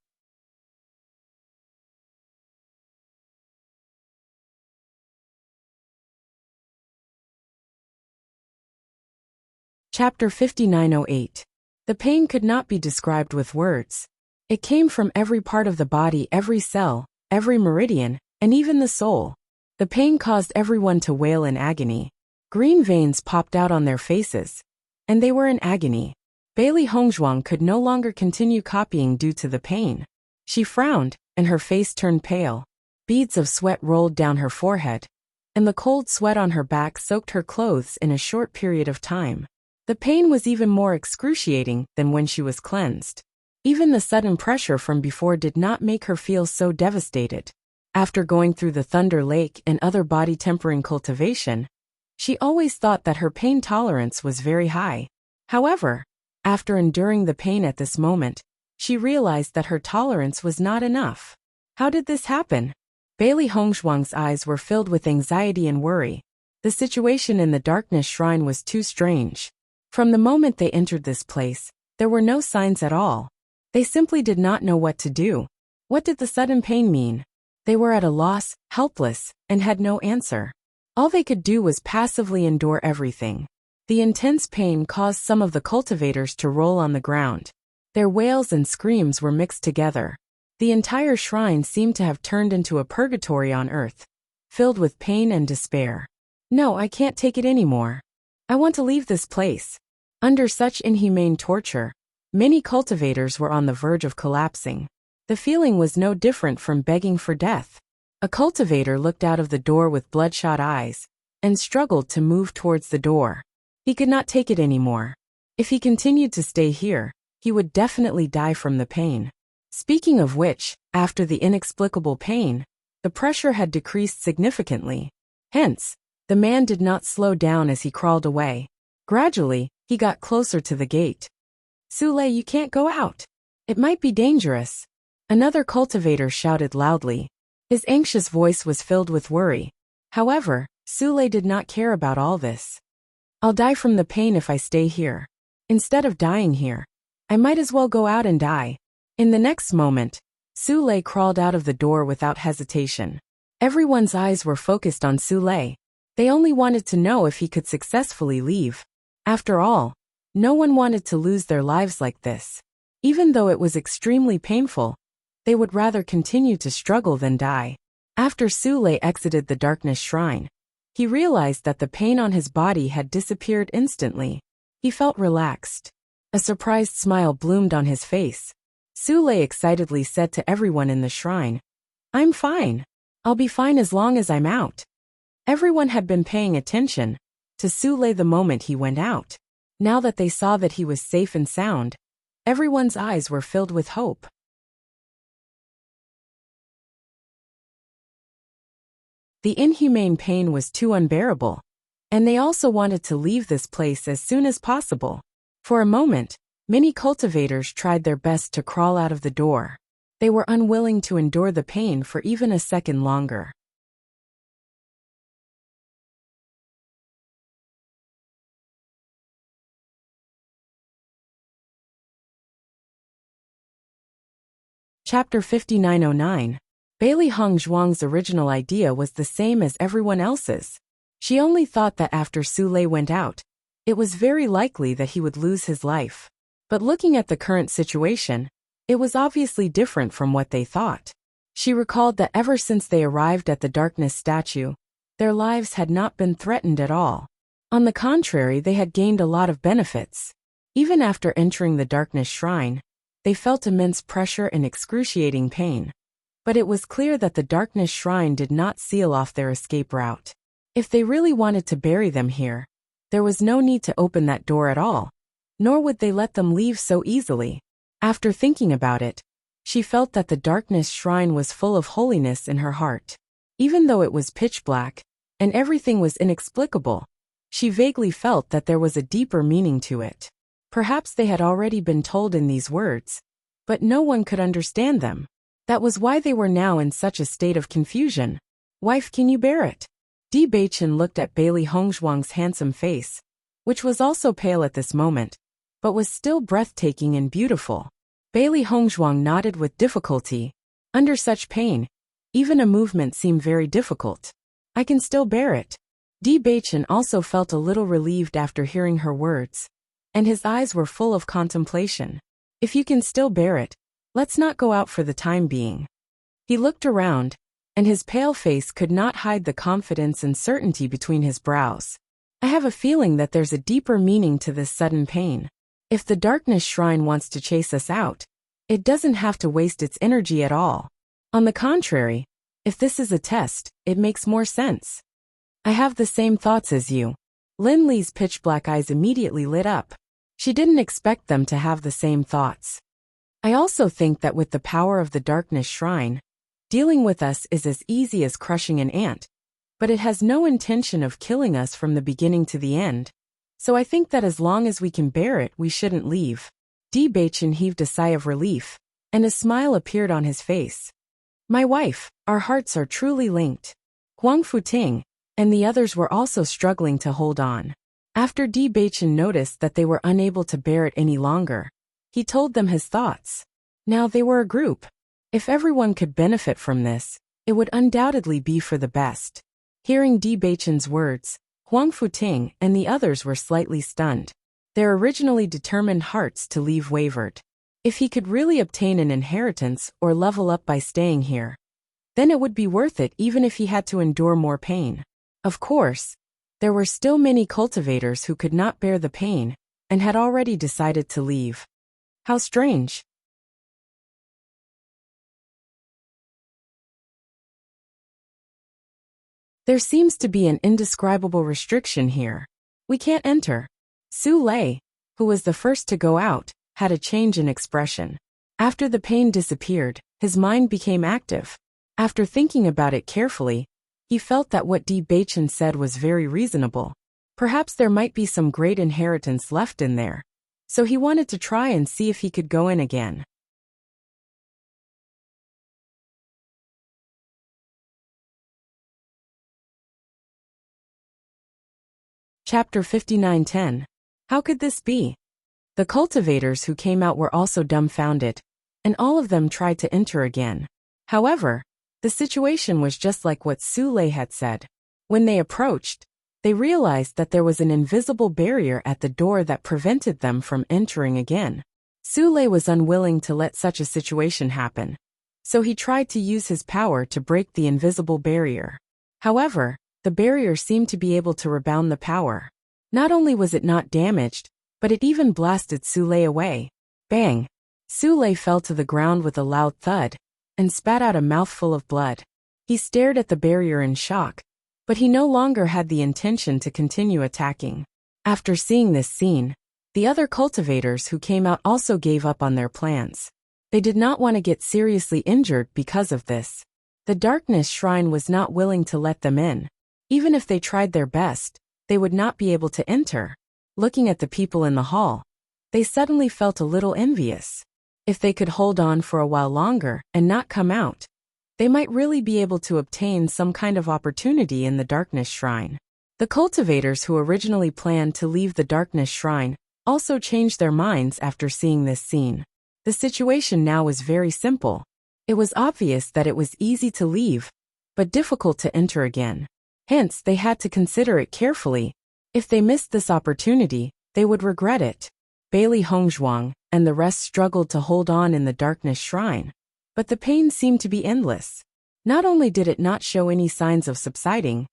Chapter 5908. The pain could not be described with words. It came from every part of the body, every cell, every meridian, and even the soul. The pain caused everyone to wail in agony. Green veins popped out on their faces, and they were in agony. Bailey Hongzhuang could no longer continue copying due to the pain. She frowned, and her face turned pale. Beads of sweat rolled down her forehead, and the cold sweat on her back soaked her clothes in a short period of time. The pain was even more excruciating than when she was cleansed. Even the sudden pressure from before did not make her feel so devastated. After going through the Thunder Lake and other body-tempering cultivation, she always thought that her pain tolerance was very high. However, after enduring the pain at this moment, she realized that her tolerance was not enough. How did this happen? Bailey Hongzhuang's eyes were filled with anxiety and worry. The situation in the Darkness Shrine was too strange. From the moment they entered this place, there were no signs at all. They simply did not know what to do. What did the sudden pain mean? They were at a loss, helpless, and had no answer. All they could do was passively endure everything. The intense pain caused some of the cultivators to roll on the ground. Their wails and screams were mixed together. The entire shrine seemed to have turned into a purgatory on earth, filled with pain and despair. No, I can't take it anymore. I want to leave this place. Under such inhumane torture, many cultivators were on the verge of collapsing. The feeling was no different from begging for death. A cultivator looked out of the door with bloodshot eyes and struggled to move towards the door. He could not take it anymore. If he continued to stay here, he would definitely die from the pain. Speaking of which, after the inexplicable pain, the pressure had decreased significantly. Hence, the man did not slow down as he crawled away. Gradually, he got closer to the gate. "Sule, you can't go out. It might be dangerous." Another cultivator shouted loudly. His anxious voice was filled with worry. However, Sule did not care about all this. "I'll die from the pain if I stay here. Instead of dying here, I might as well go out and die." In the next moment, Sule crawled out of the door without hesitation. Everyone's eyes were focused on Sule. They only wanted to know if he could successfully leave. After all, no one wanted to lose their lives like this. Even though it was extremely painful, they would rather continue to struggle than die. After Sule exited the darkness shrine, he realized that the pain on his body had disappeared instantly. He felt relaxed. A surprised smile bloomed on his face. Sule excitedly said to everyone in the shrine, "I'm fine. I'll be fine as long as I'm out." Everyone had been paying attention to Sule the moment he went out. Now that they saw that he was safe and sound, everyone's eyes were filled with hope. The inhumane pain was too unbearable, and they also wanted to leave this place as soon as possible. For a moment, many cultivators tried their best to crawl out of the door. They were unwilling to endure the pain for even a second longer. Chapter 5909. Bailey Hong Zhuang's original idea was the same as everyone else's. She only thought that after Sule went out, it was very likely that he would lose his life. But looking at the current situation, it was obviously different from what they thought. She recalled that ever since they arrived at the darkness statue, their lives had not been threatened at all. On the contrary, they had gained a lot of benefits. Even after entering the darkness shrine, they felt immense pressure and excruciating pain. But it was clear that the darkness shrine did not seal off their escape route. If they really wanted to bury them here, there was no need to open that door at all, nor would they let them leave so easily. After thinking about it, she felt that the darkness shrine was full of holiness in her heart. Even though it was pitch black, and everything was inexplicable, she vaguely felt that there was a deeper meaning to it. Perhaps they had already been told in these words, but no one could understand them. That was why they were now in such a state of confusion. "Wife, can you bear it?" Di Beichen looked at Bailey Hongzhuang's handsome face, which was also pale at this moment, but was still breathtaking and beautiful. Bailey Hongzhuang nodded with difficulty. Under such pain, even a movement seemed very difficult. "I can still bear it." Di Beichen also felt a little relieved after hearing her words, and his eyes were full of contemplation. "If you can still bear it, let's not go out for the time being." He looked around, and his pale face could not hide the confidence and certainty between his brows. "I have a feeling that there's a deeper meaning to this sudden pain. If the darkness shrine wants to chase us out, it doesn't have to waste its energy at all. On the contrary, if this is a test, it makes more sense." "I have the same thoughts as you." Lin Li's pitch-black eyes immediately lit up. She didn't expect them to have the same thoughts. "I also think that with the power of the darkness shrine, dealing with us is as easy as crushing an ant, but it has no intention of killing us from the beginning to the end. So I think that as long as we can bear it, we shouldn't leave." Di Beichen heaved a sigh of relief, and a smile appeared on his face. "My wife, our hearts are truly linked." Huang Futing and the others were also struggling to hold on. After Di Beichen noticed that they were unable to bear it any longer, he told them his thoughts. Now they were a group. If everyone could benefit from this, it would undoubtedly be for the best. Hearing Di Beichen's words, Huang Futing and the others were slightly stunned. Their originally determined hearts to leave wavered. If he could really obtain an inheritance or level up by staying here, then it would be worth it even if he had to endure more pain. Of course, there were still many cultivators who could not bear the pain and had already decided to leave. How strange. There seems to be an indescribable restriction here. We can't enter. Su Lei, who was the first to go out, had a change in expression. After the pain disappeared, his mind became active. After thinking about it carefully, he felt that what Di Baichen said was very reasonable. Perhaps there might be some great inheritance left in there. So he wanted to try and see if he could go in again. Chapter 59:10. How could this be? The cultivators who came out were also dumbfounded, and all of them tried to enter again. However, the situation was just like what Su Lei had said. When they approached, they realized that there was an invisible barrier at the door that prevented them from entering again. Su Lei was unwilling to let such a situation happen, so he tried to use his power to break the invisible barrier. However, the barrier seemed to be able to rebound the power. Not only was it not damaged, but it even blasted Su Lei away. Bang! Su Lei fell to the ground with a loud thud and spat out a mouthful of blood. He stared at the barrier in shock, but he no longer had the intention to continue attacking. After seeing this scene, the other cultivators who came out also gave up on their plans. They did not want to get seriously injured because of this. The Darkness Shrine was not willing to let them in. Even if they tried their best, they would not be able to enter. Looking at the people in the hall, they suddenly felt a little envious. If they could hold on for a while longer and not come out, they might really be able to obtain some kind of opportunity in the Darkness Shrine. The cultivators who originally planned to leave the Darkness Shrine also changed their minds after seeing this scene. The situation now was very simple. It was obvious that it was easy to leave, but difficult to enter again. Hence, they had to consider it carefully. If they missed this opportunity, they would regret it. Bailey Hongzhuang and the rest struggled to hold on in the Darkness Shrine, but the pain seemed to be endless. Not only did it not show any signs of subsiding,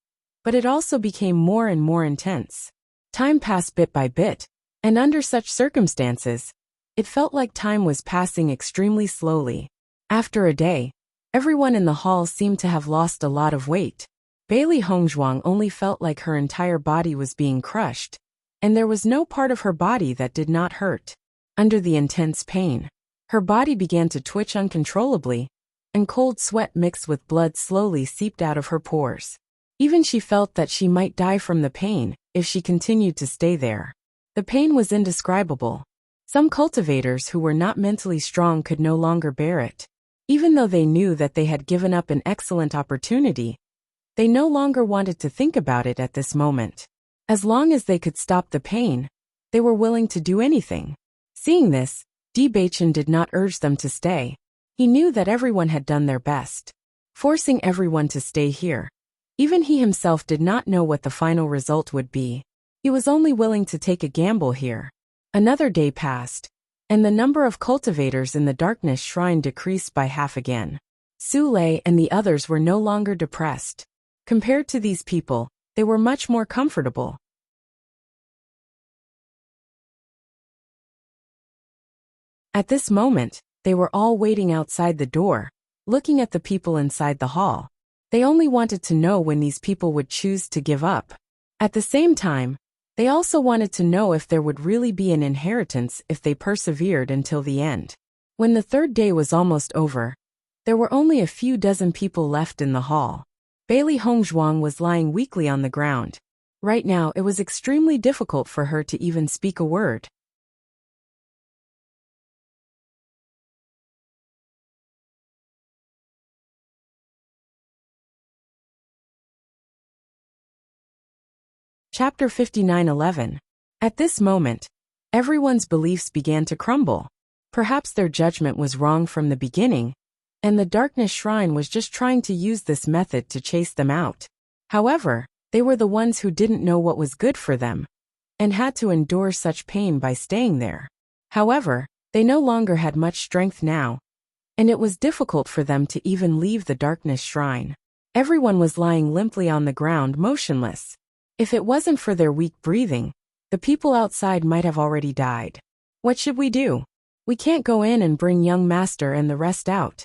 but it also became more and more intense. Time passed bit by bit, and under such circumstances, it felt like time was passing extremely slowly. After a day, everyone in the hall seemed to have lost a lot of weight. Bailey Hongzhuang only felt like her entire body was being crushed, and there was no part of her body that did not hurt. Under the intense pain, her body began to twitch uncontrollably, and cold sweat mixed with blood slowly seeped out of her pores. Even she felt that she might die from the pain if she continued to stay there. The pain was indescribable. Some cultivators who were not mentally strong could no longer bear it. Even though they knew that they had given up an excellent opportunity, they no longer wanted to think about it at this moment. As long as they could stop the pain, they were willing to do anything. Seeing this, Di Baichen did not urge them to stay. He knew that everyone had done their best. Forcing everyone to stay here, even he himself did not know what the final result would be. He was only willing to take a gamble here. Another day passed, and the number of cultivators in the Darkness Shrine decreased by half again. Su Lei and the others were no longer depressed. Compared to these people, they were much more comfortable. At this moment, they were all waiting outside the door, looking at the people inside the hall. They only wanted to know when these people would choose to give up. At the same time, they also wanted to know if there would really be an inheritance if they persevered until the end. When the third day was almost over, there were only a few dozen people left in the hall. Bailey Hongzhuang was lying weakly on the ground. Right now, it was extremely difficult for her to even speak a word. Chapter 59:11. At this moment, everyone's beliefs began to crumble. Perhaps their judgment was wrong from the beginning, and the Darkness Shrine was just trying to use this method to chase them out. However, they were the ones who didn't know what was good for them, and had to endure such pain by staying there. However, they no longer had much strength now, and it was difficult for them to even leave the Darkness Shrine. Everyone was lying limply on the ground, motionless. If it wasn't for their weak breathing, the people outside might have already died. What should we do? We can't go in and bring young master and the rest out.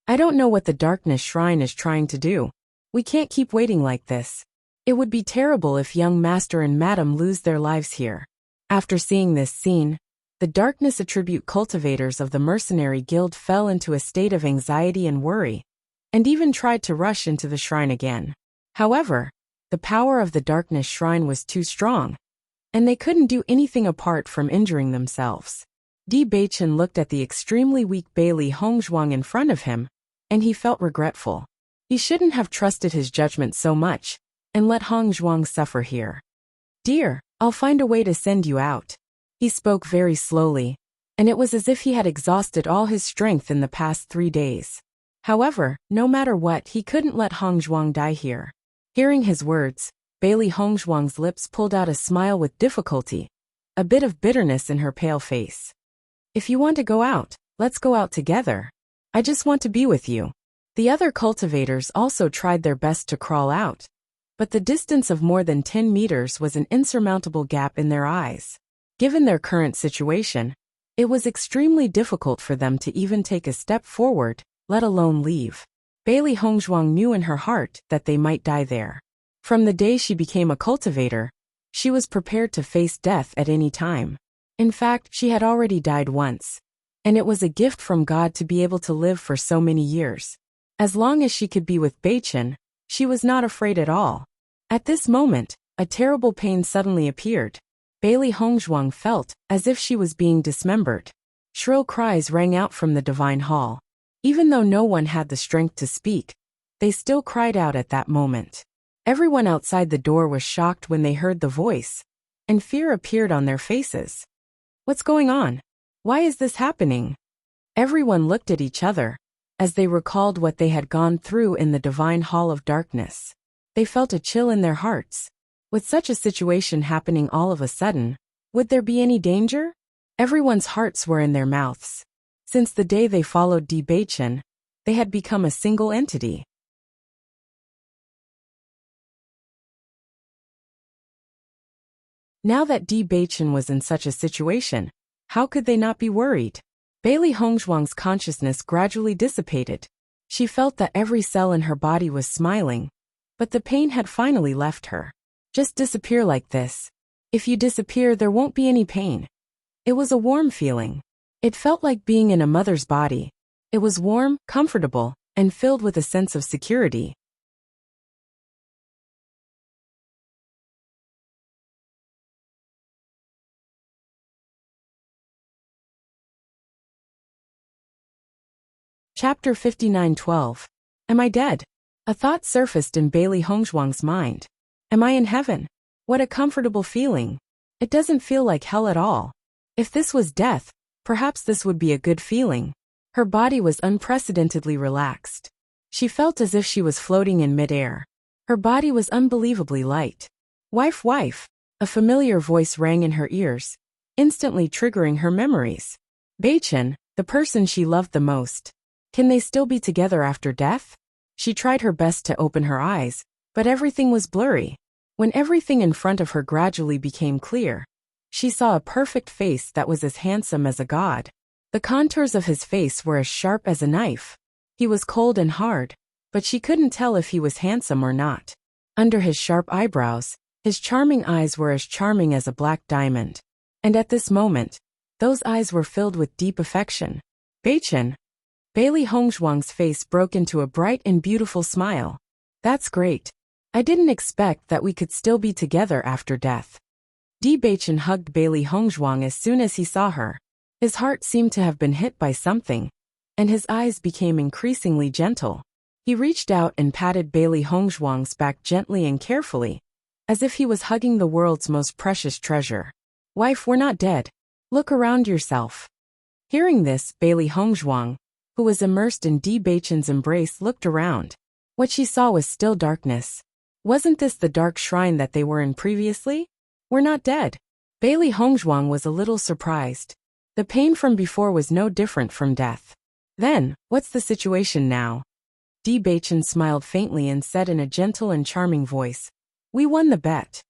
I don't know what the Darkness Shrine is trying to do. We can't keep waiting like this. It would be terrible if young master and madam lose their lives here. After seeing this scene, the darkness attribute cultivators of the mercenary guild fell into a state of anxiety and worry, and even tried to rush into the shrine again. However, the power of the darkness shrine was too strong, and they couldn't do anything apart from injuring themselves. Di Baichen looked at the extremely weak Bailey Hongzhuang in front of him, and he felt regretful. He shouldn't have trusted his judgment so much, and let Hongzhuang suffer here. Dear, I'll find a way to send you out. He spoke very slowly, and it was as if he had exhausted all his strength in the past 3 days. However, no matter what, he couldn't let Hongzhuang die here. Hearing his words, Bailey Hongzhuang's lips pulled out a smile with difficulty, a bit of bitterness in her pale face. If you want to go out, let's go out together. I just want to be with you. The other cultivators also tried their best to crawl out, but the distance of more than 10 meters was an insurmountable gap in their eyes. Given their current situation, it was extremely difficult for them to even take a step forward, let alone leave. Bailey Hongzhuang knew in her heart that they might die there. From the day she became a cultivator, she was prepared to face death at any time. In fact, she had already died once, and it was a gift from God to be able to live for so many years. As long as she could be with Baichen, she was not afraid at all. At this moment, a terrible pain suddenly appeared. Bailey Hongzhuang felt as if she was being dismembered. Shrill cries rang out from the divine hall. Even though no one had the strength to speak, they still cried out at that moment. Everyone outside the door was shocked when they heard the voice, and fear appeared on their faces. What's going on? Why is this happening? Everyone looked at each other, as they recalled what they had gone through in the divine hall of darkness. They felt a chill in their hearts. With such a situation happening all of a sudden, would there be any danger? Everyone's hearts were in their mouths. Since the day they followed Di Baichen, they had become a single entity. Now that Di Baichen was in such a situation, how could they not be worried? Bailey Hongzhuang's consciousness gradually dissipated. She felt that every cell in her body was smiling, but the pain had finally left her. Just disappear like this. If you disappear, there won't be any pain. It was a warm feeling. It felt like being in a mother's body. It was warm, comfortable, and filled with a sense of security. Chapter 59:12. Am I dead? A thought surfaced in Bailey Hongzhuang's mind. Am I in heaven? What a comfortable feeling. It doesn't feel like hell at all. If this was death, perhaps this would be a good feeling. Her body was unprecedentedly relaxed. She felt as if she was floating in midair. Her body was unbelievably light. Wife, wife, a familiar voice rang in her ears, instantly triggering her memories. Baichen, the person she loved the most. Can they still be together after death? She tried her best to open her eyes, but everything was blurry. When everything in front of her gradually became clear, she saw a perfect face that was as handsome as a god. The contours of his face were as sharp as a knife. He was cold and hard, but she couldn't tell if he was handsome or not. Under his sharp eyebrows, his charming eyes were as charming as a black diamond. And at this moment, those eyes were filled with deep affection. Baichen. Bailey Hongzhuang's face broke into a bright and beautiful smile. That's great. I didn't expect that we could still be together after death. Di Baichen hugged Bailey Hongzhuang as soon as he saw her. His heart seemed to have been hit by something, and his eyes became increasingly gentle. He reached out and patted Bailey Hongzhuang's back gently and carefully, as if he was hugging the world's most precious treasure. Wife, we're not dead. Look around yourself. Hearing this, Bailey Hongzhuang, who was immersed in Di Baichen's embrace, looked around. What she saw was still darkness. Wasn't this the dark shrine that they were in previously? We're not dead. Bailey Hongzhuang was a little surprised. The pain from before was no different from death. Then, what's the situation now? Di Baichen smiled faintly and said in a gentle and charming voice, we won the bet.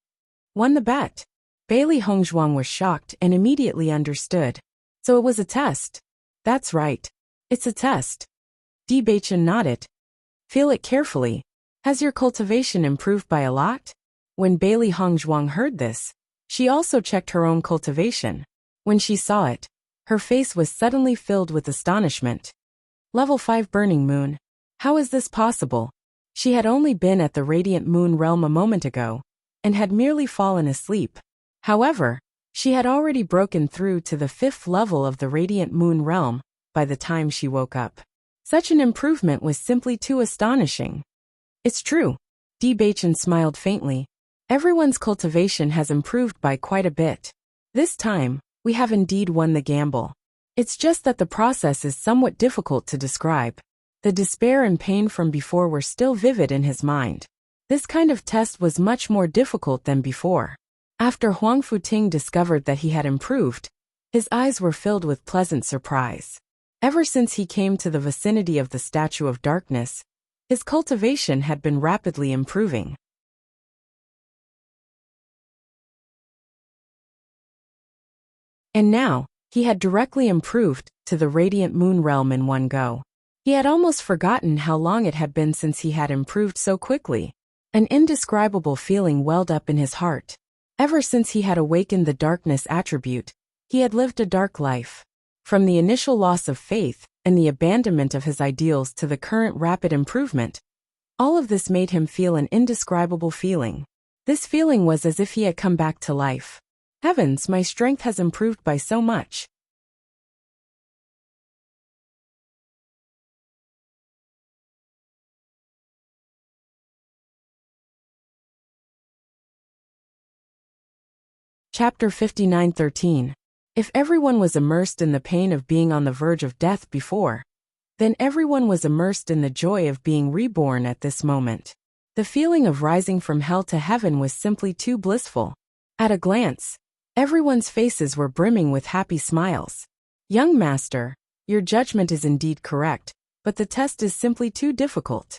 Won the bet? Bailey Hongzhuang was shocked and immediately understood. So it was a test. That's right. It's a test. Di Baichen nodded. Feel it carefully. Has your cultivation improved by a lot? When Bailey Hongzhuang heard this, she also checked her own cultivation. When she saw it, her face was suddenly filled with astonishment. Level 5 Burning Moon. How is this possible? She had only been at the Radiant Moon realm a moment ago, and had merely fallen asleep. However, she had already broken through to the 5th level of the Radiant Moon realm by the time she woke up. Such an improvement was simply too astonishing. It's true. Di Baichen smiled faintly. Everyone's cultivation has improved by quite a bit. This time, we have indeed won the gamble. It's just that the process is somewhat difficult to describe. The despair and pain from before were still vivid in his mind. This kind of test was much more difficult than before. After Huang Futing discovered that he had improved, his eyes were filled with pleasant surprise. Ever since he came to the vicinity of the Statue of Darkness, his cultivation had been rapidly improving. And now, he had directly improved to the Radiant Moon realm in one go. He had almost forgotten how long it had been since he had improved so quickly. An indescribable feeling welled up in his heart. Ever since he had awakened the darkness attribute, he had lived a dark life. From the initial loss of faith and the abandonment of his ideals to the current rapid improvement, all of this made him feel an indescribable feeling. This feeling was as if he had come back to life. Heavens, my strength has improved by so much. Chapter 59:13. If everyone was immersed in the pain of being on the verge of death before, then everyone was immersed in the joy of being reborn at this moment. The feeling of rising from hell to heaven was simply too blissful. At a glance, everyone's faces were brimming with happy smiles. Young master, your judgment is indeed correct, but the test is simply too difficult.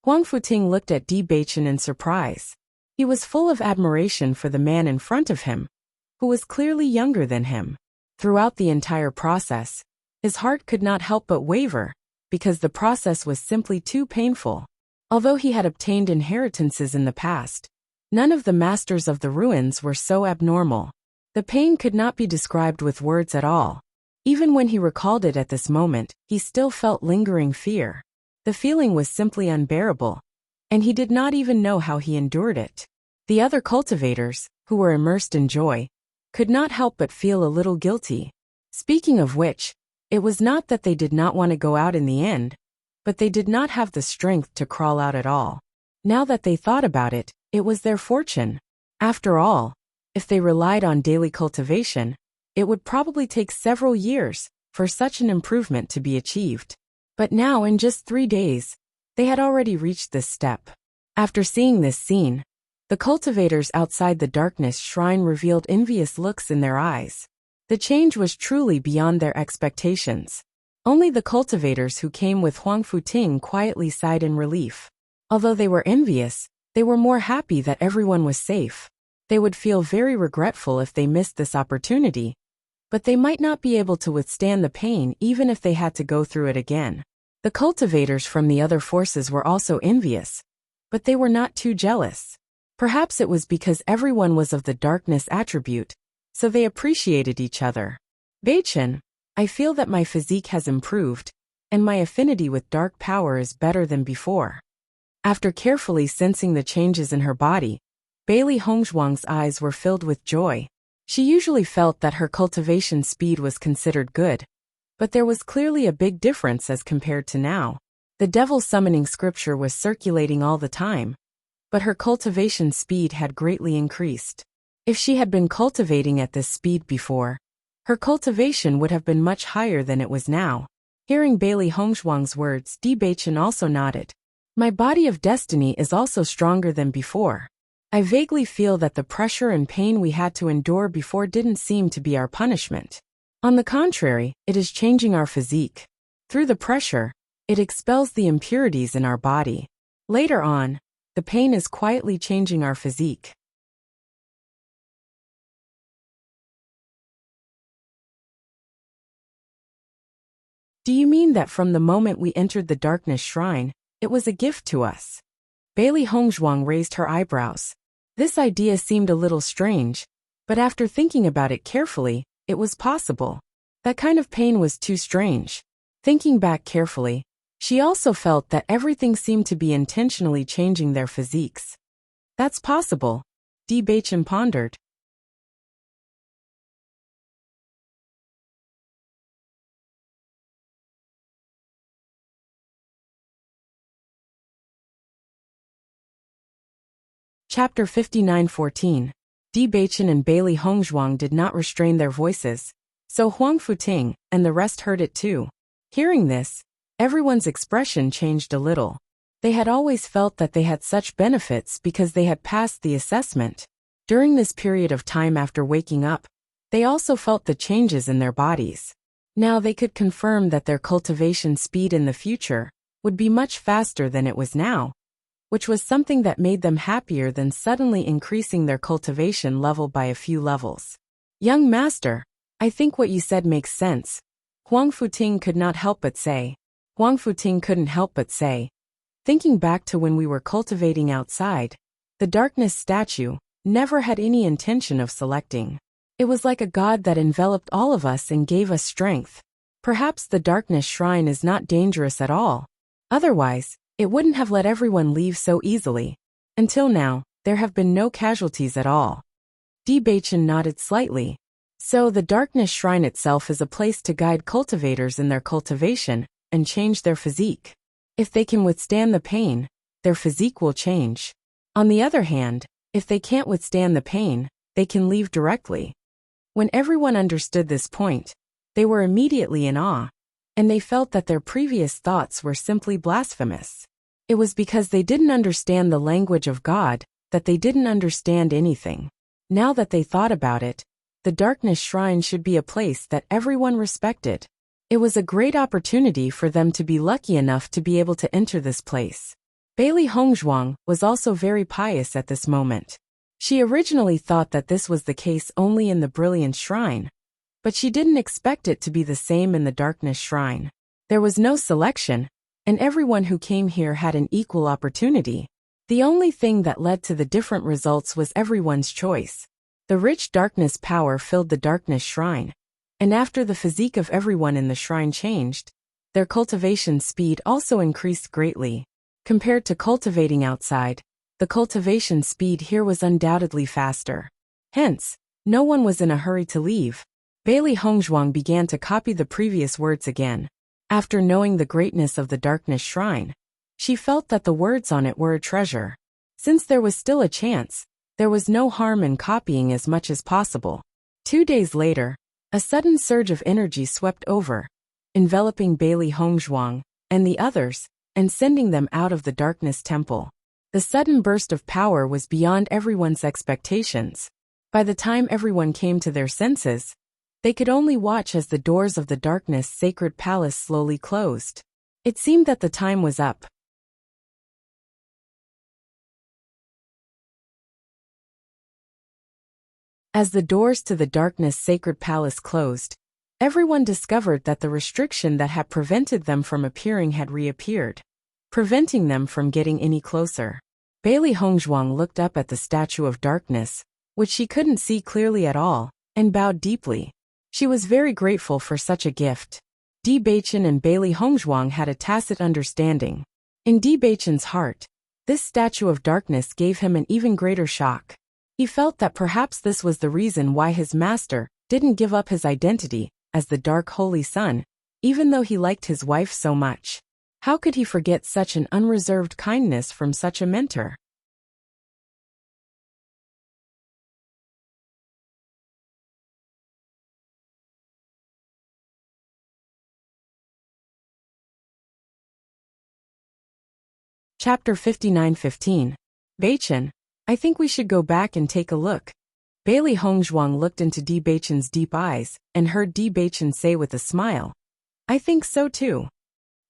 Huang Futing looked at Di Baichen in surprise. He was full of admiration for the man in front of him, who was clearly younger than him. Throughout the entire process, his heart could not help but waver, because the process was simply too painful. Although he had obtained inheritances in the past, none of the masters of the ruins were so abnormal. The pain could not be described with words at all. Even when he recalled it at this moment, he still felt lingering fear. The feeling was simply unbearable, and he did not even know how he endured it. The other cultivators, who were immersed in joy, could not help but feel a little guilty. Speaking of which, it was not that they did not want to go out in the end, but they did not have the strength to crawl out at all. Now that they thought about it, it was their fortune. After all, if they relied on daily cultivation, it would probably take several years for such an improvement to be achieved. But now, in just 3 days, they had already reached this step. After seeing this scene, the cultivators outside the darkness shrine revealed envious looks in their eyes. The change was truly beyond their expectations. Only the cultivators who came with Huang Futing quietly sighed in relief. Although they were envious, they were more happy that everyone was safe. They would feel very regretful if they missed this opportunity, but they might not be able to withstand the pain even if they had to go through it again. The cultivators from the other forces were also envious, but they were not too jealous. Perhaps it was because everyone was of the darkness attribute, so they appreciated each other. Baichen, I feel that my physique has improved, and my affinity with dark power is better than before. After carefully sensing the changes in her body, Bailey Hongzhuang's eyes were filled with joy. She usually felt that her cultivation speed was considered good, but there was clearly a big difference as compared to now. The devil summoning scripture was circulating all the time, but her cultivation speed had greatly increased. If she had been cultivating at this speed before, her cultivation would have been much higher than it was now. Hearing Bailey Hongzhuang's words, Di Baichen also nodded. My body of destiny is also stronger than before. I vaguely feel that the pressure and pain we had to endure before didn't seem to be our punishment. On the contrary, it is changing our physique. Through the pressure, it expels the impurities in our body. Later on, the pain is quietly changing our physique. Do you mean that from the moment we entered the darkness shrine, it was a gift to us? Bailey Hongzhuang raised her eyebrows. This idea seemed a little strange, but after thinking about it carefully, it was possible. That kind of pain was too strange. Thinking back carefully, she also felt that everything seemed to be intentionally changing their physiques. That's possible, Di Baichen pondered. Chapter 59:14. Di Baichen and Bailey Hongzhuang did not restrain their voices, so Huang Futing and the rest heard it too. Hearing this, everyone's expression changed a little. They had always felt that they had such benefits because they had passed the assessment. During this period of time after waking up, they also felt the changes in their bodies. Now they could confirm that their cultivation speed in the future would be much faster than it was now, which was something that made them happier than suddenly increasing their cultivation level by a few levels. Young master, I think what you said makes sense, Huang Futing could not help but say. Huang Futing couldn't help but say. Thinking back to when we were cultivating outside, the darkness statue never had any intention of selecting. It was like a god that enveloped all of us and gave us strength. Perhaps the darkness shrine is not dangerous at all. Otherwise, it wouldn't have let everyone leave so easily. Until now, there have been no casualties at all. Di Baichen nodded slightly. So the darkness shrine itself is a place to guide cultivators in their cultivation and change their physique. If they can withstand the pain, their physique will change. On the other hand, if they can't withstand the pain, they can leave directly. When everyone understood this point, they were immediately in awe, and they felt that their previous thoughts were simply blasphemous. It was because they didn't understand the language of God that they didn't understand anything. Now that they thought about it, the darkness shrine should be a place that everyone respected. It was a great opportunity for them to be lucky enough to be able to enter this place. Bailey Hongzhuang was also very pious at this moment. She originally thought that this was the case only in the Brilliant Shrine, but she didn't expect it to be the same in the Darkness Shrine. There was no selection, and everyone who came here had an equal opportunity. The only thing that led to the different results was everyone's choice. The rich darkness power filled the Darkness Shrine, and after the physique of everyone in the shrine changed, their cultivation speed also increased greatly. Compared to cultivating outside, the cultivation speed here was undoubtedly faster. Hence, no one was in a hurry to leave. Bailey Hongzhuang began to copy the previous words again. After knowing the greatness of the Darkness Shrine, she felt that the words on it were a treasure. Since there was still a chance, there was no harm in copying as much as possible. 2 days later, a sudden surge of energy swept over, enveloping Bailey Hongzhuang and the others, and sending them out of the Darkness Temple. The sudden burst of power was beyond everyone's expectations. By the time everyone came to their senses, they could only watch as the doors of the Darkness Sacred Palace slowly closed. It seemed that the time was up. As the doors to the Darkness Sacred Palace closed, everyone discovered that the restriction that had prevented them from appearing had reappeared, preventing them from getting any closer. Bailey Hongzhuang looked up at the statue of darkness, which she couldn't see clearly at all, and bowed deeply. She was very grateful for such a gift. Di Baichen and Bailey Hongzhuang had a tacit understanding. In Di Baichen's heart, this statue of darkness gave him an even greater shock. He felt that perhaps this was the reason why his master didn't give up his identity as the Dark Holy Sun, even though he liked his wife so much. How could he forget such an unreserved kindness from such a mentor? Chapter 59:15. Baichen, I think we should go back and take a look. Bailey Hongzhuang looked into Di Baichen's deep eyes and heard Di Baichen say with a smile, I think so too.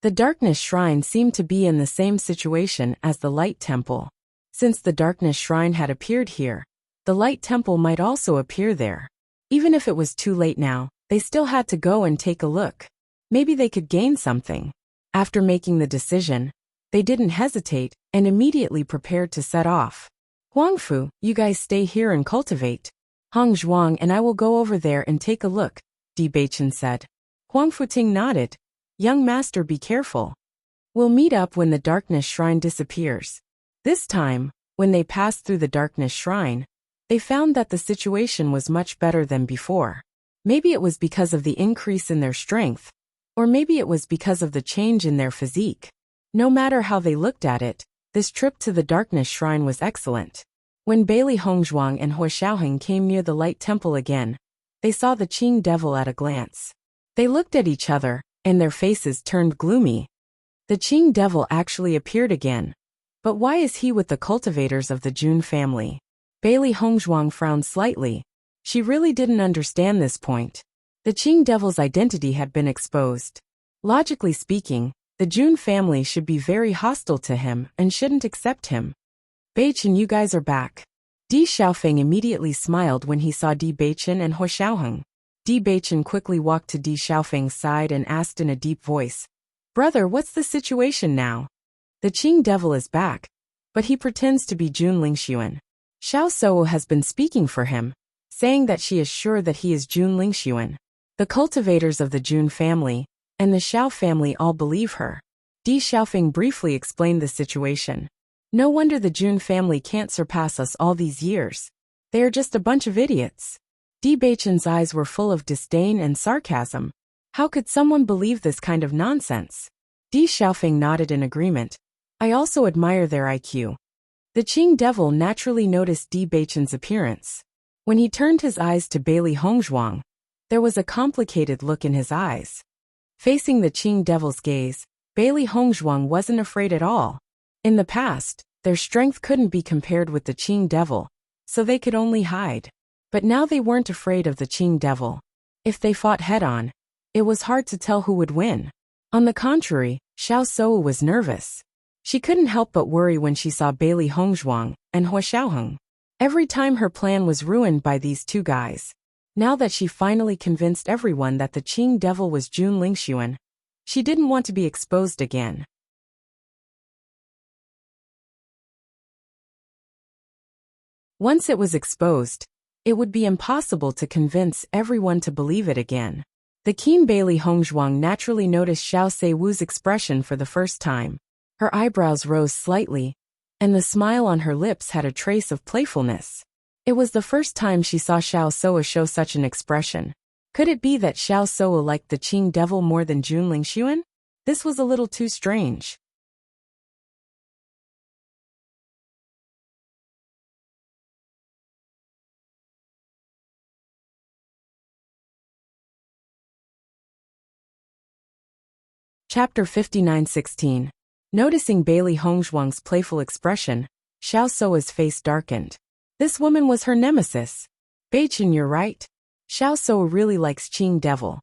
The Darkness Shrine seemed to be in the same situation as the Light Temple. Since the Darkness Shrine had appeared here, the Light Temple might also appear there. Even if it was too late now, they still had to go and take a look. Maybe they could gain something. After making the decision, They didn't hesitate and immediately prepared to set off. Huangfu, you guys stay here and cultivate. Hong Zhuang and I will go over there and take a look, Di Beichen said. Huangfu Ting nodded. Young master, be careful. We'll meet up when the darkness shrine disappears. This time, when they passed through the darkness shrine, they found that the situation was much better than before. Maybe it was because of the increase in their strength, or maybe it was because of the change in their physique. No matter how they looked at it, this trip to the darkness shrine was excellent. When Bailey Hongzhuang and Hua Xiaoheng came near the light temple again, they saw the Qing devil at a glance. They looked at each other, and their faces turned gloomy. The Qing devil actually appeared again. But why is he with the cultivators of the Jun family? Bailey Hongzhuang frowned slightly. She really didn't understand this point. The Qing devil's identity had been exposed. Logically speaking, the Jun family should be very hostile to him and shouldn't accept him. Beichen, you guys are back. Di Xiaofeng immediately smiled when he saw Di Beichen and Hua Xiaoheng. Di Beichen quickly walked to Di Xiaofeng's side and asked in a deep voice, Brother, what's the situation now? The Qing devil is back, but he pretends to be Jun Lingxuan. Xiao Sou has been speaking for him, saying that she is sure that he is Jun Lingxuan. The cultivators of the Jun family and the Xiao family all believe her. Di Xiaofeng briefly explained the situation. No wonder the Jun family can't surpass us all these years. They are just a bunch of idiots. Di Beichen's eyes were full of disdain and sarcasm. How could someone believe this kind of nonsense? Di Xiaofeng nodded in agreement. I also admire their IQ. The Qing devil naturally noticed Di Beichen's appearance. When he turned his eyes to Bailey Hongzhuang, there was a complicated look in his eyes. Facing the Qing devil's gaze, Bailey Hongzhuang wasn't afraid at all. In the past, their strength couldn't be compared with the Qing devil, so they could only hide. But now they weren't afraid of the Qing devil. If they fought head-on, it was hard to tell who would win. On the contrary, Xiao Sou was nervous. She couldn't help but worry when she saw Bailey Hongzhuang and Hua Xiaoheng. Every time her plan was ruined by these two guys. Now that she finally convinced everyone that the Qing devil was Jun Lingxuan, she didn't want to be exposed again. Once it was exposed, it would be impossible to convince everyone to believe it again. The keen Bailey Hongzhuang naturally noticed Xiao Seiwu's expression for the first time. Her eyebrows rose slightly, and the smile on her lips had a trace of playfulness. It was the first time she saw Xiao Sou show such an expression. Could it be that Xiao Sou liked the Qing devil more than Jun Lingxuan? This was a little too strange. Chapter 59:16. Noticing Bailey Hongzhuang's playful expression, Xiao Sou's face darkened. This woman was her nemesis. Beichen, you're right. Xiao Sou really likes Qing devil.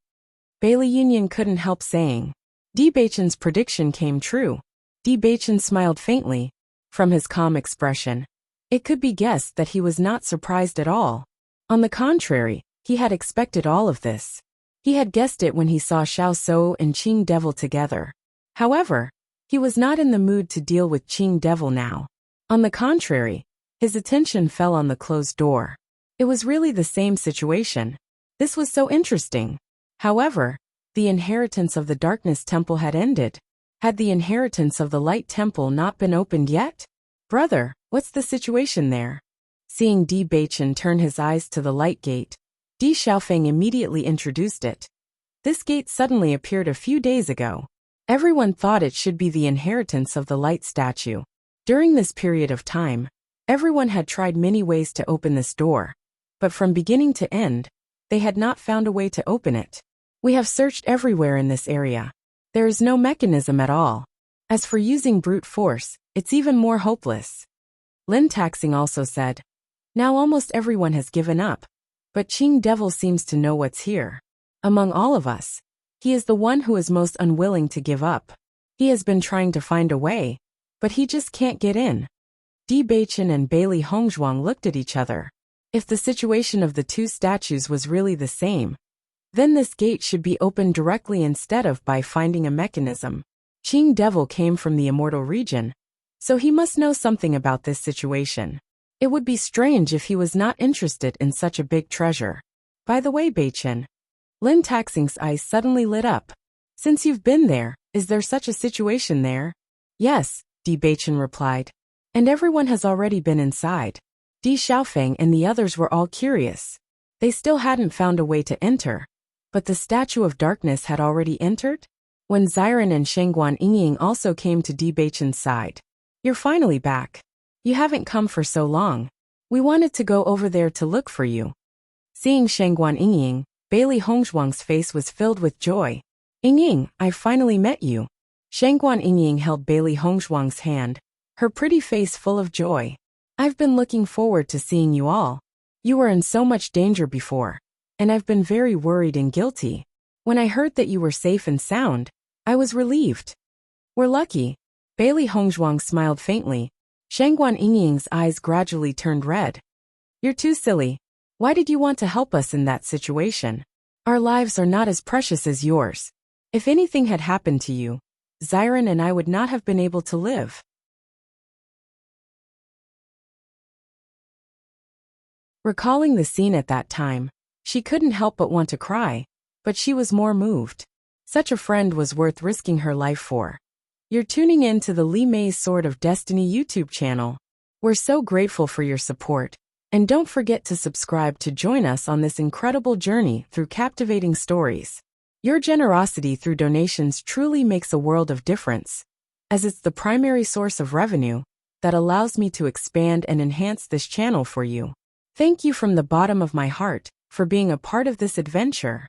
Bailey Yunyan couldn't help saying. Di Beichen's prediction came true. Di Beichen smiled faintly. From his calm expression, it could be guessed that he was not surprised at all. On the contrary, he had expected all of this. He had guessed it when he saw Xiao Sou and Qing devil together. However, he was not in the mood to deal with Qing devil now. On the contrary, his attention fell on the closed door. It was really the same situation. This was so interesting. However, the inheritance of the darkness temple had ended. Had the inheritance of the light temple not been opened yet? Brother, what's the situation there? Seeing Di Beichen turn his eyes to the light gate, Di Xiaofeng immediately introduced it. This gate suddenly appeared a few days ago. Everyone thought it should be the inheritance of the light statue. During this period of time, everyone had tried many ways to open this door, but from beginning to end, they had not found a way to open it. We have searched everywhere in this area. There is no mechanism at all. As for using brute force, it's even more hopeless. Lin Taxing also said. Now almost everyone has given up, but Qing devil seems to know what's here. Among all of us, he is the one who is most unwilling to give up. He has been trying to find a way, but he just can't get in. Di Beichen and Bailey Hongzhuang looked at each other. If the situation of the two statues was really the same, then this gate should be opened directly instead of by finding a mechanism. Qing Devil came from the immortal region, so he must know something about this situation. It would be strange if he was not interested in such a big treasure. By the way, Beichen. Lin Taxing's eyes suddenly lit up. Since you've been there, is there such a situation there? Yes, Di Beichen replied. And everyone has already been inside. Di Xiaofeng and the others were all curious. They still hadn't found a way to enter. But the statue of darkness had already entered? When Xiren and Shengguan Yingying also came to Di Beichen's side. You're finally back. You haven't come for so long. We wanted to go over there to look for you. Seeing Shengguan Yingying, Bailey Hongzhuang's face was filled with joy. Yingying, I've finally met you. Shengguan Yingying held Bailey Hongzhuang's hand, her pretty face full of joy. I've been looking forward to seeing you all. You were in so much danger before, and I've been very worried and guilty. When I heard that you were safe and sound, I was relieved. We're lucky. Bailey Hongzhuang smiled faintly. Shengguan Yingying's eyes gradually turned red. You're too silly. Why did you want to help us in that situation? Our lives are not as precious as yours. If anything had happened to you, Xiren and I would not have been able to live. Recalling the scene at that time, she couldn't help but want to cry, but she was more moved. Such a friend was worth risking her life for. You're tuning in to the Li Mei's Sword of Destiny YouTube channel. We're so grateful for your support, and don't forget to subscribe to join us on this incredible journey through captivating stories. Your generosity through donations truly makes a world of difference, as it's the primary source of revenue that allows me to expand and enhance this channel for you. Thank you from the bottom of my heart for being a part of this adventure.